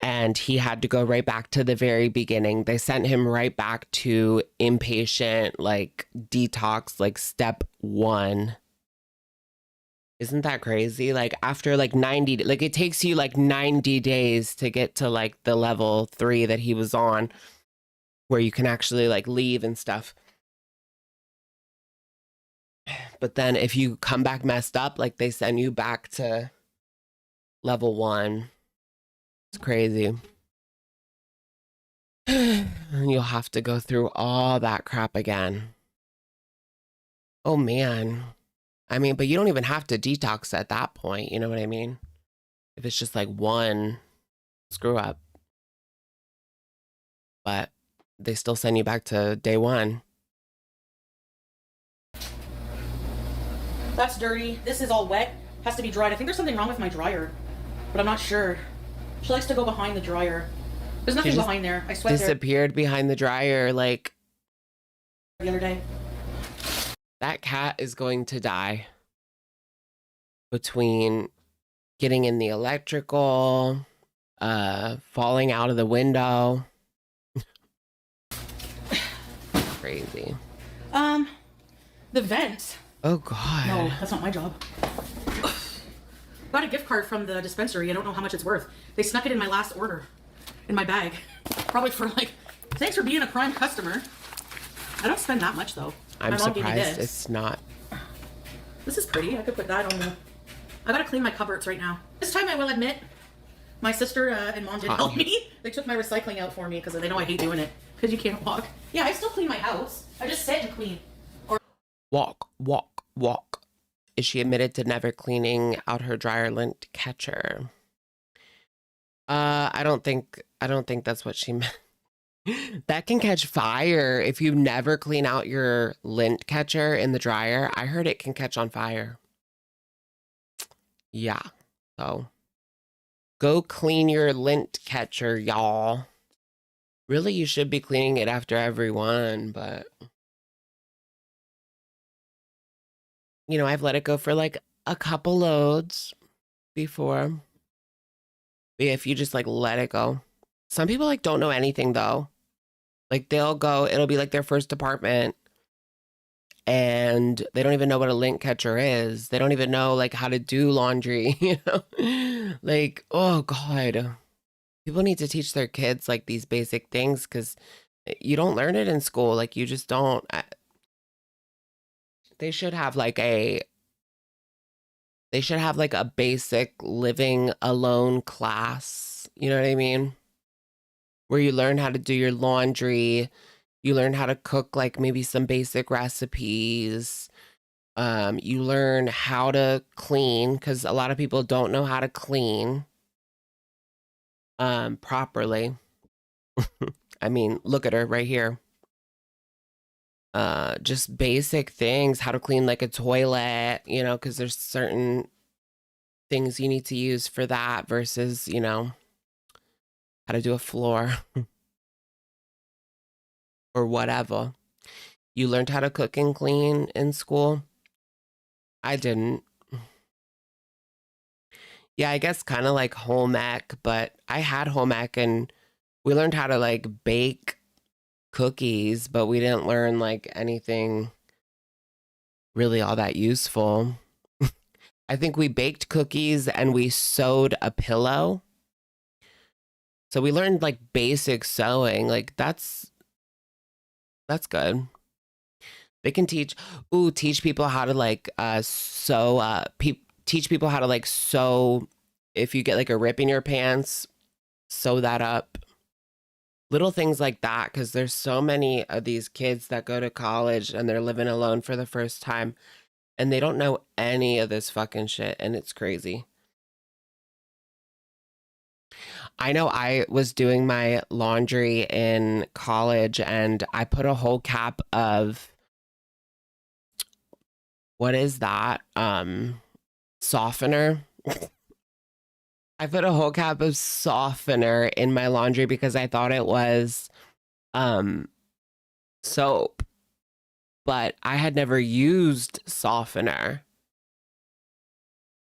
And he had to go right back to the very beginning. They sent him right back to inpatient, like detox, like step 1. Isn't that crazy? Like after like 90, like it takes you like 90 days to get to like the level 3 that he was on, where you can actually like leave and stuff. But then if you come back messed up, like they send you back to level 1. It's crazy. And you'll have to go through all that crap again. Oh man. I mean, but you don't even have to detox at that point. You know what I mean? If it's just like one screw up. But they still send you back to day 1. That's dirty. This is all wet. Has to be dried. I think there's something wrong with my dryer, but I'm not sure. She likes to go behind the dryer. There's nothing behind there. I sweat disappeared behind the dryer like the other day. That cat is going to die between getting in the electrical, falling out of the window. Crazy. The vent. Oh God. No, that's not my job. Got a gift card from the dispensary. I don't know how much it's worth. They snuck it in my last order in my bag. Probably for like, thanks for being a prime customer. I don't spend that much though. I'm surprised it's not. This is pretty. I could put that on the... I gotta clean my cupboards right now. This time I will admit, my sister and mom didn't help me. They took my recycling out for me because they know I hate doing it. Because you can't walk. Yeah, I still clean my house. I just sit and clean. Or walk. Is she admitted to never cleaning out her dryer lint catcher? I don't think that's what she meant. That can catch fire if you never clean out your lint catcher in the dryer. I heard it can catch on fire. Yeah. So go clean your lint catcher, y'all. Really, you should be cleaning it after every one, but you know, I've let it go for like a couple loads before. But if you just like let it go. Some people like don't know anything though. Like they'll go, it'll be like their first apartment and they don't even know what a lint catcher is. They don't even know like how to do laundry, you know? Like, oh God. People need to teach their kids like these basic things because you don't learn it in school. Like you just don't. They should have like a basic living alone class. You know what I mean? where you learn how to do your laundry. You learn how to cook like maybe some basic recipes. You learn how to clean because a lot of people don't know how to clean properly. I mean, look at her right here. Just basic things, how to clean like a toilet, you know, because there's certain things you need to use for that versus, you know, how to do a floor or whatever. You learned how to cook and clean in school. I didn't. Yeah, I guess kind of like home ec, but I had home ec and we learned how to like bake cookies, but we didn't learn like anything really all that useful. I think we baked cookies and we sewed a pillow. So we learned like basic sewing. Like that's good. They can teach people how to like sew teach people how to like sew if you get like a rip in your pants, sew that up. Little things like that, because there's so many of these kids that go to college and they're living alone for the first time and they don't know any of this fucking shit, and it's crazy. I know I was doing my laundry in college and I put a whole cap of, what is that? Softener. I put a whole cap of softener in my laundry because I thought it was soap, but I had never used softener.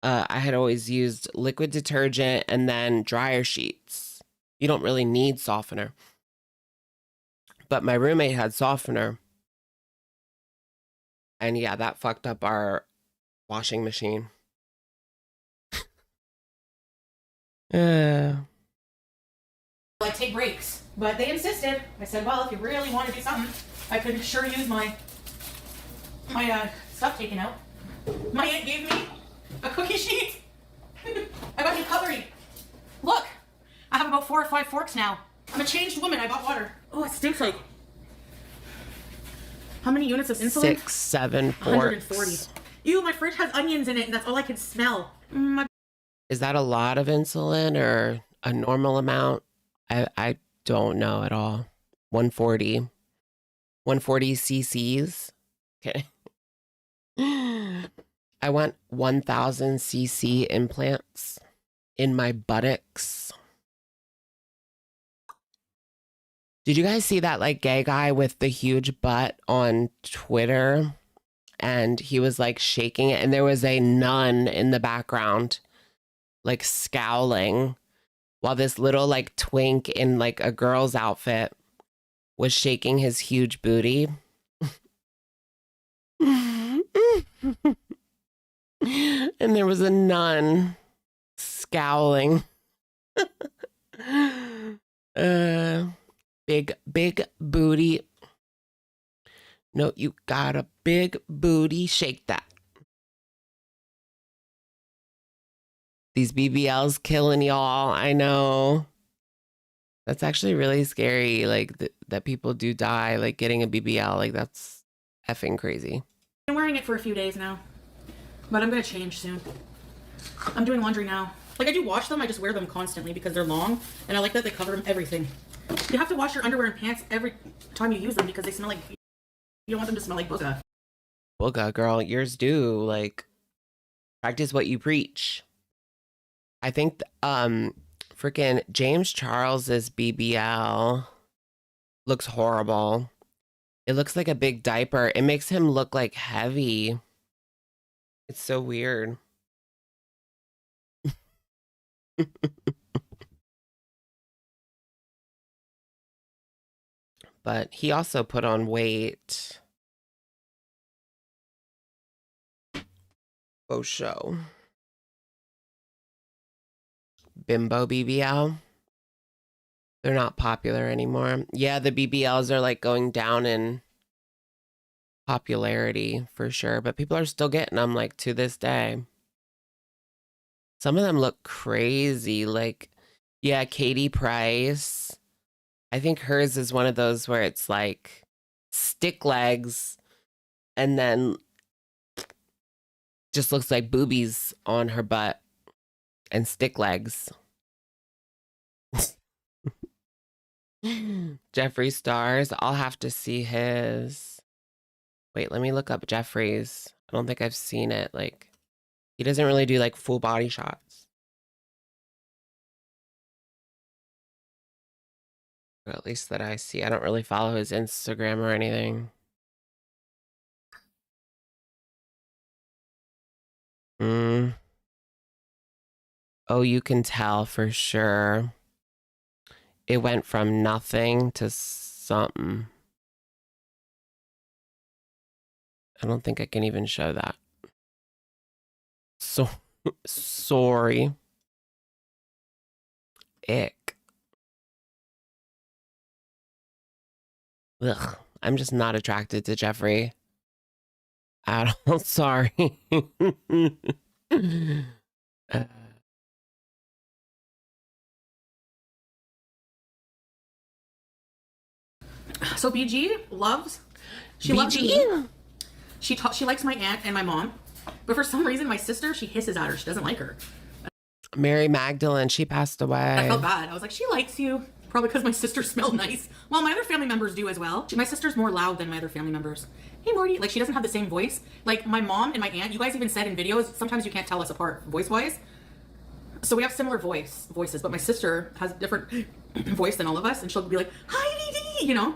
I had always used liquid detergent and then dryer sheets. You don't really need softener. But my roommate had softener. And yeah, that fucked up our washing machine. Like take breaks, but they insisted. I said, well, if you really want to do something, I could sure use my stuff taken out. My aunt gave me a cookie sheet. I got new cutlery. Look, I have about 4 or 5 forks now. I'm a changed woman. I bought water. Oh, it stinks like. How many units of insulin? 6, 7 forks. 140. Ew, my fridge has onions in it, and that's all I can smell. Is that a lot of insulin or a normal amount? I don't know at all. 140 cc's. Okay. I want 1000 cc implants in my buttocks. Did you guys see that like gay guy with the huge butt on Twitter? And he was like shaking it, and there was a nun in the background like scowling while this little like twink in like a girl's outfit was shaking his huge booty. And there was a nun scowling. Big booty. No, you got a big booty. Shake that. These BBLs killing y'all. I know. That's actually really scary. Like that people do die, like getting a BBL. Like that's effing crazy. I'm wearing it for a few days now, but I'm gonna change soon. I'm doing laundry now. Like I do wash them, I just wear them constantly because they're long, and I like that they cover everything. You have to wash your underwear and pants every time you use them because they smell like, you don't want them to smell like booga. Booga, girl, yours do. Like, practice what you preach. I think freaking James Charles's BBL looks horrible. It looks like a big diaper. It makes him look like heavy. It's so weird. But he also put on weight. Oh, show. Bimbo BBL. They're not popular anymore. Yeah, the BBLs are like going down in popularity for sure, but people are still getting them like to this day. Some of them look crazy. Like, yeah, Katie Price. I think hers is one of those where it's like stick legs and then just looks like boobies on her butt and stick legs. Jeffree Stars. I'll have to see his. Wait, let me look up Jeffree's. I don't think I've seen it. Like, he doesn't really do like full body shots. Or at least that I see. I don't really follow his Instagram or anything. Oh, you can tell for sure. It went from nothing to something. I don't think I can even show that. So sorry. Ick. Ugh. I'm just not attracted to Jeffree at all. Sorry. So BG loves. She BG? loves me. She likes my aunt and my mom, but for some reason my sister, she hisses at her. She doesn't like her. Mary Magdalene, she passed away. I felt bad. I was like, she likes you. Probably because my sister smelled nice. Well, my other family members do as well. My sister's more loud than my other family members. Hey, Morty. Like, she doesn't have the same voice. Like, my mom and my aunt, you guys even said in videos, sometimes you can't tell us apart voice-wise. So we have similar voices, but my sister has a different voice than all of us, and she'll be like, hi, Dee, you know?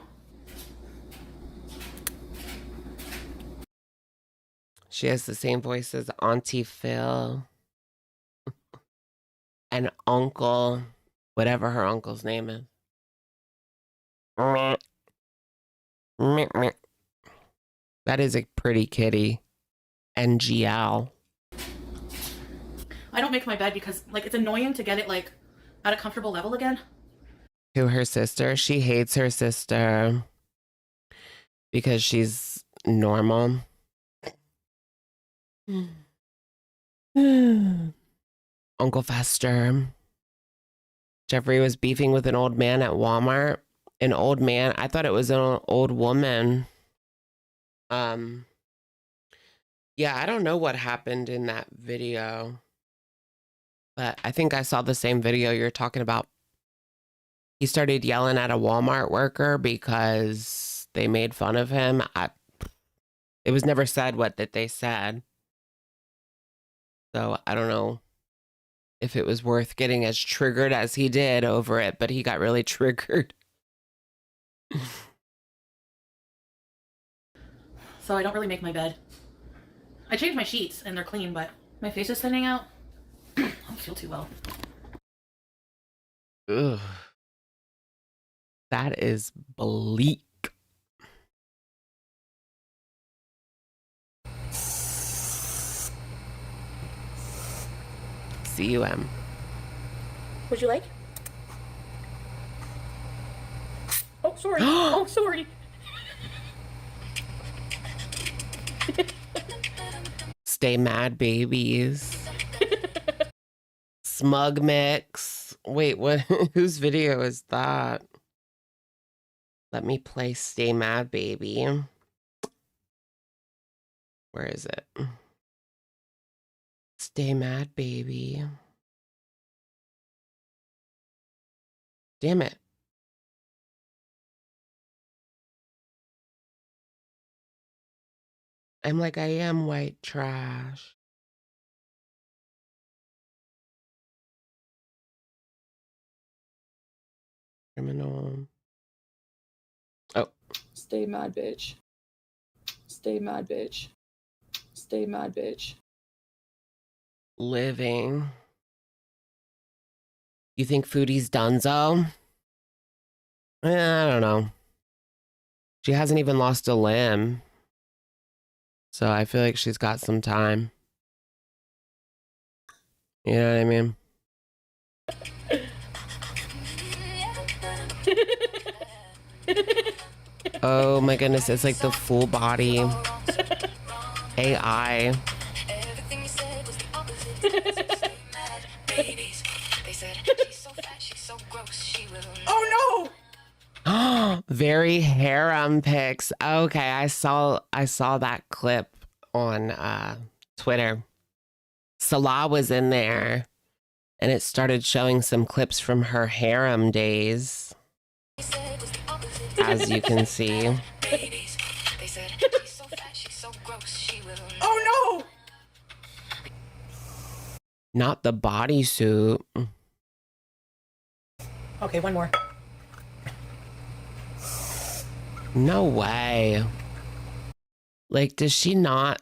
She has the same voice as Auntie Phil. And Uncle, whatever her uncle's name is. That is a pretty kitty. NGL. I don't make my bed because, like, it's annoying to get it, like, at a comfortable level again. To her sister. She hates her sister because she's normal. Uncle Fester. Jeffree was beefing with an old man at Walmart. An old man? I thought it was an old woman. Yeah, I don't know what happened in that video. But I think I saw the same video you're talking about. He started yelling at a Walmart worker because they made fun of him. It was never said what that they said. So I don't know if it was worth getting as triggered as he did over it, but he got really triggered. So I don't really make my bed. I changed my sheets and they're clean, but my face is thinning out. I don't feel too well. Ugh. That is bleak. CUM. Would you like? Oh, sorry. Oh, sorry. Stay mad, babies. Smug mix. Wait, what? Whose video is that? Let me play Stay Mad, Baby. Where is it? Stay Mad, Baby. Damn it. I'm like, I am white trash. Criminal. Oh. Stay mad, bitch. Stay mad, bitch. Stay mad, bitch. Living. You think Foodie's donezo? I don't know. She hasn't even lost a limb. So I feel like she's got some time. You know what I mean? Oh my goodness, it's like the full body AI. Oh no! Very harem pics. Okay, I saw that clip on Twitter. Salah was in there, and it started showing some clips from her harem days, as you can see. Oh no! Not the bodysuit. Okay, one more. No way. Like, does she not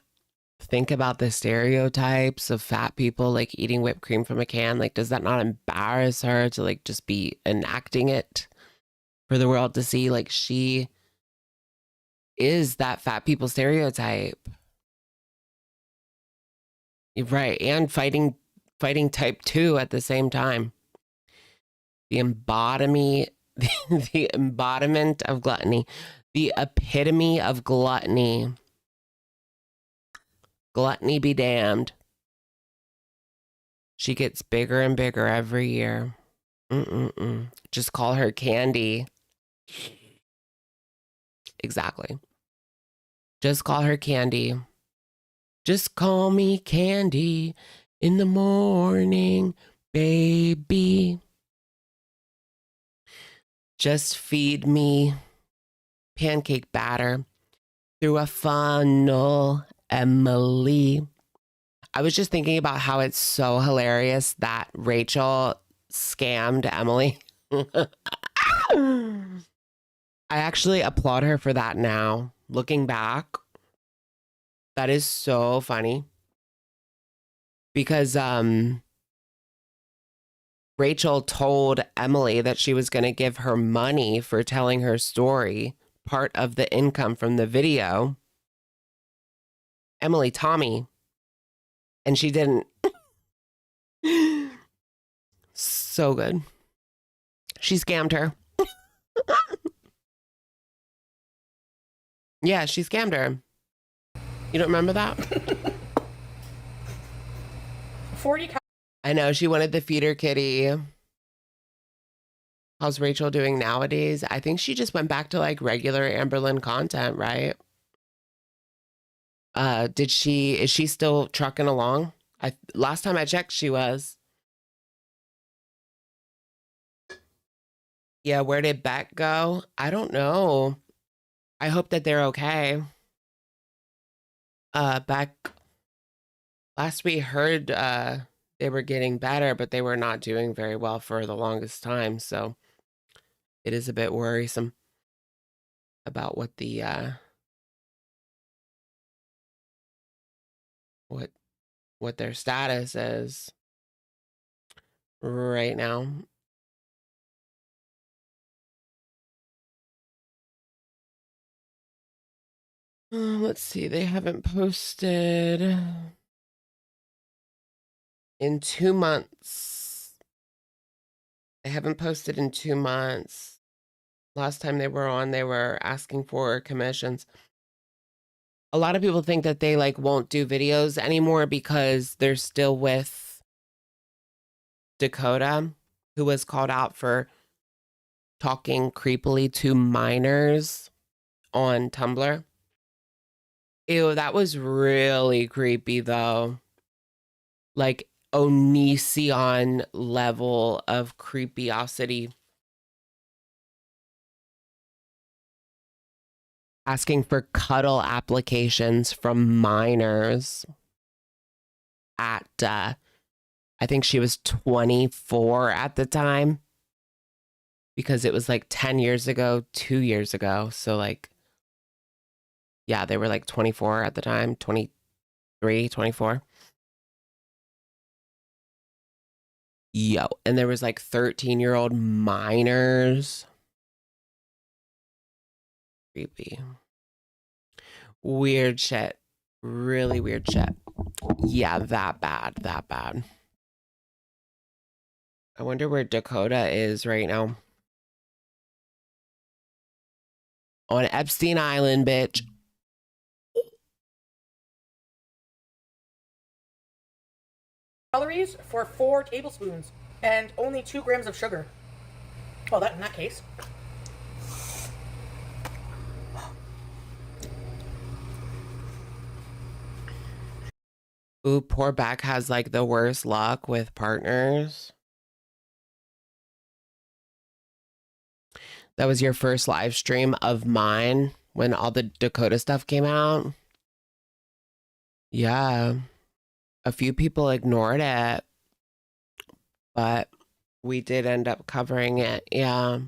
think about the stereotypes of fat people like eating whipped cream from a can? Like, does that not embarrass her to like just be enacting it for the world to see? Like, she is that fat people stereotype. Right. And fighting type 2 at the same time. The the embodiment of gluttony. The epitome of gluttony. Gluttony be damned. She gets bigger and bigger every year. Just call her Candy. Exactly. Just call her Candy. Just call me Candy in the morning, baby. Just feed me pancake batter through a funnel, Emily. I was just thinking about how it's so hilarious that Rachel scammed Emily. I actually applaud her for that now. Looking back, that is so funny. Because Rachel told Emily that she was going to give her money for telling her story, part of the income from the video. Emily Tommy. And she didn't. So good. She scammed her. Yeah, she scammed her. You don't remember that? 40. I know, she wanted the feeder kitty. How's Rachel doing nowadays? I think she just went back to like regular amberlynn content, right? Is she still trucking along? Last time I checked, she was. Yeah, where did Beck go? I don't know. I hope that they're okay. Beck, last we heard, they were getting better, but they were not doing very well for the longest time. So it is a bit worrisome about what the, what their status is right now. Let's see. They haven't posted in 2 months. They haven't posted in 2 months. Last time they were on, they were asking for commissions. A lot of people think that they like won't do videos anymore because they're still with Dakota, who was called out for talking creepily to minors on Tumblr. Ew, that was really creepy though. Like Onision level of creepiosity. Asking for cuddle applications from minors at, I think she was 24 at the time. Because it was like 10 years ago, 2 years ago. So like, yeah, they were like 24 at the time, 23, 24. Yo, and there was like 13-year-old minors. Creepy. Weird shit. Really weird shit. Yeah, that bad, that bad. I wonder where Dakota is right now. On Epstein Island, bitch. Calories for 4 tablespoons and only 2 grams of sugar. Well, in that case. Ooh, poor Beck has like the worst luck with partners. That was your first live stream of mine when all the Dakota stuff came out. Yeah. A few people ignored it, but we did end up covering it. Yeah.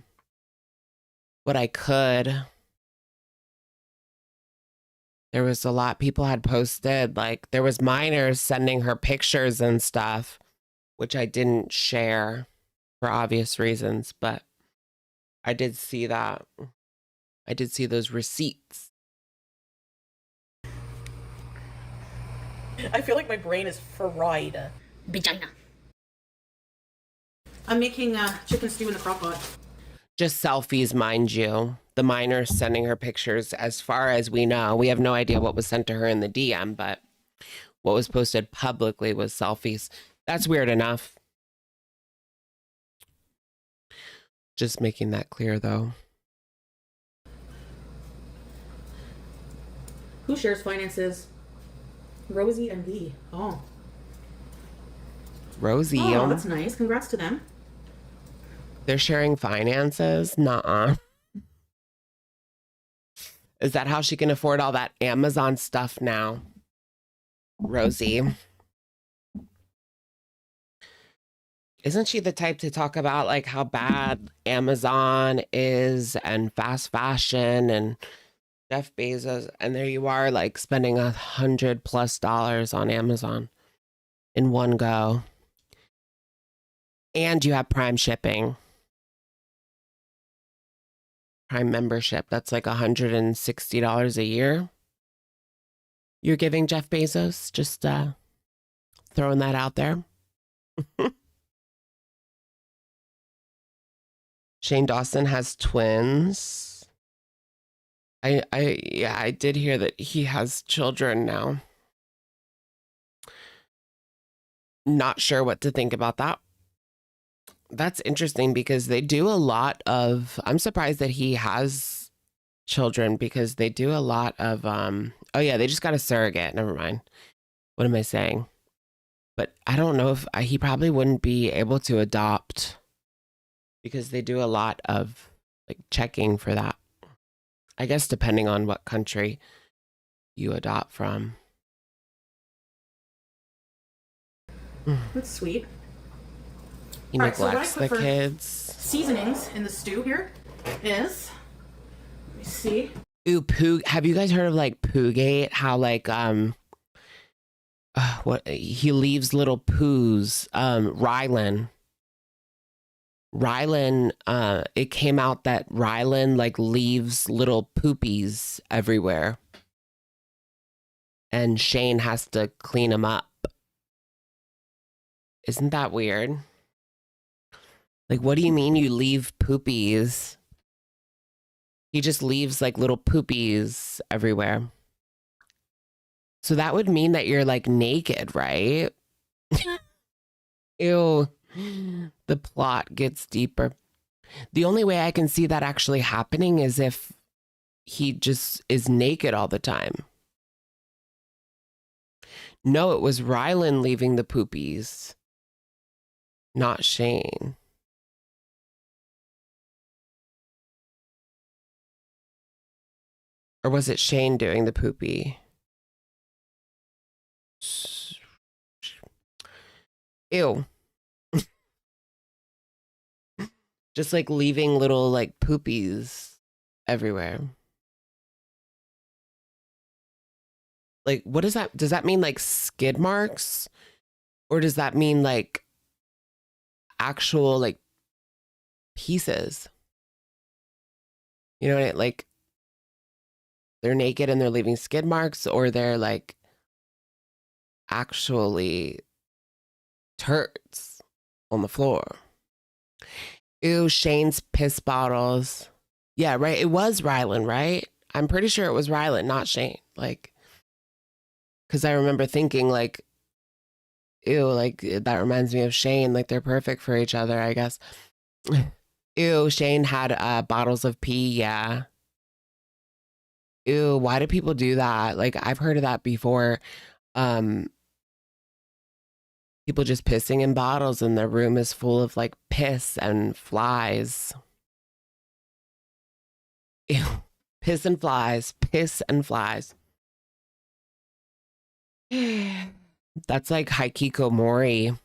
What I could. There was a lot people had posted, like there was minors sending her pictures and stuff, which I didn't share for obvious reasons, but I did see that. I did see those receipts. I feel like my brain is fried. Vagina. I'm making chicken stew in the crock pot. Just selfies, mind you. The minors sending her pictures, as far as we know. We have no idea what was sent to her in the DM, but what was posted publicly was selfies. That's weird enough. Just making that clear, though. Who shares finances? Rosie and Lee. Oh. Rosie. Oh, that's nice. Congrats to them. They're sharing finances? Nuh-uh. Is that how she can afford all that Amazon stuff now? Rosie. Isn't she the type to talk about like how bad Amazon is and fast fashion and Jeff Bezos? And there you are like spending $100+ on Amazon in one go. And you have Prime shipping. Prime membership. That's like $160 a year. You're giving Jeff Bezos, just throwing that out there. Shane Dawson has twins. I did hear that he has children now. Not sure what to think about that. That's interesting because they do a lot of, I'm surprised that he has children because they do a lot of, oh yeah, they just got a surrogate. Never mind. What am I saying? But I don't know if he probably wouldn't be able to adopt because they do a lot of like checking for that. I guess depending on what country you adopt from. That's sweet. He All right, so neglects what I the put for kids. Seasonings in the stew here is, let me see. Ooh, poo. Have you guys heard of like Poogate? How like what he leaves little poos. Rylan, it came out that Rylan like leaves little poopies everywhere. And Shane has to clean them up. Isn't that weird? Like, what do you mean you leave poopies? He just leaves like little poopies everywhere. So that would mean that you're like naked, right? Ew. The plot gets deeper. The only way I can see that actually happening is if he just is naked all the time. No, it was Rylan leaving the poopies, not Shane. Or was it Shane doing the poopy? Ew. Just like leaving little like poopies everywhere. Like, what does that, does that mean like skid marks? Or does that mean like actual like pieces? You know what I mean? Like they're naked and they're leaving skid marks, or they're like actually turds on the floor. Ew, Shane's piss bottles. Yeah, right. It was Rylan, right? I'm pretty sure it was Rylan, not Shane. Like, because I remember thinking like, ew, like that reminds me of Shane. Like they're perfect for each other, I guess. Ew, Shane had bottles of pee. Yeah. Ew, why do people do that? Like I've heard of that before. People just pissing in bottles and their room is full of like piss and flies. Ew. Piss and flies. Piss and flies. That's like hikikomori.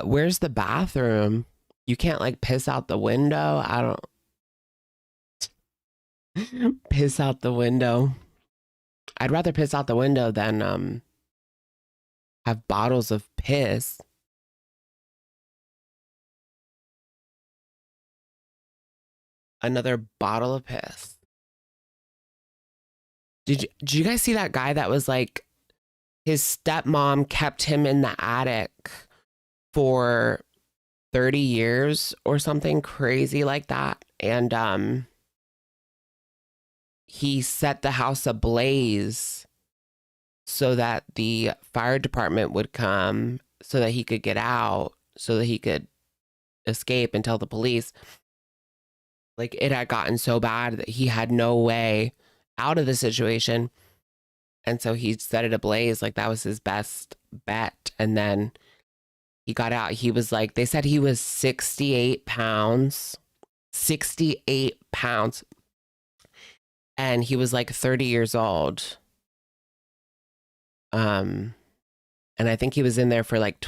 Where's the bathroom? You can't like piss out the window. I don't piss out the window. I'd rather piss out the window than have bottles of piss. Another bottle of piss. Did you guys see that guy that was like, his stepmom kept him in the attic for 30 years or something crazy like that? And he set the house ablaze so that the fire department would come so that he could get out, so that he could escape and tell the police. Like, it had gotten so bad that he had no way out of the situation. And so he set it ablaze. Like, that was his best bet. And then he got out. He was like, they said he was 68 pounds. 68 pounds. And he was like 30 years old. And I think he was in there for like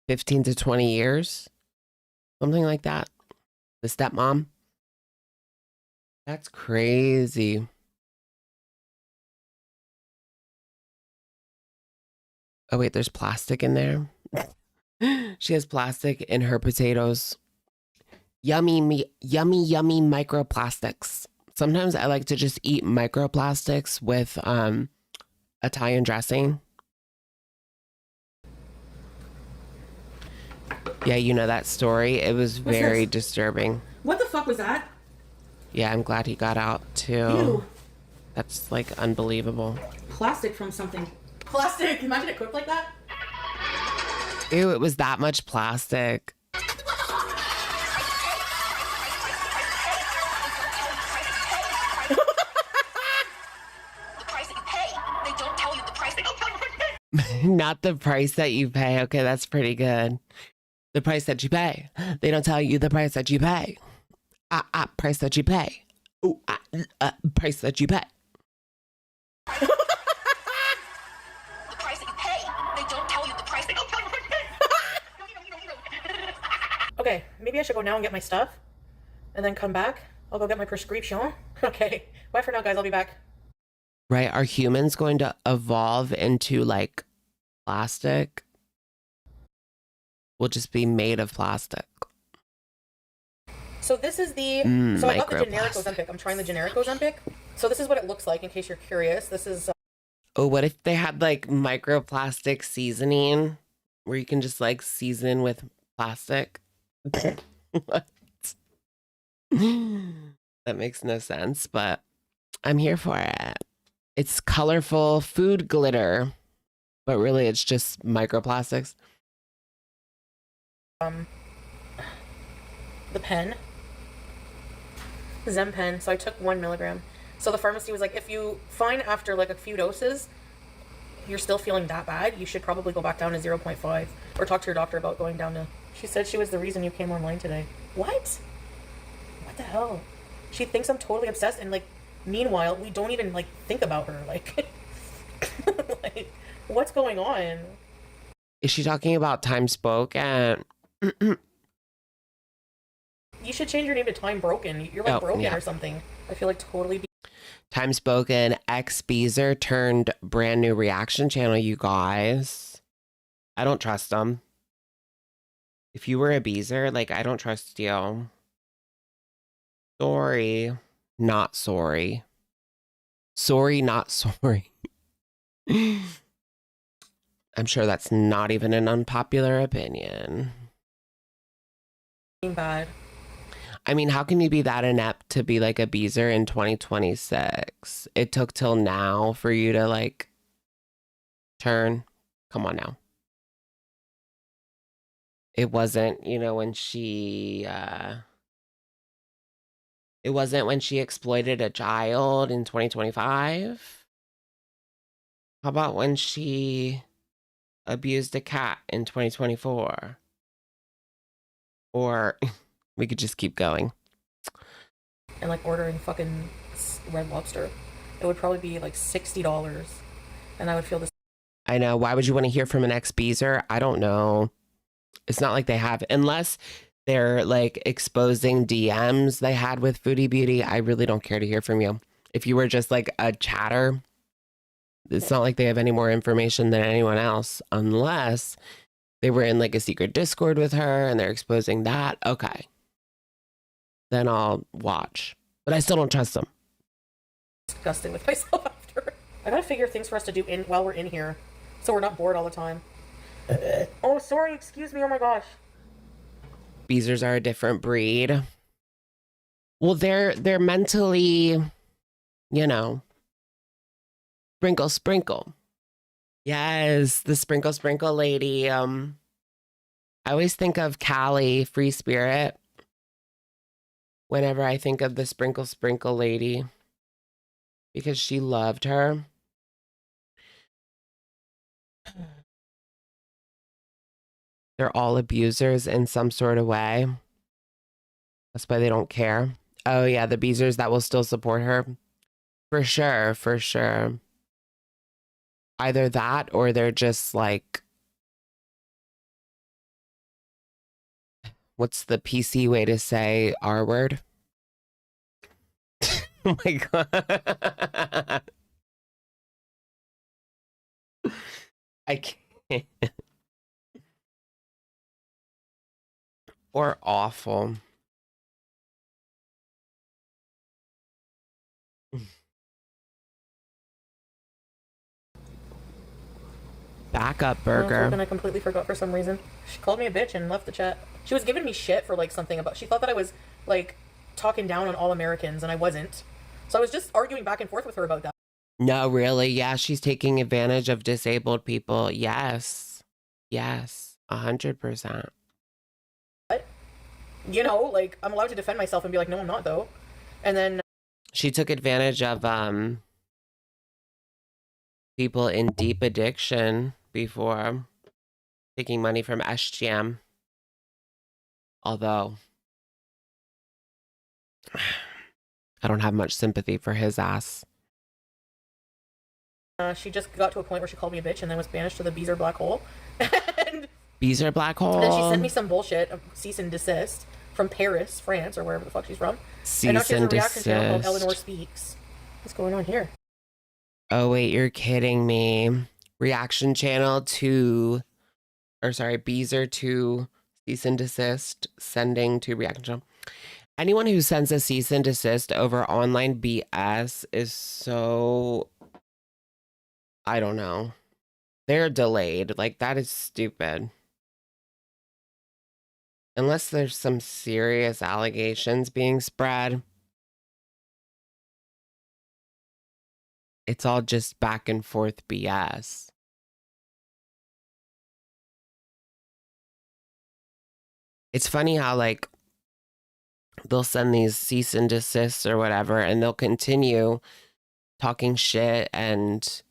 15 to 20 years. Something like that. The stepmom. That's crazy. Oh, wait, there's plastic in there. She has plastic in her potatoes. Yummy, yummy, yummy microplastics. Sometimes I like to just eat microplastics with Italian dressing. Yeah, you know that story. It was very disturbing. What the fuck was that? Yeah, I'm glad he got out too. Ew. That's like unbelievable. Plastic from something. Plastic! Imagine it cooked like that. Ew, it was that much plastic. Not the price that you pay. Okay, that's pretty good. The price that you pay. They don't tell you the price that you pay. Price that you pay. Ooh, price that you pay. The price that you pay. They don't tell you the price that you pay. Okay, maybe I should go now and get my stuff and then come back. I'll go get my prescription. Okay, bye for now, guys. I'll be back. Right? Are humans going to evolve into like plastic? We'll just be made of plastic. So this is the, so I got the generic Ozempic. I'm trying the generic Ozempic. So this is what it looks like in case you're curious. This is... Oh, what if they had like microplastic seasoning where you can just like season with plastic? What? That makes no sense, but I'm here for it. It's colorful food glitter, but really it's just microplastics. The pen. Zem pen. So I took 1 milligram. So the pharmacy was like, if you find after like a few doses you're still feeling that bad, you should probably go back down to 0.5 or talk to your doctor about going down to... She said she was the reason you came online today. What? What the hell? She thinks I'm totally obsessed, and like meanwhile we don't even like think about her. Like, like what's going on? Is she talking about Time Spoken? You should change your name to Time Broken. You're like broken or something. I feel like totally... Time Spoken X Beezer turned brand new reaction channel, you guys. I don't trust them. If you were a Beezer, like, I don't trust you. Sorry. Not sorry. Sorry, not sorry. I'm sure that's not even an unpopular opinion. Bad. I mean, how can you be that inept to be like a Beezer in 2026? It took till now for you to like turn. Come on now. It wasn't, you know, when she, it wasn't when she exploited a child in 2025. How about when she abused a cat in 2024? Or we could just keep going. And like ordering fucking Red Lobster, it would probably be like $60, and I would feel this. I know. Why would you want to hear from an ex-beezer? I don't know. It's not like they have, unless they're like exposing DMs they had with Foodie Beauty. I really don't care to hear from you. If you were just like a chatter, it's not like they have any more information than anyone else, unless they were in like a secret Discord with her and they're exposing that. Okay. Then I'll watch. But I still don't trust them. Disgusting with myself after. I gotta figure things for us to do while we're in here, so we're not bored all the time. Oh, sorry, excuse me, oh my gosh. Beezers are a different breed. Well, they're mentally, you know, sprinkle, sprinkle. Yes, the sprinkle, sprinkle lady. I always think of Callie, Free Spirit, whenever I think of the sprinkle, sprinkle lady, because she loved her. They're all abusers in some sort of way. That's why they don't care. Oh yeah, the beezers that will still support her. For sure, for sure. Either that or they're just like, what's the PC way to say R word? Oh my God. I can't. Or awful. Backup burger. And I completely forgot for some reason. She called me a bitch and left the chat. She was giving me shit for like something about. She thought that I was like talking down on all Americans, and I wasn't. So I was just arguing back and forth with her about that. No, really. Yeah, she's taking advantage of disabled people. Yes. Yes. 100%. You know, like, I'm allowed to defend myself and be like, no, I'm not, though. And then She took advantage of people in deep addiction before, taking money from SGM. Although I don't have much sympathy for his ass. she just got to a point where she called me a bitch and then was banished to the Beezer black hole. And Beezer black hole. then she sent me some bullshit, a cease and desist, from Paris, France, or wherever the fuck she's from. And now she has a reaction channel called Eleanor Speaks. What's going on here? Oh wait, you're kidding me. Reaction channel to, or sorry, Beezer to cease and desist, sending to reaction channel. Anyone who sends a cease and desist over online BS is so, I don't know. They're delayed. Like, that is stupid. Unless there's some serious allegations being spread. It's all just back and forth BS. It's funny how, like, they'll send these cease and desists or whatever, and they'll continue talking shit and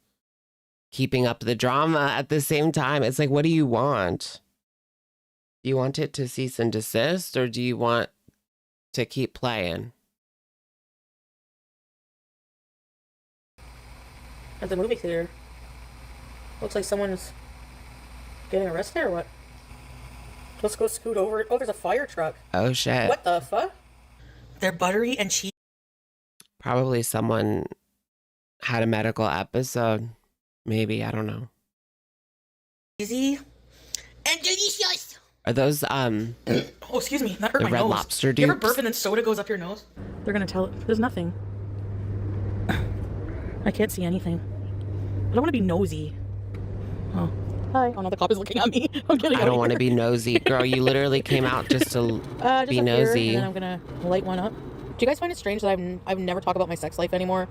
keeping up the drama at the same time. It's like, what do you want? Do you want it to cease and desist, or do you want to keep playing? At the movie theater. Looks like someone's getting arrested or what? Let's go scoot over. Oh, there's a fire truck. Oh, shit. What the fuck? They're buttery and cheese. Probably someone had a medical episode. Maybe, I don't know. Easy and delicious. Are those, oh, excuse me, that hurt the my Red nose. Lobster You ever dupes? burp and then soda goes up your nose? They're gonna tell it. There's nothing. I can't see anything. I don't want to be nosy. Oh. Hi. Oh no, the cop is looking at me. I'm getting I don't want to be nosy. Girl, you literally came out just to just be up nosy. Here, and then I'm gonna light one up. Do you guys find it strange that I've never talked about my sex life anymore?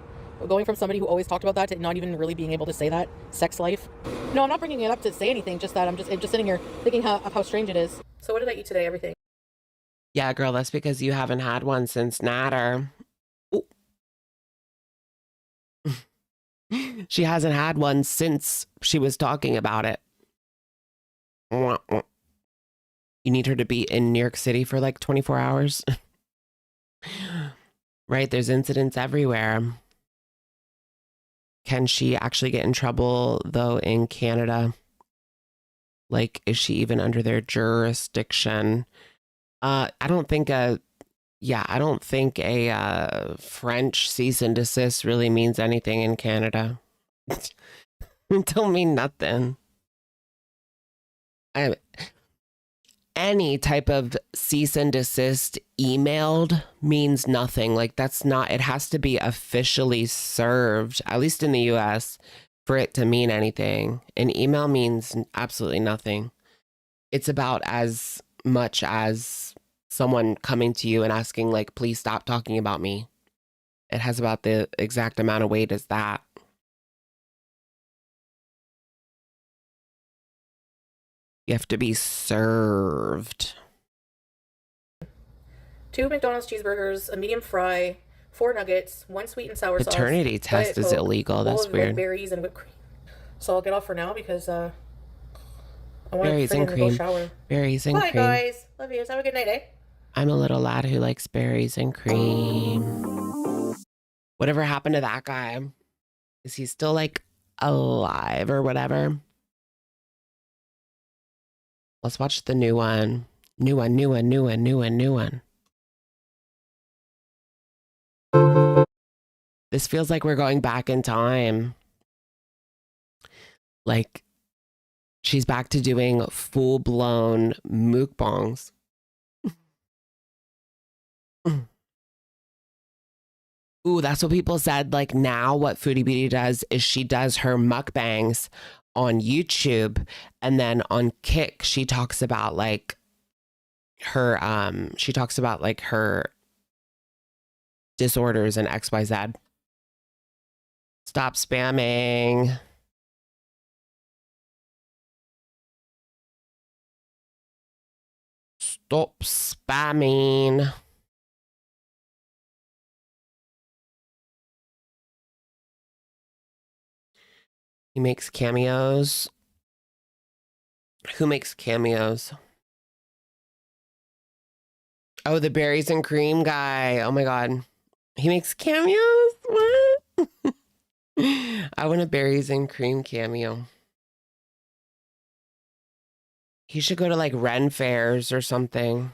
Going from somebody who always talked about that to not even really being able to say that, sex life. No, I'm not bringing it up to say anything, just that I'm just sitting here thinking of how strange it is. So what did I eat today, everything? Yeah, girl, that's because you haven't had one since Natter. Ooh. She hasn't had one since she was talking about it. You need her to be in New York City for like 24 hours. Right? There's incidents everywhere. Can she actually get in trouble, though, in Canada? Like, is she even under their jurisdiction? I don't think a French cease and desist really means anything in Canada. It don't mean nothing. Any type of cease and desist emailed means nothing. Like, that's not, it has to be officially served, at least in the US, for it to mean anything. An email means absolutely nothing. It's about as much as someone coming to you and asking, like, please stop talking about me. It has about the exact amount of weight as that. You have to be served. 2 McDonald's cheeseburgers, a medium fry, 4 nuggets, 1 sweet and sour sauce. Paternity test is illegal. That's weird. Berries and whipped cream. So I'll get off for now because I want berries to and cream. go shower. Berries and Bye, cream. Bye, guys. Love you. Have a good night, eh? I'm a little lad who likes berries and cream. Whatever happened to that guy? Is he still like alive or whatever? Let's watch the new one. New one. This feels like we're going back in time. Like, she's back to doing full-blown mukbangs. Ooh, that's what people said. Like, now what Foodie Beauty does is she does her mukbangs on YouTube, and then on Kik she talks about like her her disorders and XYZ. Stop spamming. Stop spamming. He makes cameos. Who makes cameos? Oh, the berries and cream guy. Oh my God. He makes cameos? What? I want a berries and cream cameo. He should go to like Ren fairs or something.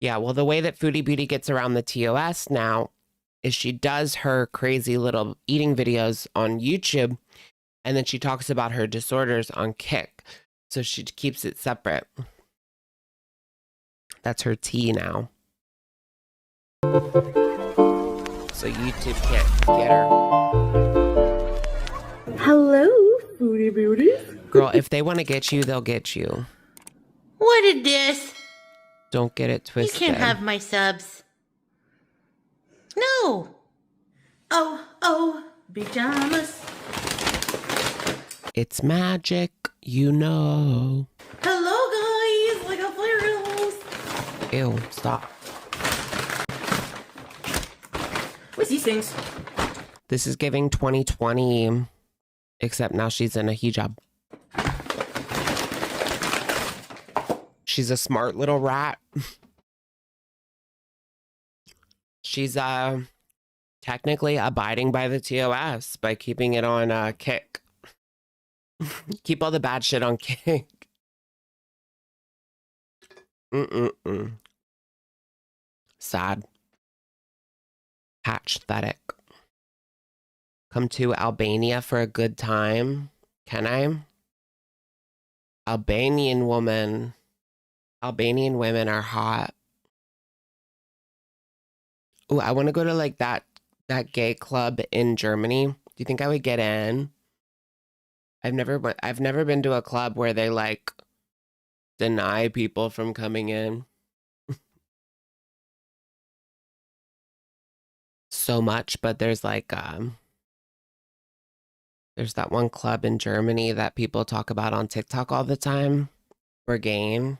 Yeah, well, the way that Foodie Beauty gets around the TOS now is she does her crazy little eating videos on YouTube, and then she talks about her disorders on Kik. So she keeps it separate. That's her tea now. So YouTube can't get her. Hello, Foodie Beauties. Girl, if they want to get you, they'll get you. What is this? Don't get it twisted. You can't have my subs. No. Oh, pajamas. It's magic, you know. Hello, guys. I got flare Ew, stop. What's these things? This is giving 2020, except now she's in a hijab. She's a smart little rat. She's technically abiding by the TOS by keeping it on Kik. Keep all the bad shit on Kik. Sad. Pathetic. Come to Albania for a good time. Can I? Albanian women are hot. Oh, I want to go to like that gay club in Germany. Do you think I would get in? I've never been to a club where they like deny people from coming in. So much, but there's like there's that one club in Germany that people talk about on TikTok all the time. Berghain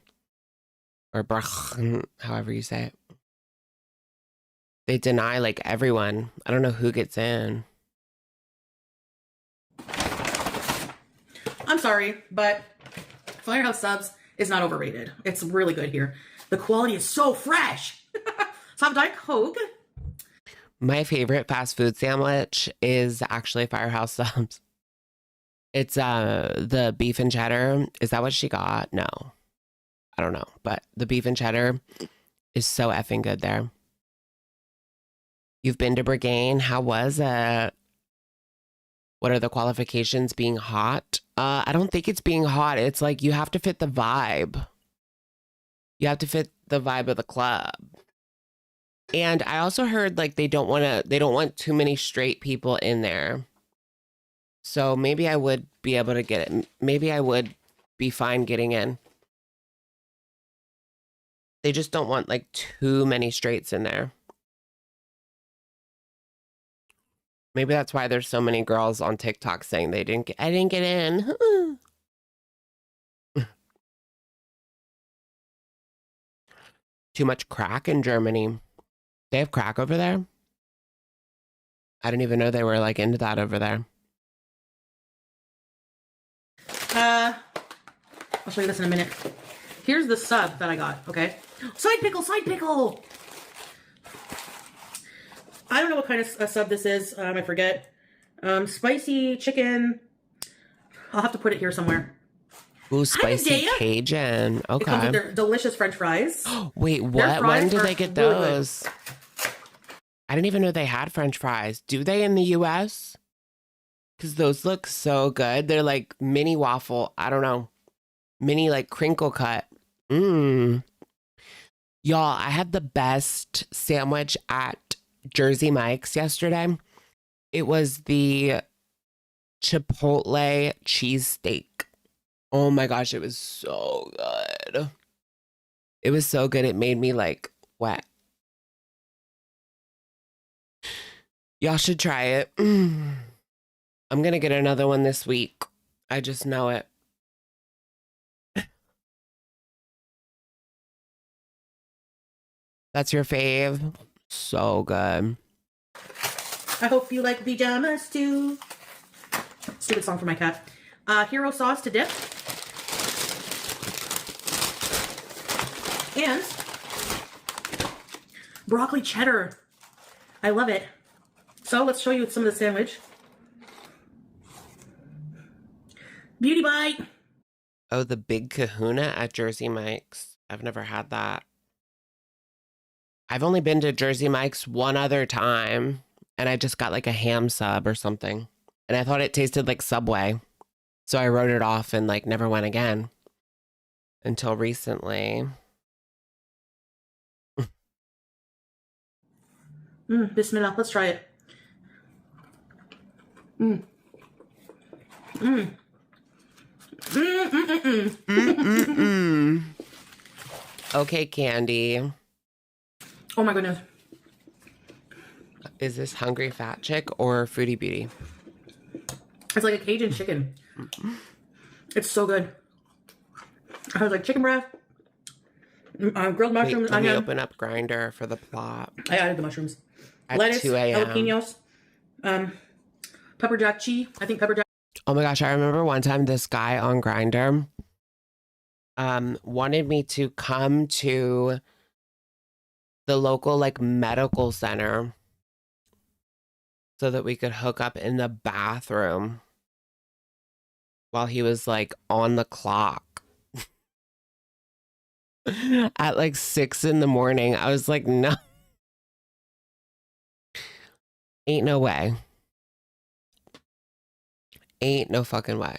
or Brach, however you say it. They deny like everyone. I don't know who gets in. I'm sorry, but Firehouse Subs is not overrated. It's really good here. The quality is so fresh. So I'm Diet Coke. My favorite fast food sandwich is actually Firehouse Subs. It's the beef and cheddar. Is that what she got? No. I don't know. But the beef and cheddar is so effing good there. You've been to Burgain. How was it? What are the qualifications? Being hot? I don't think it's being hot. It's like you have to fit the vibe. You have to fit the vibe of the club. And I also heard like they don't want too many straight people in there. So maybe I would be able to get it. Maybe I would be fine getting in. They just don't want like too many straights in there. Maybe that's why there's so many girls on TikTok saying I didn't get in. Too much crack in Germany. They have crack over there? I didn't even know they were like into that over there. I'll show you this in a minute. Here's the sub that I got, okay? Side pickle, side pickle! I don't know what kind of sub this is. I forget. Spicy chicken. I'll have to put it here somewhere. Ooh, spicy Cajun. Okay. It comes with their delicious French fries. Wait, what? When did they get those? I didn't even know they had French fries. Do they in the US? Because those look so good. They're like mini waffle. I don't know. Mini like crinkle cut. Y'all, I had the best sandwich at Jersey Mike's yesterday. It was the Chipotle cheesesteak. Oh my gosh, it was so good. It was so good. It made me like wet. Y'all should try it. I'm going to get another one this week. I just know it. That's your fave? So good. I hope you like pajamas too. Stupid song for my cat. Hero sauce to dip. And broccoli cheddar. I love it. So let's show you some of the sandwich. Beauty bite. Oh, the Big Kahuna at Jersey Mike's. I've never had that. I've only been to Jersey Mike's one other time, and I just got like a ham sub or something. And I thought it tasted like Subway. So I wrote it off and like never went again until recently. Bismillah. Let's try it. Okay, Candy. Oh my goodness. Is this Hungry Fat Chick or Foodie Beauty? It's like a Cajun chicken. It's so good. I was like chicken breast, grilled mushrooms. Wait, let me open up Grindr for the plot. I added the mushrooms. At Lettuce, 2 a.m. jalapenos, pepper jack cheese. I think pepper jack. Oh my gosh, I remember one time this guy on Grindr wanted me to come to the local like medical center so that we could hook up in the bathroom while he was like on the clock at like 6 in the morning. I was like, no, ain't no way. Ain't no fucking way.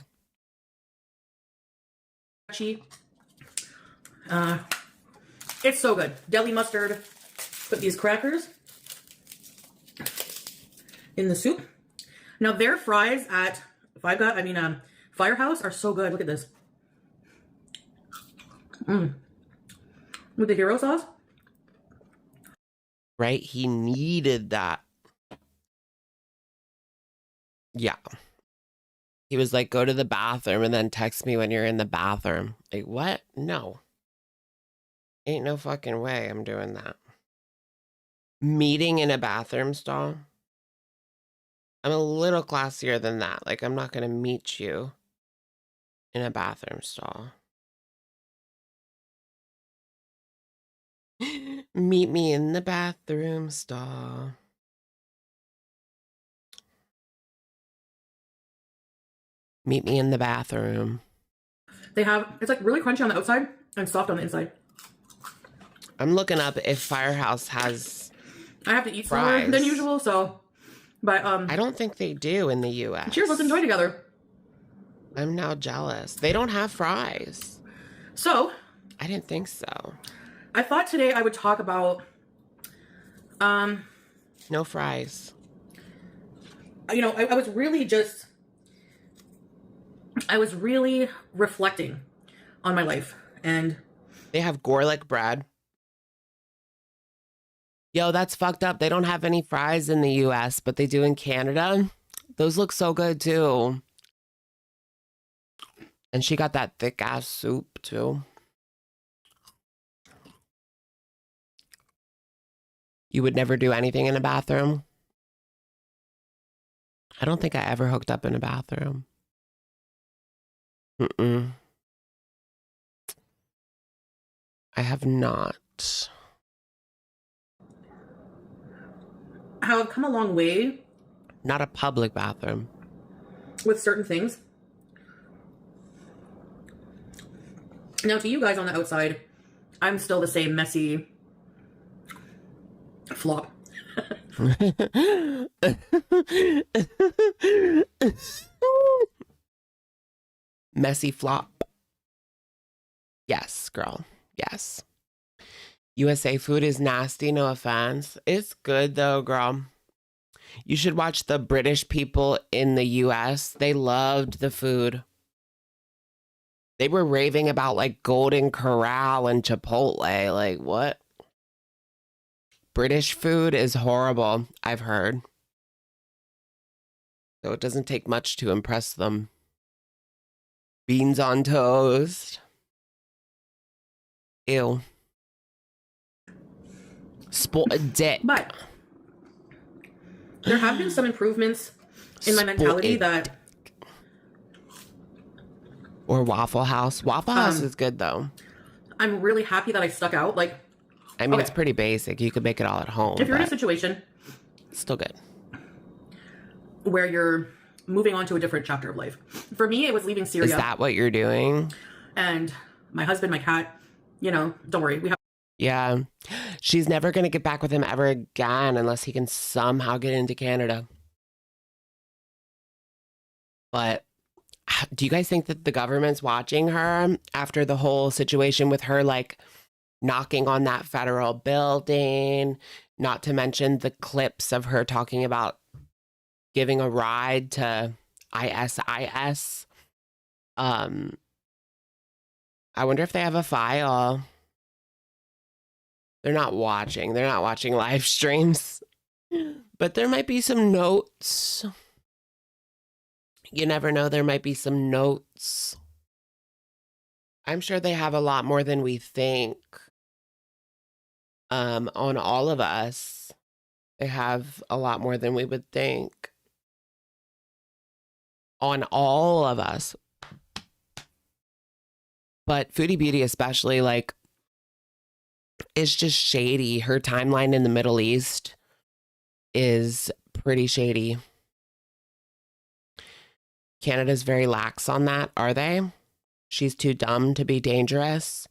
It's so good. Deli mustard. Put these crackers in the soup. Now their fries at Firehouse are so good. Look at this. With the hero sauce. Right? He needed that. Yeah. He was like, go to the bathroom and then text me when you're in the bathroom. Like, what? No. Ain't no fucking way I'm doing that. Meeting in a bathroom stall? I'm a little classier than that. Like, I'm not going to meet you in a bathroom stall. Meet me in the bathroom stall. Meet me in the bathroom. They have, it's like really crunchy on the outside and soft on the inside. I'm looking up if Firehouse has I have to eat slower than usual, so, but, I don't think they do in the US. Cheers, let's enjoy together. I'm now jealous. They don't have fries. So. I didn't think so. I thought today I would talk about, no fries. You know, I was really reflecting on my life, and they have garlic bread. Yo, that's fucked up. They don't have any fries in the US, but they do in Canada. Those look so good too. And she got that thick ass soup too. You would never do anything in a bathroom? I don't think I ever hooked up in a bathroom. I have not. How I've come a long way. Not a public bathroom. With certain things. Now, to you guys on the outside, I'm still the same messy flop. Messy flop. Yes, girl. Yes. USA food is nasty, no offense. It's good though, girl. You should watch the British people in the US. They loved the food. They were raving about like Golden Corral and Chipotle. Like, what? British food is horrible, I've heard. So it doesn't take much to impress them. Beans on toast. Ew. Spoiled dick. But there have been some improvements in my mentality that... Or Waffle House. Waffle House is good though. I'm really happy that I stuck out. Like, I mean, it's pretty basic. You could make it all at home. If you're in a situation... Still good. Where you're moving on to a different chapter of life. For me, it was leaving Syria. Is that what you're doing? And my husband, my cat, you know, don't worry. We have... Yeah. She's never going to get back with him ever again unless he can somehow get into Canada. But do you guys think that the government's watching her after the whole situation with her, like, knocking on that federal building, not to mention the clips of her talking about giving a ride to ISIS? I wonder if they have a file. They're not watching. They're not watching live streams. But there might be some notes. You never know. There might be some notes. I'm sure they have a lot more than we think. On all of us. They have a lot more than we would think. On all of us. But Foodie Beauty especially, like, it's just shady. Her timeline in the Middle East is pretty shady. Canada's very lax on that, are they? She's too dumb to be dangerous.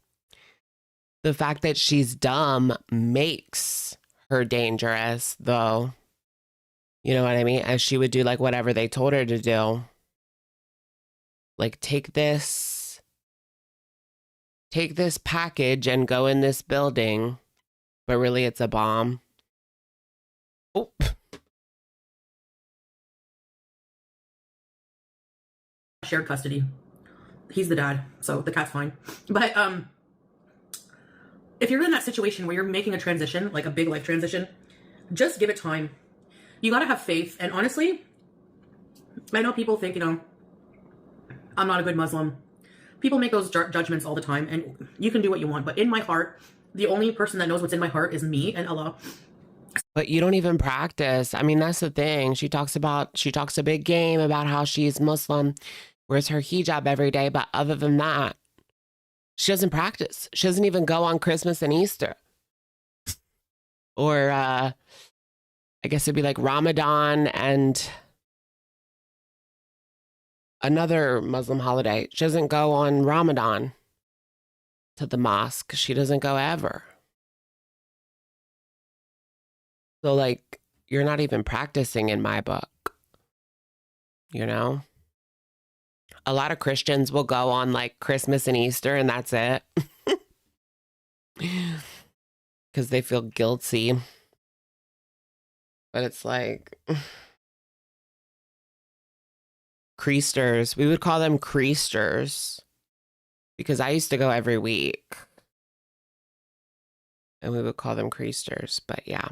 The fact that she's dumb makes her dangerous, though. You know what I mean? As she would do, like, whatever they told her to do. Like, take this package and go in this building, but really it's a bomb. Oh. Shared custody. He's the dad, so the cat's fine. But if you're in that situation where you're making a transition, like a big life transition, just give it time. You gotta have faith. And honestly, I know people think, you know, I'm not a good Muslim. People make those judgments all the time, and you can do what you want. But in my heart, the only person that knows what's in my heart is me and Allah. But you don't even practice. I mean, that's the thing. She talks a big game about how she's Muslim, wears her hijab every day. But other than that, she doesn't practice. She doesn't even go on Christmas and Easter. Or I guess it'd be like Ramadan and another Muslim holiday. She doesn't go on Ramadan to the mosque. She doesn't go ever. So, like, you're not even practicing in my book, you know? A lot of Christians will go on, like, Christmas and Easter, and that's it. Because they feel guilty. But it's like... Creasters. We would call them creasters. Because I used to go every week. And we would call them creasters, but yeah.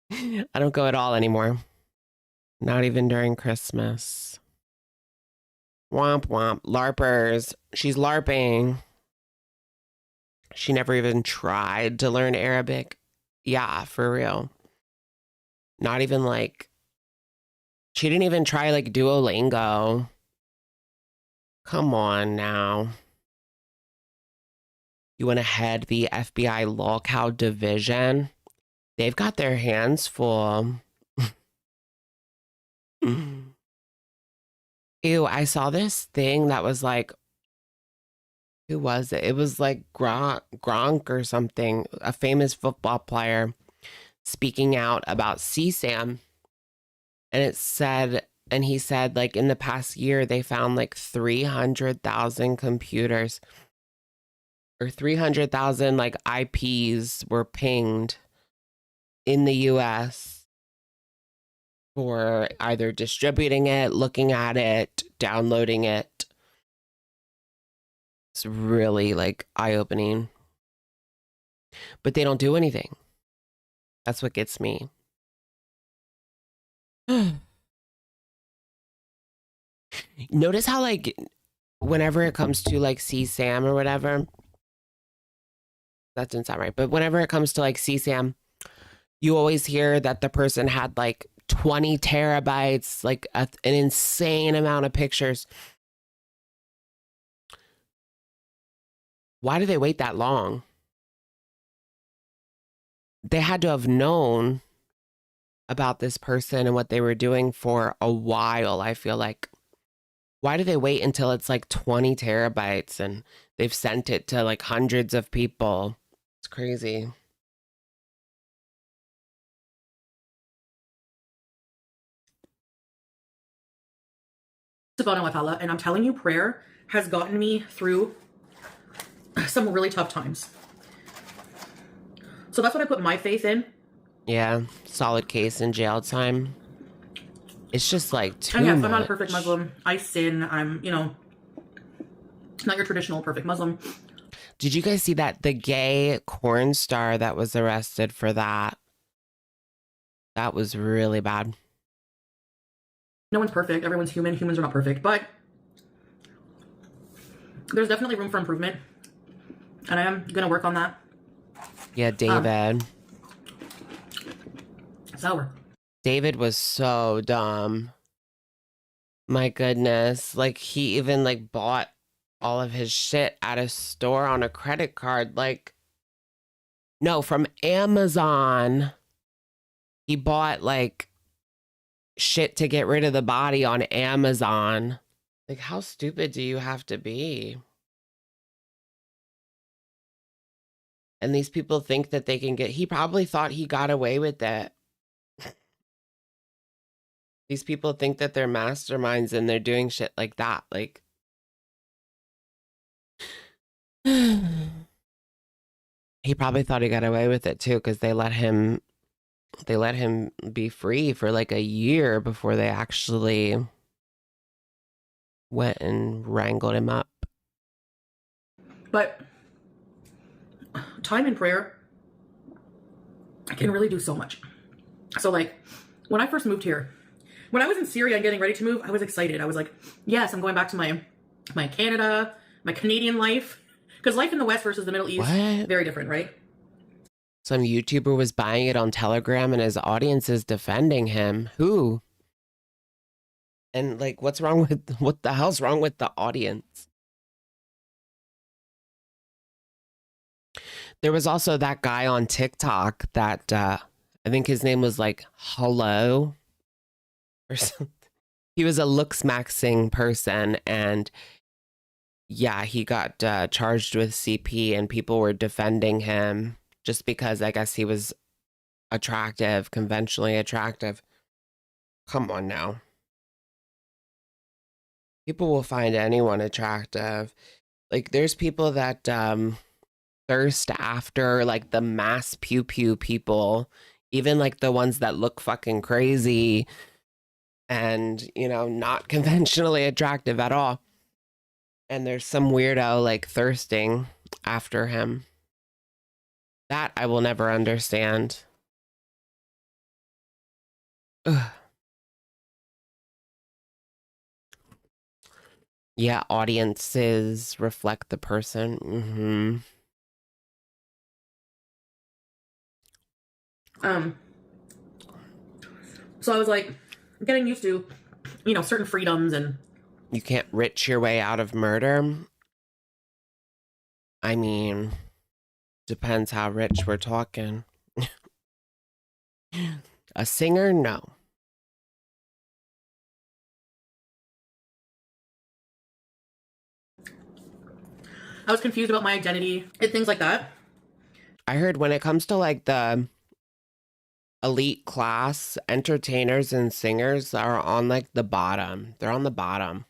I don't go at all anymore. Not even during Christmas. Womp womp. LARPers. She's LARPing. She never even tried to learn Arabic. Yeah, for real. Not even like... She didn't even try like Duolingo. Come on now. You want to head the FBI lolcow division? They've got their hands full. Ew, I saw this thing that was like, who was it? It was like Gronk or something, a famous football player speaking out about CSAM. And it said, and he said, like, in the past year, they found like 300,000 computers or 300,000 like IPs were pinged in the US for either distributing it, looking at it, downloading it. It's really like eye-opening. But they don't do anything. That's what gets me. Notice how like whenever it comes to like CSAM or whatever, that didn't sound right, but whenever it comes to like CSAM, you always hear that the person had like 20 terabytes, like an insane amount of pictures. Why do they wait that long? They had to have known about this person and what they were doing for a while, I feel like. Why do they wait until it's like 20 terabytes and they've sent it to like hundreds of people? It's crazy. Subhanahu wa ta'ala, and I'm telling you, prayer has gotten me through some really tough times. So that's what I put my faith in. Yeah, solid case in jail time. It's just like too and yes, much. I'm not a perfect Muslim. I sin. I'm, you know, not your traditional perfect Muslim. Did you guys see that the gay porn star that was arrested for that? That was really bad. No one's perfect. Everyone's human. Humans are not perfect, but there's definitely room for improvement, and I am gonna work on that. Yeah, David. Sour. David was so dumb. My goodness. Like, he even, like, bought all of his shit at a store on a credit card. Like, no, from Amazon. He bought, like, shit to get rid of the body on Amazon. Like, how stupid do you have to be? And these people think that they can get... He probably thought he got away with it. These people think that they're masterminds and they're doing shit like that. Like, he probably thought he got away with it too, because they let him be free for like a year before they actually went and wrangled him up. But time in prayer can really do so much. So like when I first moved here, when I was in Syria and getting ready to move, I was excited. I was like, yes, I'm going back to my Canada, my Canadian life. Because life in the West versus the Middle East, very different, right? Some YouTuber was buying it on Telegram and his audience is defending him. Who? And like, what the hell's wrong with the audience? There was also that guy on TikTok that I think his name was like Hello or something. He was a looks maxing person, and yeah, he got charged with CP, and people were defending him just because I guess he was attractive, conventionally attractive. Come on now. People will find anyone attractive. Like, there's people that thirst after like the mass pew pew people, even like the ones that look fucking crazy and, you know, not conventionally attractive at all. And there's some weirdo like thirsting after him. That I will never understand. Ugh. Yeah, audiences reflect the person. So I was like getting used to, you know, certain freedoms, and you can't rich your way out of murder. I mean, depends how rich we're talking. A singer, no. I was confused about my identity and things like that. I heard when it comes to like the elite class, entertainers and singers are on like the bottom. They're on the bottom.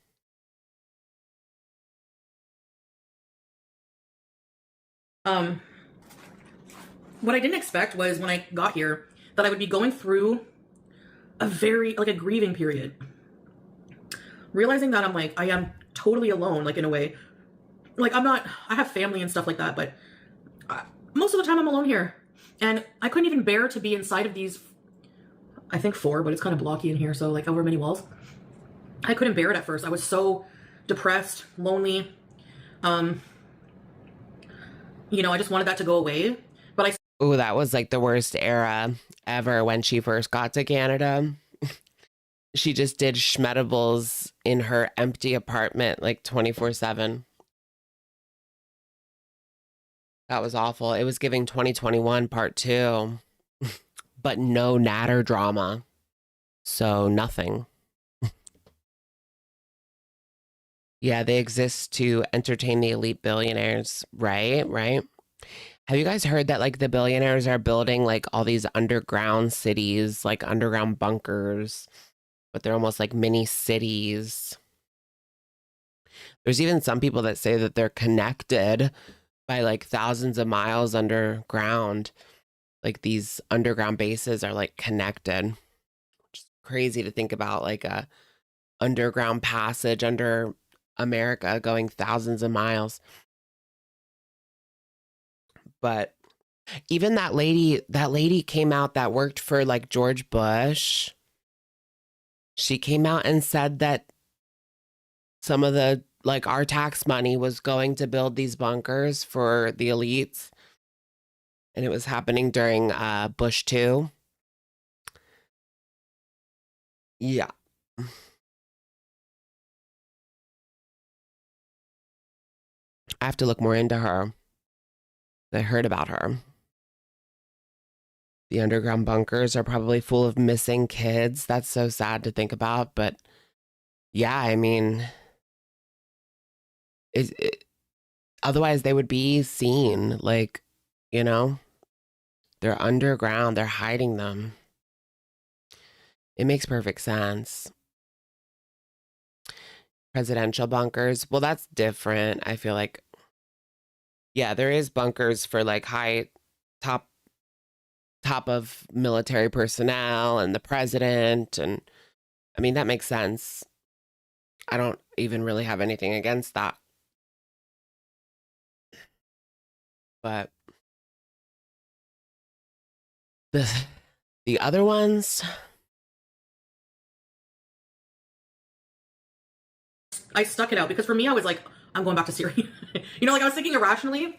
What I didn't expect was when I got here that I would be going through a grieving period. Realizing that I'm like, I am totally alone, like in a way. Like I have family and stuff like that, but most of the time I'm alone here. And I couldn't even bear to be inside of these, I think 4, but it's kind of blocky in here, so like over many walls. I couldn't bear it at first. I was so depressed, lonely. You know, I just wanted that to go away. But oh, that was like the worst era ever when she first got to Canada. She just did schmedibles in her empty apartment like 24/7. That was awful. It was giving 2021 part 2, but no natter drama. So nothing. Yeah, they exist to entertain the elite billionaires, right? Right. Have you guys heard that like the billionaires are building like all these underground cities, like underground bunkers, but they're almost like mini cities? There's even some people that say that they're connected by like thousands of miles underground. Like these underground bases are like connected. Which is crazy to think about, like a underground passage under America going thousands of miles. But even that lady came out that worked for like George Bush. She came out and said that some of the like our tax money was going to build these bunkers for the elites. And it was happening during Bush 2. Yeah. I have to look more into her. I heard about her. The underground bunkers are probably full of missing kids. That's so sad to think about. But yeah, I mean, otherwise they would be seen. Like, you know, they're underground. They're hiding them. It makes perfect sense. Presidential bunkers. Well, that's different. I feel like, yeah, there is bunkers for like high top of military personnel and the president. And I mean, that makes sense. I don't even really have anything against that. But the other ones, I stuck it out because for me, I was like, I'm going back to Syria. You know, like I was thinking irrationally.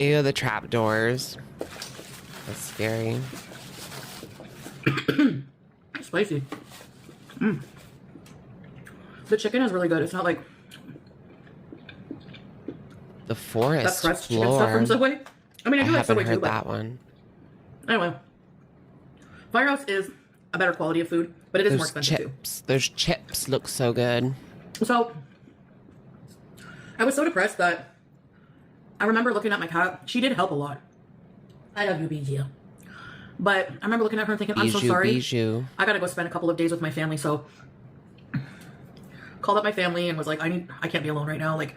Ew, the trap doors. That's scary. Spicy. The chicken is really good. It's not like The forest that pressed floor. chicken stuff from Subway. I mean, I do like haven't Subway heard too, but that one. anyway. Firehouse is a better quality of food, but it is more expensive chips. Those chips look so good. So, I was so depressed that I remember looking at my cat. She did help a lot. I love you, Bijou. But I remember looking at her and thinking, I'm so sorry. Bijou. I gotta go spend a couple of days with my family, so called up my family and was like, I can't be alone right now. Like,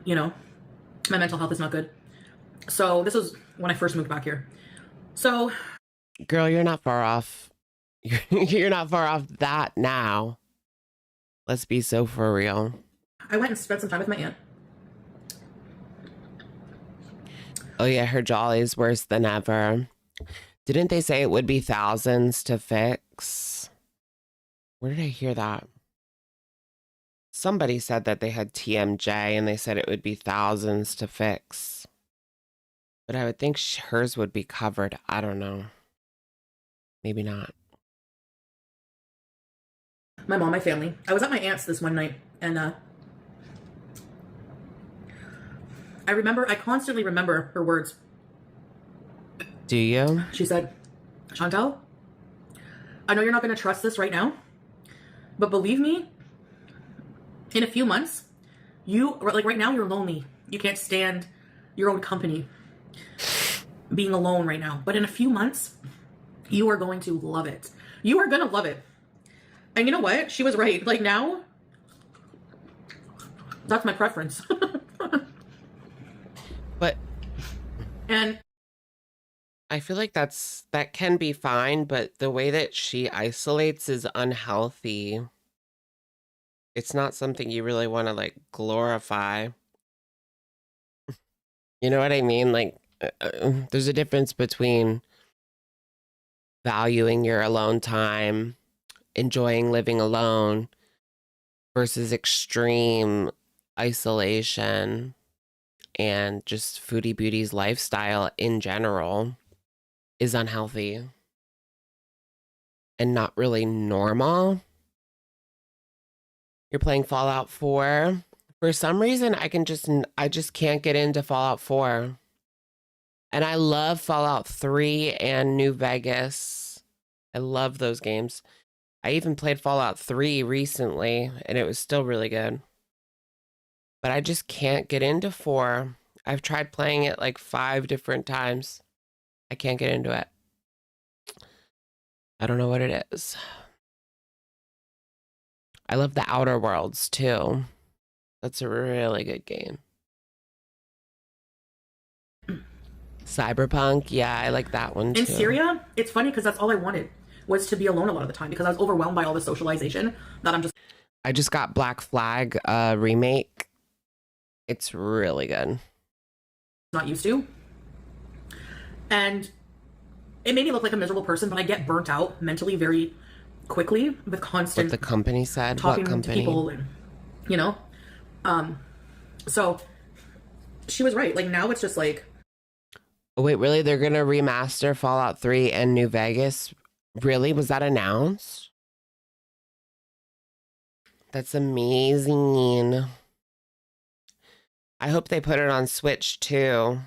you know, my mental health is not good. So this was when I first moved back here. So, girl, you're not far off. You're not far off that now. Let's be so for real. I went and spent some time with my aunt. Oh yeah, her jolly's worse than ever. Didn't they say it would be thousands to fix? Where did I hear that? Somebody said that they had TMJ and they said it would be thousands to fix. But I would think hers would be covered. I don't know. Maybe not. My mom, my family. I was at my aunt's this one night, and I constantly remember her words. Do you? She said, Chantel, I know you're not going to trust this right now, but believe me, in a few months, like right now, you're lonely. You can't stand your own company, being alone right now. But in a few months, you are going to love it. You are going to love it. And you know what? She was right. Like now, that's my preference. But and I feel like that can be fine, but the way that she isolates is unhealthy. It's not something you really want to like glorify. You know what I mean? Like there's a difference between valuing your alone time, enjoying living alone, versus extreme isolation and just Foodie Beauty's lifestyle in general is unhealthy and not really normal. You're playing Fallout 4. For some reason, I just can't get into Fallout 4. And I love Fallout 3 and New Vegas. I love those games. I even played Fallout 3 recently, and it was still really good. But I just can't get into 4. I've tried playing it like 5 different times. I can't get into it. I don't know what it is. I love the Outer Worlds too. That's a really good game. Cyberpunk, yeah, I like that one too. In Syria, it's funny because that's all I wanted was to be alone a lot of the time because I was overwhelmed by all the socialization that I just got Black Flag remake. It's really good. Not used to. And it made me look like a miserable person, but I get burnt out mentally very quickly with constant what the company said. Talking what company? To people and, you know. So she was right. Like now it's just like, oh wait, really? They're gonna remaster Fallout 3 and New Vegas? Really? Was that announced? That's amazing. I hope they put it on Switch too.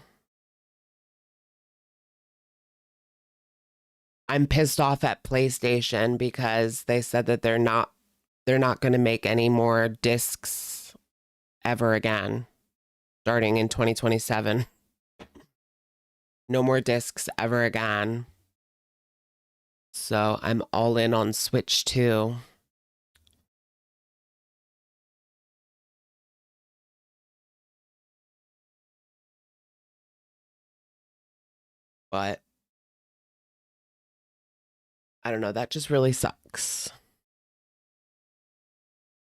I'm pissed off at PlayStation because they said that they're not going to make any more discs ever again starting in 2027. No more discs ever again. So I'm all in on Switch 2. But I don't know, that just really sucks.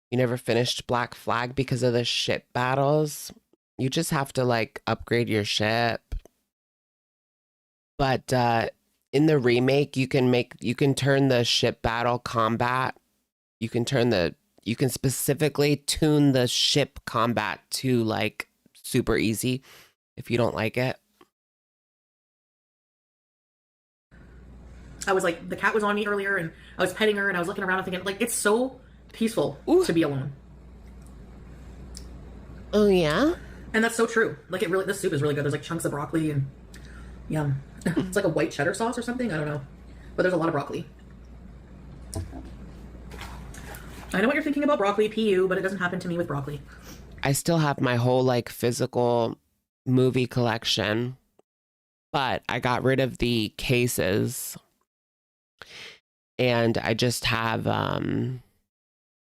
You never finished Black Flag because of the ship battles? You just have to like upgrade your ship. But in the remake, you can turn the ship battle combat. You can specifically tune the ship combat to like super easy if you don't like it. I was like, the cat was on me earlier and I was petting her and I was looking around and thinking, like, it's so peaceful to be alone. Oh, yeah? And that's so true. Like, it really, this soup is really good. There's like chunks of broccoli and yum. It's like a white cheddar sauce or something. I don't know. But there's a lot of broccoli. I know what you're thinking about broccoli, PU, but it doesn't happen to me with broccoli. I still have my whole like physical movie collection, but I got rid of the cases and I just have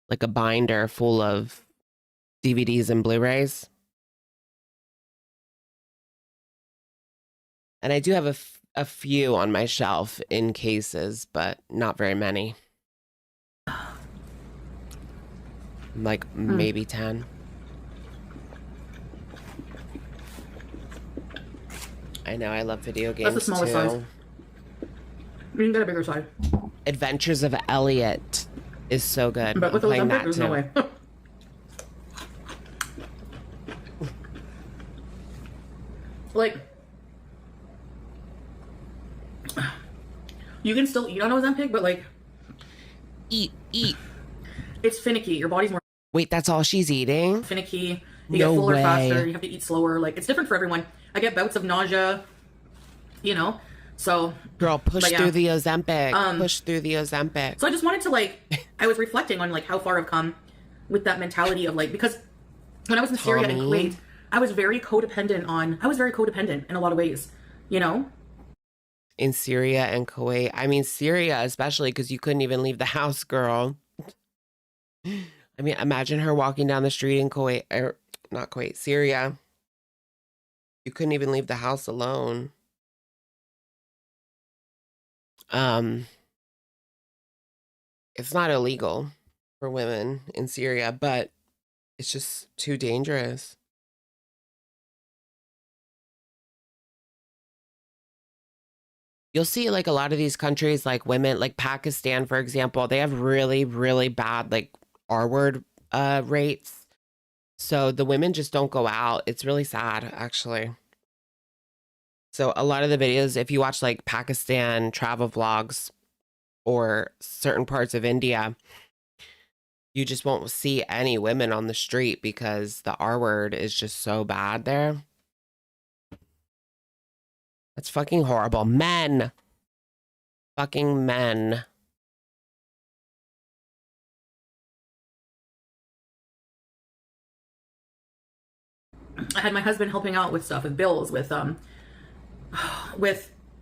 like a binder full of DVDs and Blu-rays. And I do have a few on my shelf in cases, but not very many. Like maybe 10. I know, I love video games. That's the smallest size. You can get a bigger size. Adventures of Elliot is so good. But with playing that there's too. no way. Like, you can still eat on Ozempic, but like, Eat. it's finicky. Your body's more Wait, that's all she's eating? finicky. You No get fuller way. faster. You have to eat slower. Like, it's different for everyone. I get bouts of nausea, you know? So, Girl, push but yeah. through the Ozempic. Push through the Ozempic. So I just wanted to like, I was reflecting on like how far I've come with that mentality of like, because when I was in Syria and Kuwait, I was very codependent in a lot of ways, you know? In Syria and Kuwait. I mean, Syria especially because you couldn't even leave the house, girl. I mean, imagine her walking down the street in Kuwait, or not Kuwait, Syria. You couldn't even leave the house alone. It's not illegal for women in Syria, but it's just too dangerous. You'll see like a lot of these countries, like women, like Pakistan, for example, they have really, really bad like R-word rates. So the women just don't go out. It's really sad, actually. So a lot of the videos, if you watch like Pakistan travel vlogs or certain parts of India, you just won't see any women on the street because the R word is just so bad there. That's fucking horrible. Men. Fucking men. I had my husband helping out with stuff, with bills, with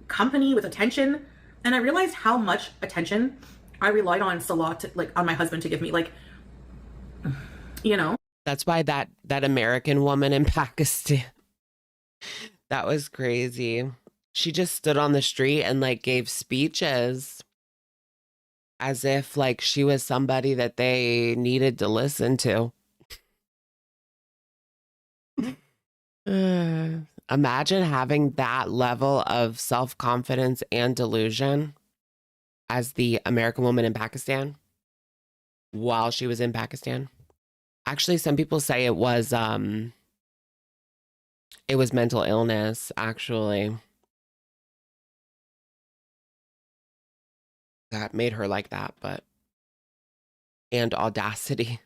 company, with attention, and I realized how much attention I relied on Salah to, like, on my husband to give me, like, you know. That's why that American woman in Pakistan, that was crazy. She just stood on the street and like gave speeches as if like she was somebody that they needed to listen to. Imagine having that level of self-confidence and delusion as the American woman in Pakistan while she was in Pakistan. Actually, some people say it was mental illness, actually. That made her like that, but and audacity.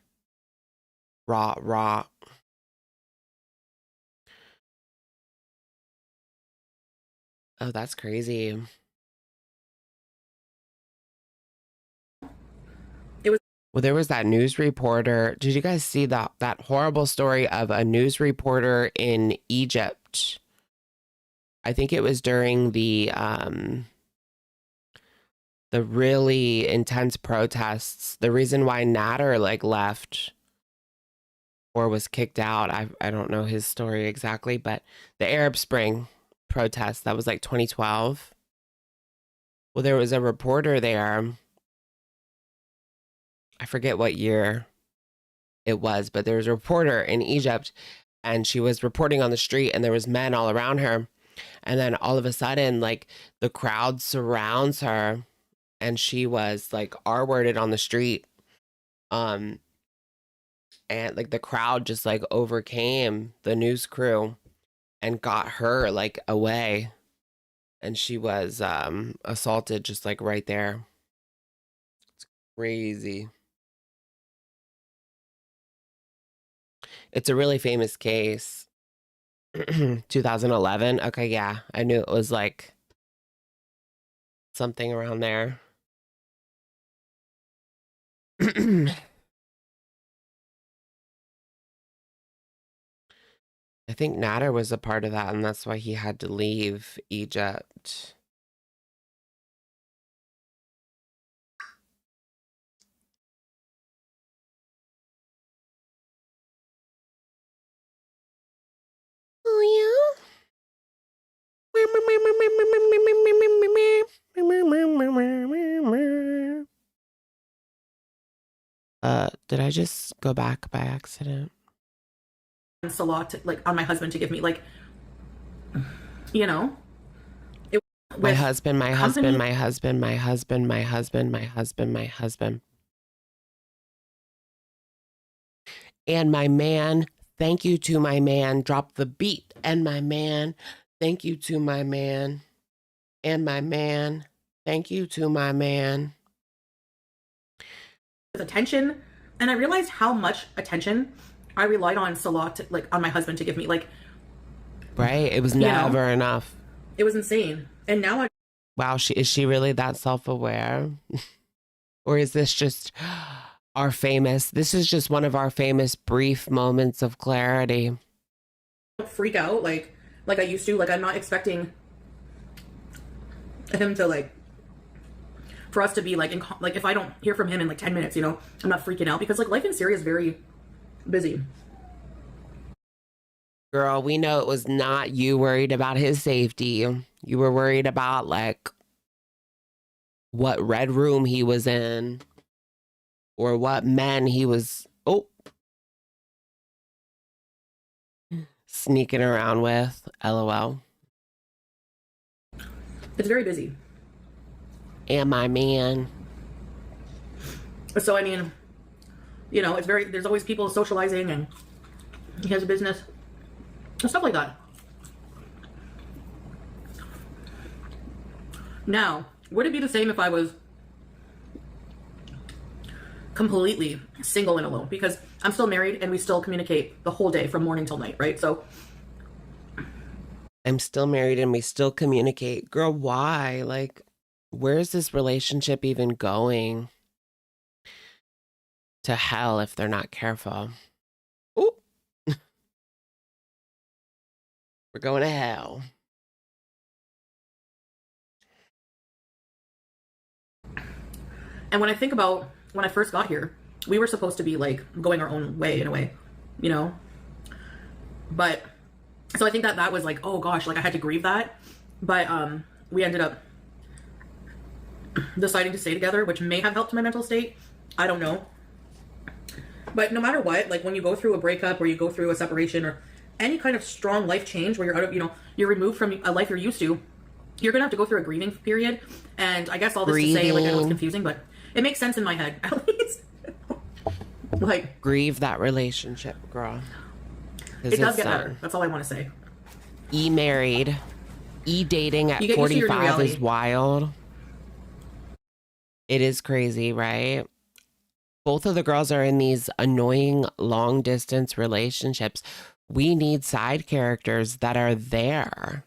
Raw. Oh, that's crazy. Well, there was that news reporter. Did you guys see that horrible story of a news reporter in Egypt? I think it was during the really intense protests. The reason why Nader like left or was kicked out, I don't know his story exactly, but the Arab Spring protest, that was like 2012. Well, there was a reporter there. I forget what year it was, but there was a reporter in Egypt and she was reporting on the street and there was men all around her. And then all of a sudden, like the crowd surrounds her and she was like R-worded on the street. And like the crowd just like overcame the news crew and got her like away. and she was assaulted just like right there. It's crazy. It's a really famous case. 2011. Okay, yeah. I knew it was like something around there. I think Nader was a part of that, and that's why he had to leave Egypt. Oh, yeah? Did I just go back by accident? Salah to, like, on my husband to give me, like, you know, my husband, my husband, my husband, my husband, my husband, my husband, my husband. And my man, thank you to my man, drop the beat. And my man, thank you to my man. And my man, thank you to my man. With attention. And I realized how much attention I relied on Salah to, like, on my husband to give me, like. Right? It was never enough. It was insane. And now wow, is she really that self-aware? Or is this just this is just one of our famous brief moments of clarity. Freak out like I used to. Like, I'm not expecting him to, like, for us to be like, like, if I don't hear from him in like 10 minutes, you know, I'm not freaking out, because like life in Syria is very busy. Girl, we know it was not you worried about his safety. You were worried about, like, what red room he was in or what men he was sneaking around with. LOL. It's very busy. And my man. So, I mean, you know, there's always people socializing, and he has a business and stuff like that. Now, would it be the same if I was completely single and alone? Because I'm still married and we still communicate the whole day from morning till night, right? So I'm still married and we still communicate. Girl, why? Like, where's this relationship even going? To hell if they're not careful. Ooh. We're going to hell. And when I think about when I first got here, we were supposed to be like going our own way in a way, you know? But so I think that was like, oh gosh, like I had to grieve that. But we ended up deciding to stay together, which may have helped my mental state. I don't know. But no matter what, like when you go through a breakup or you go through a separation or any kind of strong life change where you're out of, you know, you're removed from a life you're used to, you're gonna have to go through a grieving period. And I guess all this to say, like, I know it's confusing, but it makes sense in my head, at least. Like, grieve that relationship, girl. It does get better. That's all I want to say. E-married, e-dating at 45 is wild. It is crazy, right? Both of the girls are in these annoying long distance relationships. We need side characters that are there.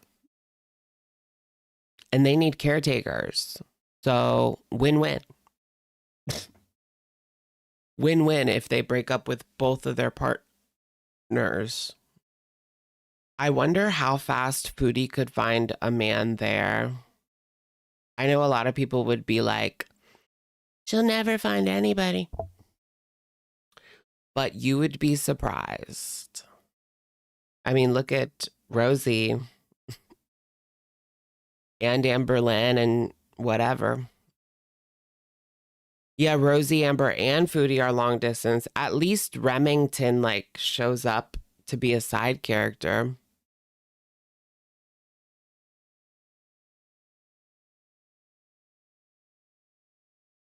And they need caretakers. So win-win. Win-win if they break up with both of their partners. I wonder how fast Foodie could find a man there. I know a lot of people would be like, she'll never find anybody. But you would be surprised. I mean, look at Rosie and amberlynn and whatever. Yeah, Rosie, Amber, and Foodie are long distance. At least Remington, like, shows up to be a side character.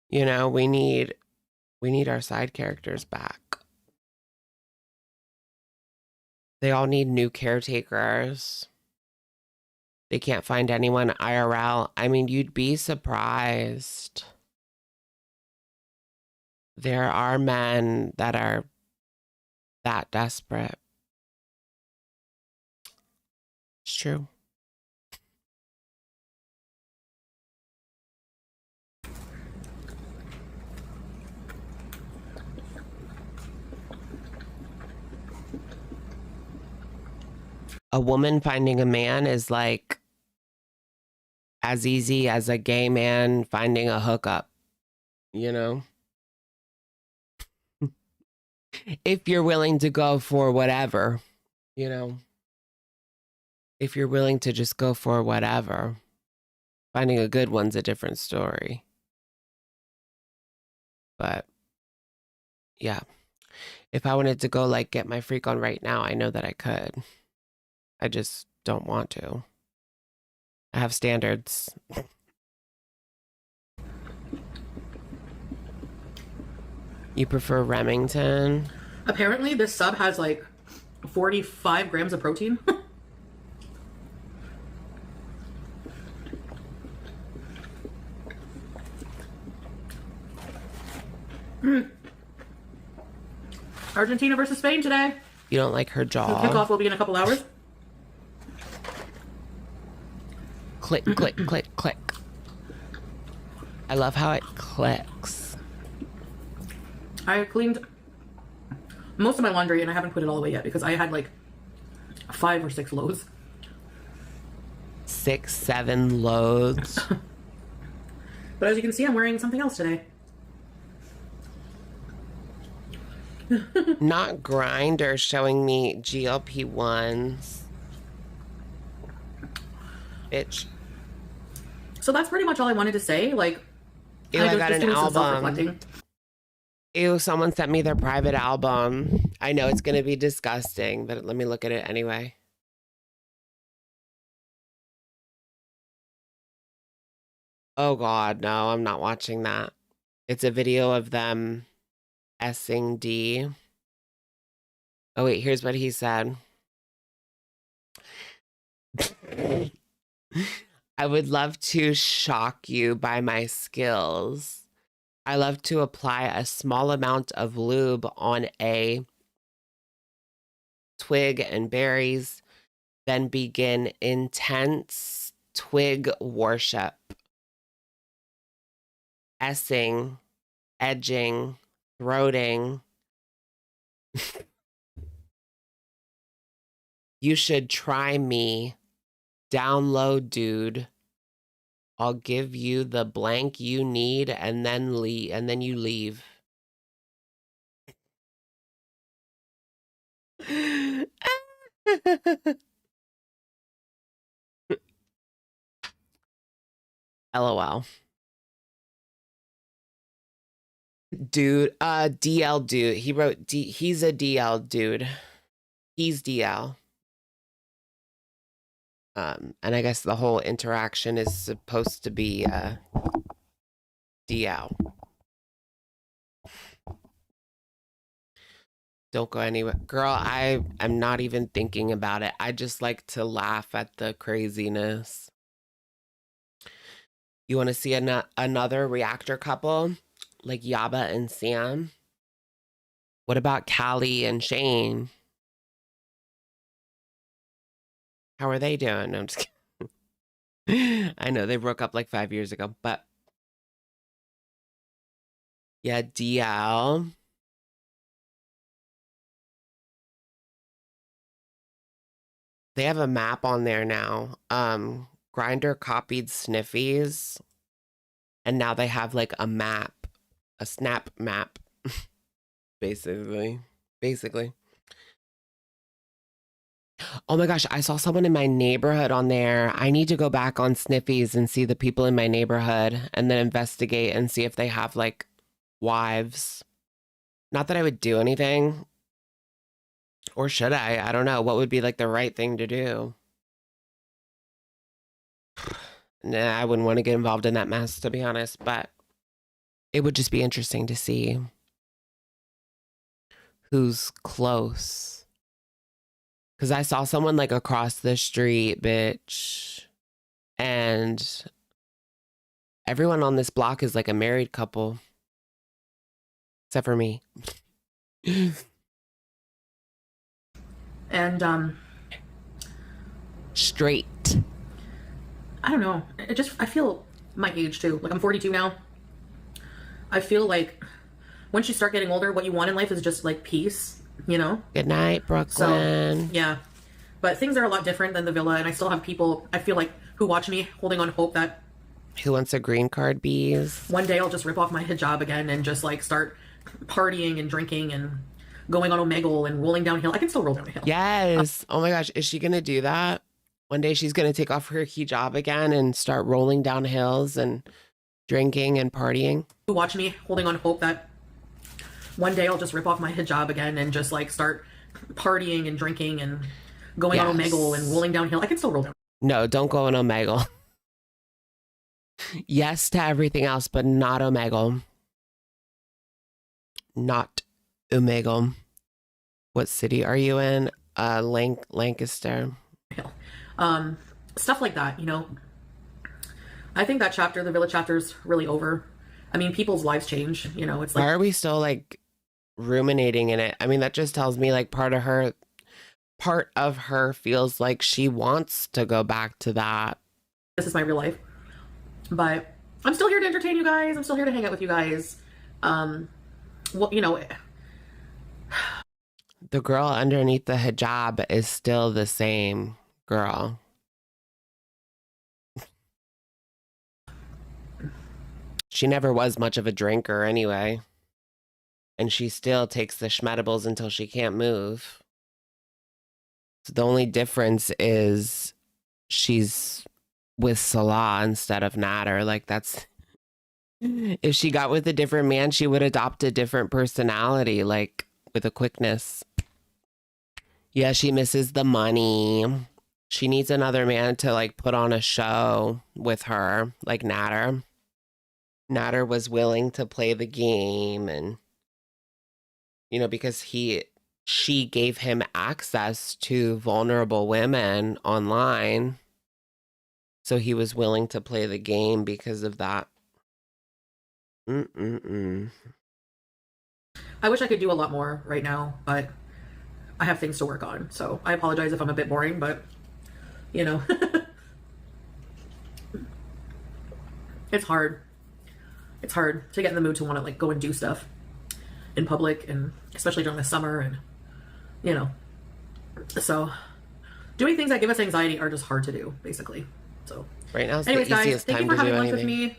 You know, we need our side characters back. They all need new caretakers. They can't find anyone IRL. I mean, you'd be surprised. There are men that are that desperate. It's true. A woman finding a man is like as easy as a gay man finding a hookup, you know? If you're willing to go for whatever, you know? If you're willing to just go for whatever, finding a good one's a different story. But yeah, if I wanted to go like get my freak on right now, I know that I could. I just don't want to. I have standards. You prefer Remington? Apparently, this sub has like 45 grams of protein. Argentina versus Spain today. You don't like her jaw? The kickoff will be in a couple hours. Click, click, click, click. I love how it clicks. I cleaned most of my laundry and I haven't put it all away yet because I had like 5 or 6 loads. 6, 7 loads. But as you can see, I'm wearing something else today. Not Grinder showing me GLP-1s. Bitch. So that's pretty much all I wanted to say. Like, Ew, I got an album. Ew, someone sent me their private album. I know it's going to be disgusting, but let me look at it anyway. Oh God, no, I'm not watching that. It's a video of them S-ing D. Oh wait, here's what he said. I would love to shock you by my skills. I love to apply a small amount of lube on a twig and berries, then begin intense twig worship. S-ing, edging, throating. You should try me. Download, dude. I'll give you the blank you need and then leave, and then you leave. LOL. Dude, DL dude. He wrote he's a DL dude. He's DL. And I guess the whole interaction is supposed to be DL. Don't go anywhere. Girl, I am not even thinking about it. I just like to laugh at the craziness. You want to see another reactor couple? Like Yaba and Sam? What about Callie and Shane? How are they doing? I'm just kidding. I know they broke up like 5 years ago, but yeah, DL. They have a map on there now. Grinder copied Sniffies, and now they have like a map, a snap map, basically. Oh my gosh, I saw someone in my neighborhood on there. I need to go back on Sniffies and see the people in my neighborhood and then investigate and see if they have like wives. Not that I would do anything. Or should I? I don't know. What would be like the right thing to do? Nah, I wouldn't want to get involved in that mess, to be honest, but it would just be interesting to see who's close. Because I saw someone like across the street, bitch. And everyone on this block is like a married couple, except for me. And straight. I don't know. I feel my age too. Like I'm 42 now. I feel like once you start getting older, what you want in life is just like peace, you know? Good night, Brooklyn. So, yeah. But things are a lot different than the villa, and I still have people, I feel like, who watch me holding on hope that who wants a green card, bees? One day I'll just rip off my hijab again and just like start partying and drinking and going on Omegle and rolling downhill. I can still roll downhill. Yes. Oh my gosh. Is she going to do that? One day she's going to take off her hijab again and start rolling down hills and drinking and partying. Who watch me holding on hope that one day I'll just rip off my hijab again and just like start partying and drinking and going on Omegle and rolling downhill. I can still roll down. No, don't go on Omegle. Yes to everything else, but not Omegle. Not Omegle. What city are you in? Lancaster. Stuff like that, you know. I think that chapter, the villa chapter, is really over. I mean, people's lives change, you know. It's like, why are we still like ruminating in it? I mean, that just tells me like part of her feels like she wants to go back to that. This is my real life. But I'm still here to entertain you guys. I'm still here to hang out with you guys. Well, you know, the girl underneath the hijab is still the same girl. She never was much of a drinker anyway. And she still takes the schmedibles until she can't move. So the only difference is she's with Salah instead of Nader. Like that's, if she got with a different man, she would adopt a different personality, like with a quickness. Yeah, she misses the money. She needs another man to like put on a show with her, like Nader. Nader was willing to play the game, and you know, because she gave him access to vulnerable women online. So he was willing to play the game because of that. I wish I could do a lot more right now, but I have things to work on. So I apologize if I'm a bit boring, but you know, it's hard. It's hard to get in the mood to want to like go and do stuff in public, and especially during the summer, and you know, so doing things that give us anxiety are just hard to do, basically. So right now, anyways, guys, thank you for having lunch with me.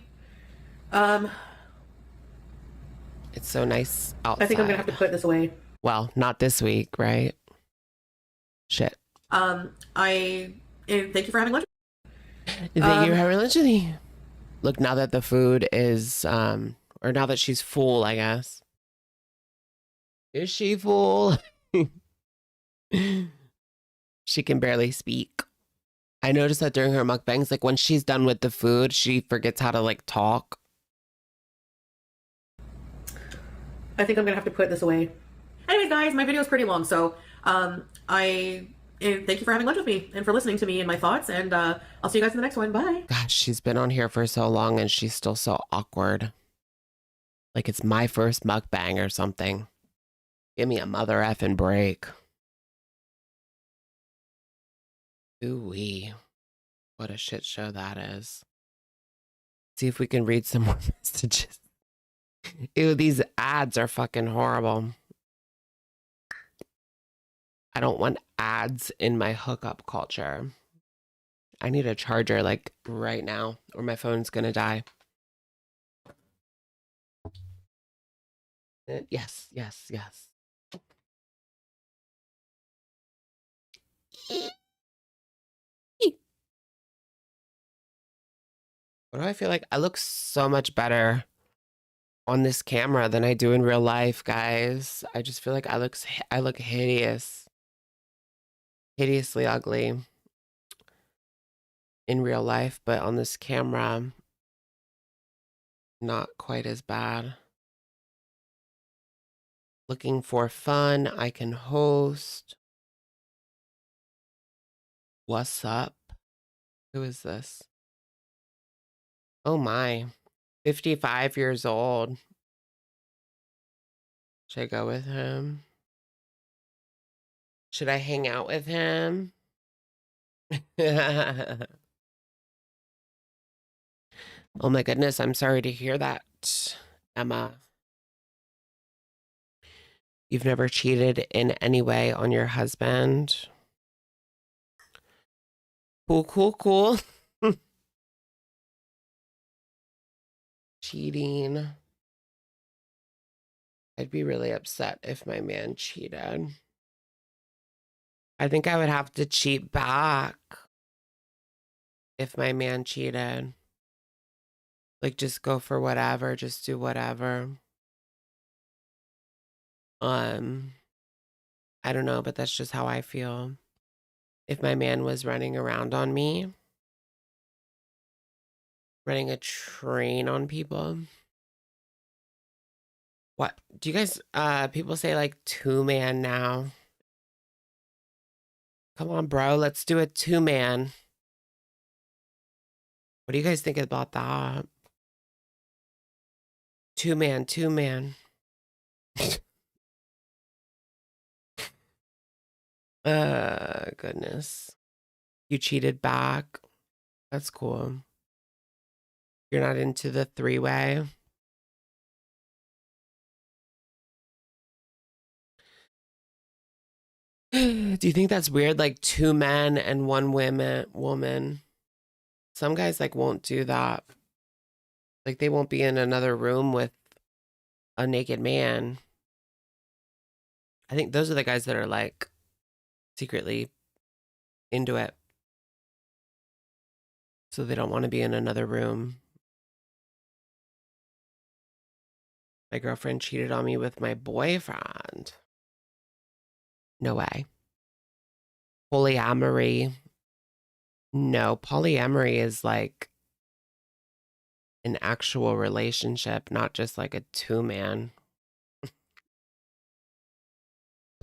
It's so nice outside. I think I'm gonna have to put this away. Well, not this week, right? Shit. Thank you for having lunch. Thank you for having lunch with me. Look, now that the food is, or now that she's full, I guess. Is she full? She can barely speak. I noticed that during her mukbangs, like when she's done with the food, she forgets how to like talk. I think I'm gonna have to put this away. Anyways, guys, my video is pretty long, so thank you for having lunch with me and for listening to me and my thoughts, and I'll see you guys in the next one. Bye. Gosh, she's been on here for so long and she's still so awkward. Like it's my first mukbang or something. Give me a mother effing break. Ooh-wee. What a shit show that is. See if we can read some more messages. Ew, these ads are fucking horrible. I don't want ads in my hookup culture. I need a charger like right now or my phone's gonna die. Yes. What do I feel like? I look so much better on this camera than I do in real life, guys. I just feel like I look hideous. Hideously ugly in real life, but on this camera, not quite as bad. Looking for fun, I can host. What's up? Who is this? Oh my. 55 years old. Should I go with him? Should I hang out with him? Oh my goodness, I'm sorry to hear that, Emma. You've never cheated in any way on your husband? Cool, cool, cool. Cheating. I'd be really upset if my man cheated. I think I would have to cheat back if my man cheated. Like, just go for whatever, just do whatever. I don't know, but that's just how I feel. If my man was running around on me, running a train on people. What do you guys people say like 2-man now? Come on, bro, let's do a 2-man. What do you guys think about that? 2-man, 2-man. Goodness. You cheated back. That's cool. You're not into the 3-way. Do you think that's weird? Like 2 men and 1 woman. Some guys like won't do that. Like they won't be in another room with a naked man. I think those are the guys that are like secretly into it. So they don't want to be in another room. My girlfriend cheated on me with my boyfriend. No way. Polyamory. No, polyamory is like an actual relationship, not just like a 2-man.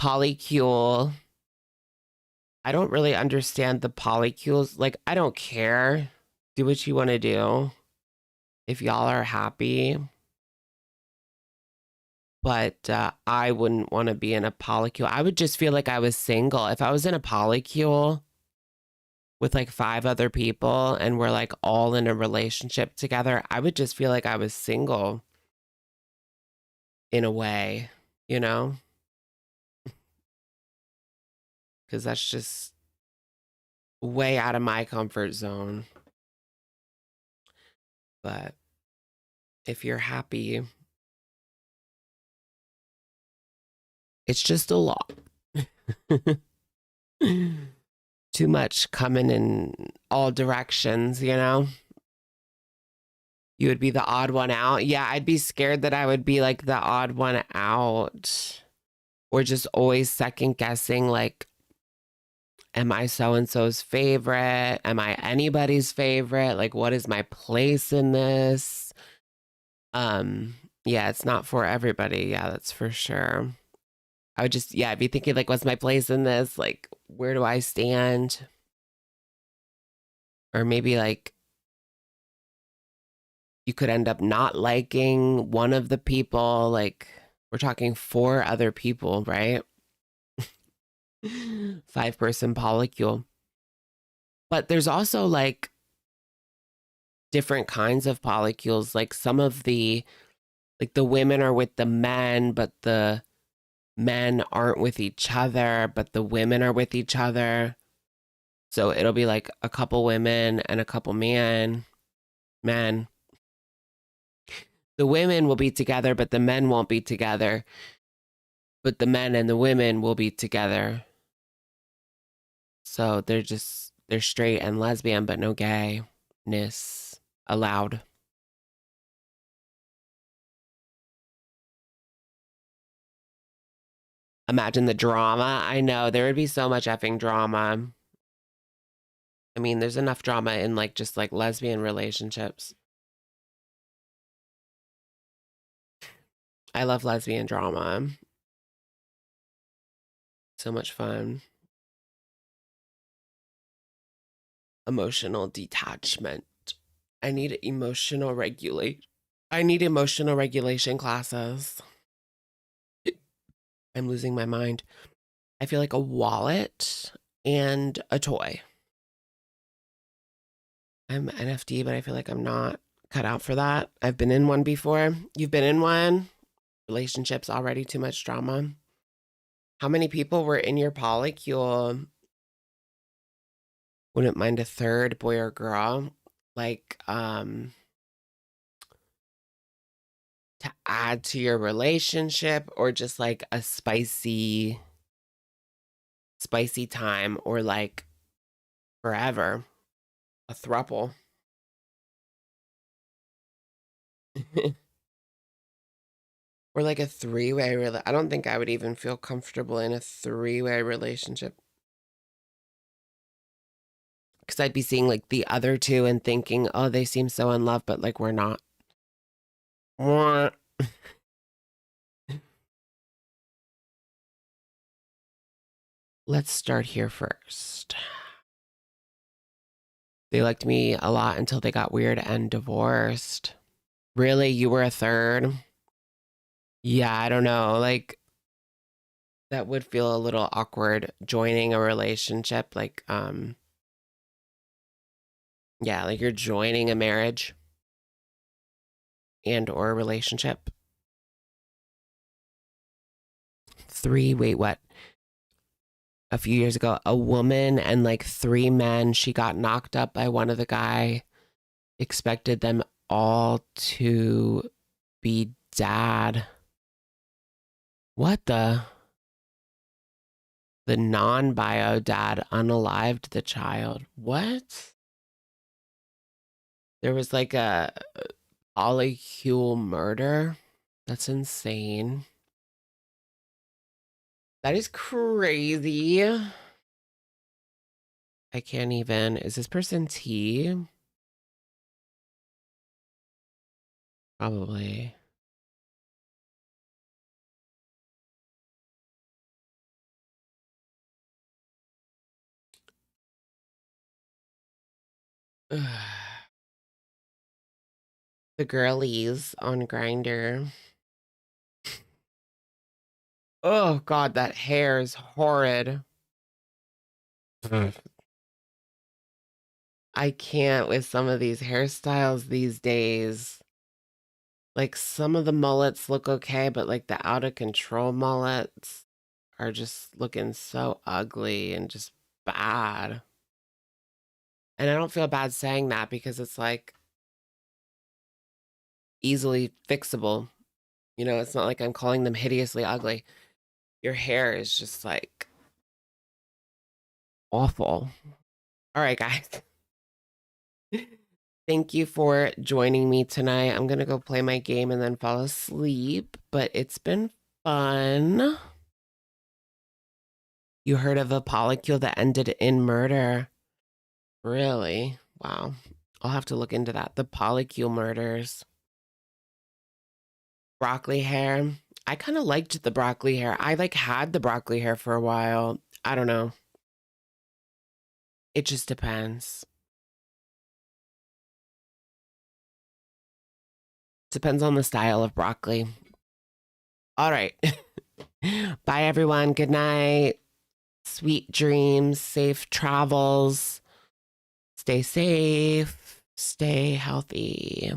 Polycule. I don't really understand the polycules. Like, I don't care. Do what you want to do. If y'all are happy. But I wouldn't want to be in a polycule. I would just feel like I was single. If I was in a polycule with like 5 other people and we're like all in a relationship together, I would just feel like I was single in a way, you know? Because that's just way out of my comfort zone. But if you're happy, it's just a lot. Too much coming in all directions, you know? You would be the odd one out. Yeah, I'd be scared that I would be like the odd one out. Or just always second guessing, like, am I so-and-so's favorite? Am I anybody's favorite? Like, what is my place in this? Yeah, it's not for everybody. Yeah, that's for sure. I would just, yeah, I'd be thinking like, what's my place in this? Like, where do I stand? Or maybe like, you could end up not liking one of the people. Like, we're talking 4 other people, right? 5-person polycule. But there's also like different kinds of polycules. Like some of the, like the women are with the men, but the men aren't with each other, but the women are with each other. So it'll be like a couple women and a couple men. The women will be together, but the men won't be together. But the men and the women will be together. So they're straight and lesbian, but no gayness allowed. Imagine the drama. I know there would be so much effing drama. I mean, there's enough drama in like just like lesbian relationships. I love lesbian drama. So much fun. Emotional detachment. I need emotional regulation classes. I'm losing my mind. I feel like a wallet and a toy. I'm NFD, but I feel like I'm not cut out for that. I've been in one before. You've been in one? Relationships already too much drama. How many people were in your polycule? Wouldn't mind a third, boy or girl. Like, to add to your relationship, or just like a spicy time, or like forever. A throuple. Or like a three-way. I don't think I would even feel comfortable in a three-way relationship. Because I'd be seeing like the other two and thinking, oh, they seem so in love, but like we're not. Let's start here first. They liked me a lot until they got weird and divorced. Really? You were a third? Yeah, I don't know. Like, that would feel a little awkward joining a relationship. Like, yeah, like you're joining a marriage and or a relationship. 3, wait, what? A few years ago, a woman and like 3 men, she got knocked up by one of the guy, expected them all to be dad. What the non-bio dad unalived the child. What? There was like a polycule murder. That's insane. That is crazy. I can't even. Is this person T? Probably. The girlies on Grindr. Oh God, that hair is horrid. I can't with some of these hairstyles these days. Like some of the mullets look okay, but like the out of control mullets are just looking so ugly and just bad. And I don't feel bad saying that because it's like easily fixable. You know, it's not like I'm calling them hideously ugly. Your hair is just like awful. All right, guys. Thank you for joining me tonight. I'm going to go play my game and then fall asleep, but it's been fun. You heard of a polycule that ended in murder? Really? Wow. I'll have to look into that. The polycule murders. Broccoli hair. I kind of liked the broccoli hair. I like had the broccoli hair for a while. I don't know. It just depends. Depends on the style of broccoli. All right. Bye, everyone. Good night. Sweet dreams, safe travels. Stay safe. Stay healthy.